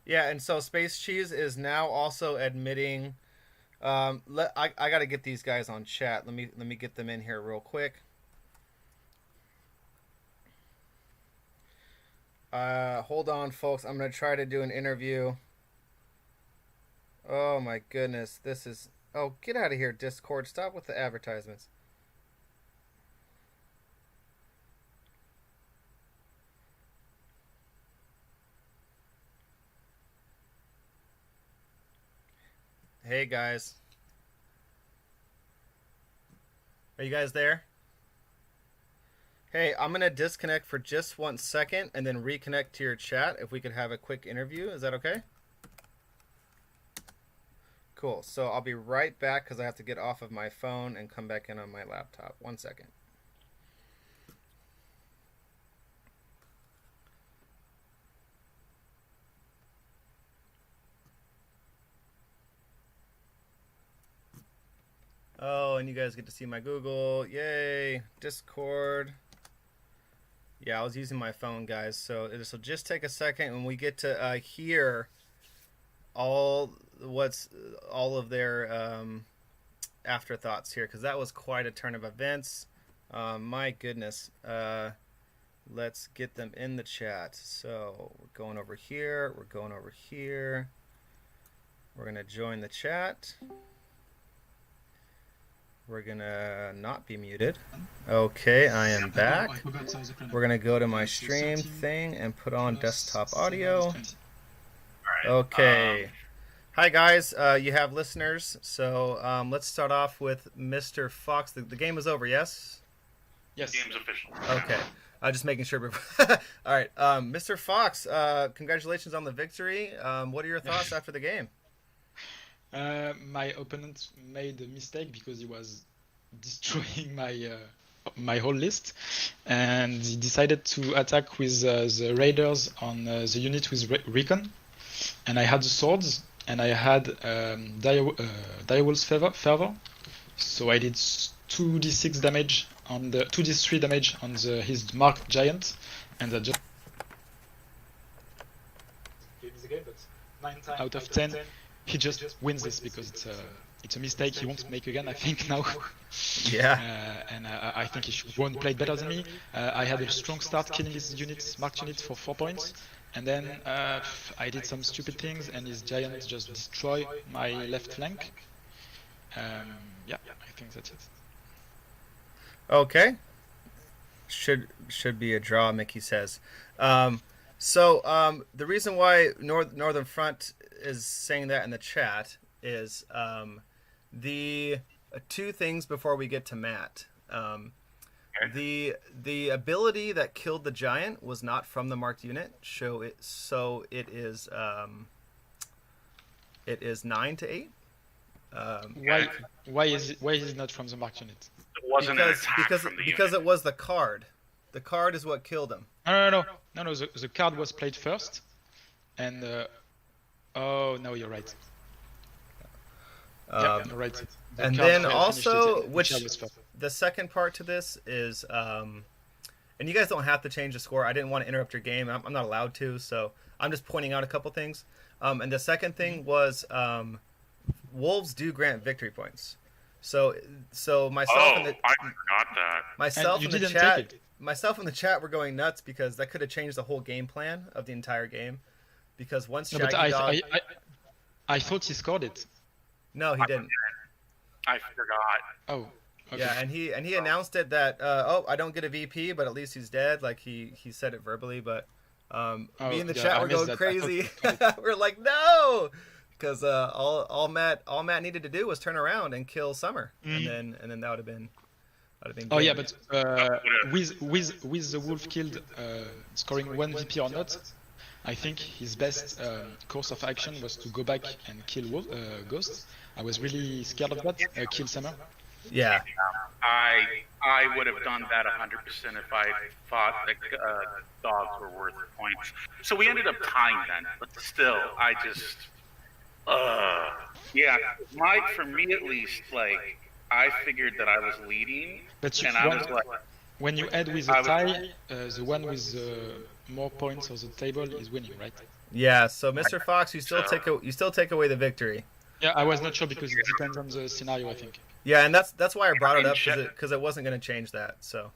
Yeah, and so Space Cheese is now also admitting. I got to get these guys on chat. Let me get them in here real quick. Hold on, folks. I'm gonna try to do an interview. Oh my goodness, this is. Oh, get out of here, Discord. Stop with the advertisements. Hey guys. Are you guys there? Hey, I'm gonna disconnect for just 1 second and then reconnect to your chat if we could have a quick interview. Is that okay? Cool. So I'll be right back because I have to get off of my phone and come back in on my laptop. 1 second. Oh, and you guys get to see my Google. Yay. Discord. Yeah, I was using my phone, guys. So this will just take a second when we get to hear all of their afterthoughts here, because that was quite a turn of events. My goodness. Let's get them in the chat. So we're going over here. We're going over here. We're going to join the chat. We're going to not be muted. Okay, I am back. We're going to go to my stream thing and put on desktop audio. Okay. Hi, guys. You have listeners. So let's start off with Mr. Fox. The game is over, yes? Yes. The game's official. Okay. Just making sure. All right. Mr. Fox, congratulations on the victory. What are your thoughts after the game? My opponent made a mistake because he was destroying my whole list, and he decided to attack with the raiders on the unit with recon, and I had the swords, and I had Direwolf's fervor, so I did 2d6 damage on the 2d3 damage on his marked giant, and that just game, but 9 times out of 10. He just wins this because it's a mistake he won't make again, I think, now. Yeah. And I think he should won played better than me. I had a strong start killing his units, marked units for 4 points. And then I did some stupid things and his giant just destroyed my left flank. Yeah, I think that's it. Okay. Should be a draw, Mickey says. So the reason why Northern Front is saying that in the chat is the 2 things before we get to Matt. The ability that killed the giant was not from the marked unit. So it is 9 to 8. Why is it not from the marked unit? It wasn't because it was the card. The card is what killed him. No. The card was played first, and oh no, you're right. Yeah, you're right. And then also, which the second part to this is, and you guys don't have to change the score. I didn't want to interrupt your game. I'm not allowed to, so I'm just pointing out a couple things. And the second thing was, wolves do grant victory points. So myself I forgot that. Myself in the chat were going nuts because that could have changed the whole game plan of the entire game. Because once Shaggy Dog... I thought he scored it. No, he didn't. I forgot. Oh. Okay. Yeah, and he announced it that I don't get a VP, but at least he's dead. Like he said it verbally, but me in the chat were going crazy. We're like, no, because all Matt needed to do was turn around and kill Summer, and then that would have been. Oh yeah, but with the wolf killed, scoring 1 VP or not, I think his best course of action was to go back and kill Ghost. I was really scared of that. Kill Summer. Yeah. I would have done that 100% if I thought that dogs were worth points. So we ended up tying then, but still, I just, yeah. For me at least, like, I figured that I was leading, I was like, when you add with a tie, the one with more points on the table is winning, right? Yeah. So Mr. Fox, you still take away the victory. Yeah, I was not sure because it depends on the scenario, I think. Yeah, and that's why I brought it up In because it wasn't going to change that. So.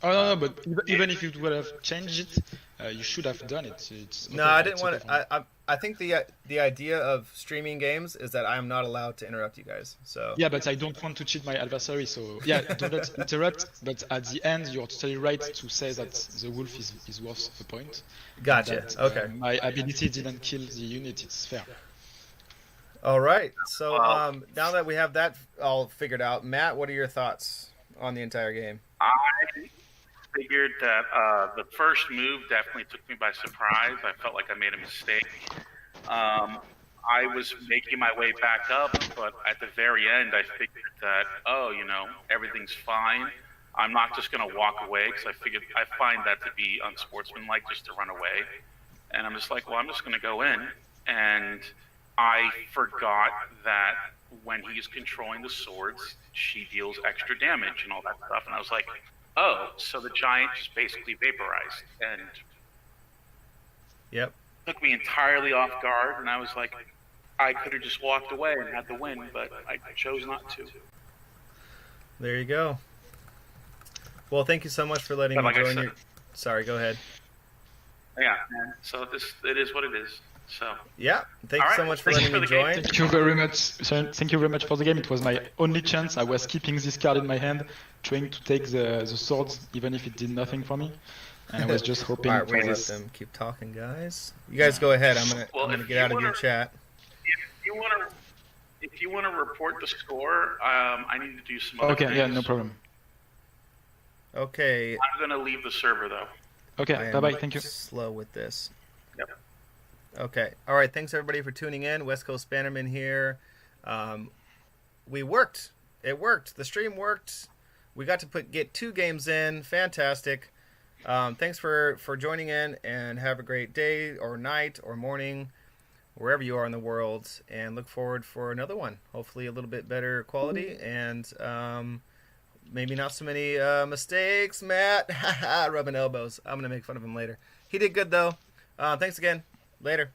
Oh no, but even if you would have changed it, you should have done it. It's okay. No, I didn't It's want okay to. for me. I think the idea of streaming games is that I am not allowed to interrupt you guys. So. Yeah, but I don't want to cheat my adversary, so yeah, do not interrupt. But at the end, you're totally right to say that the wolf is worth a point. Gotcha. That, Okay. my ability didn't kill the unit. It's fair. All right. So now that we have that all figured out, Matt, what are your thoughts on the entire game? I figured that the first move definitely took me by surprise. I felt like I made a mistake. I was making my way back up, but at the very end, I figured that, everything's fine. I'm not just going to walk away because I find that to be unsportsmanlike just to run away. And I'm just like, well, I'm just going to go in. And I forgot that when he's controlling the swords, she deals extra damage and all that stuff. And I was like, oh, so the giant just basically vaporized. And Yep. took me entirely off guard. And I was like, I could have just walked away and had the win, but I chose not to. There you go. Well, thank you so much for letting me join you. Sorry, go ahead. Yeah, so it is what it is. So yeah, thank you so much for letting me join. Thank you very much. Thank you very much for the game. It was my only chance. I was keeping this card in my hand, trying to take the swords, even if it did nothing for me. And I was just hoping. All right, we're gonna let them keep talking, guys. You guys go ahead. I'm gonna get out of your chat. If you wanna report the score, I need to do some other things. Okay, yeah, no problem. Okay. I'm gonna leave the server though. Okay, bye bye. Thank you. Slow with this. Yep. Okay. All right. Thanks everybody for tuning in. West Coast Bannermen here. We worked. It worked. The stream worked. We got to get 2 games in. Fantastic. Thanks for joining in, and have a great day or night or morning, wherever you are in the world. And look forward for another one. Hopefully a little bit better quality and maybe not so many mistakes. Matt, rubbing elbows. I'm gonna make fun of him later. He did good though. Thanks again. Later.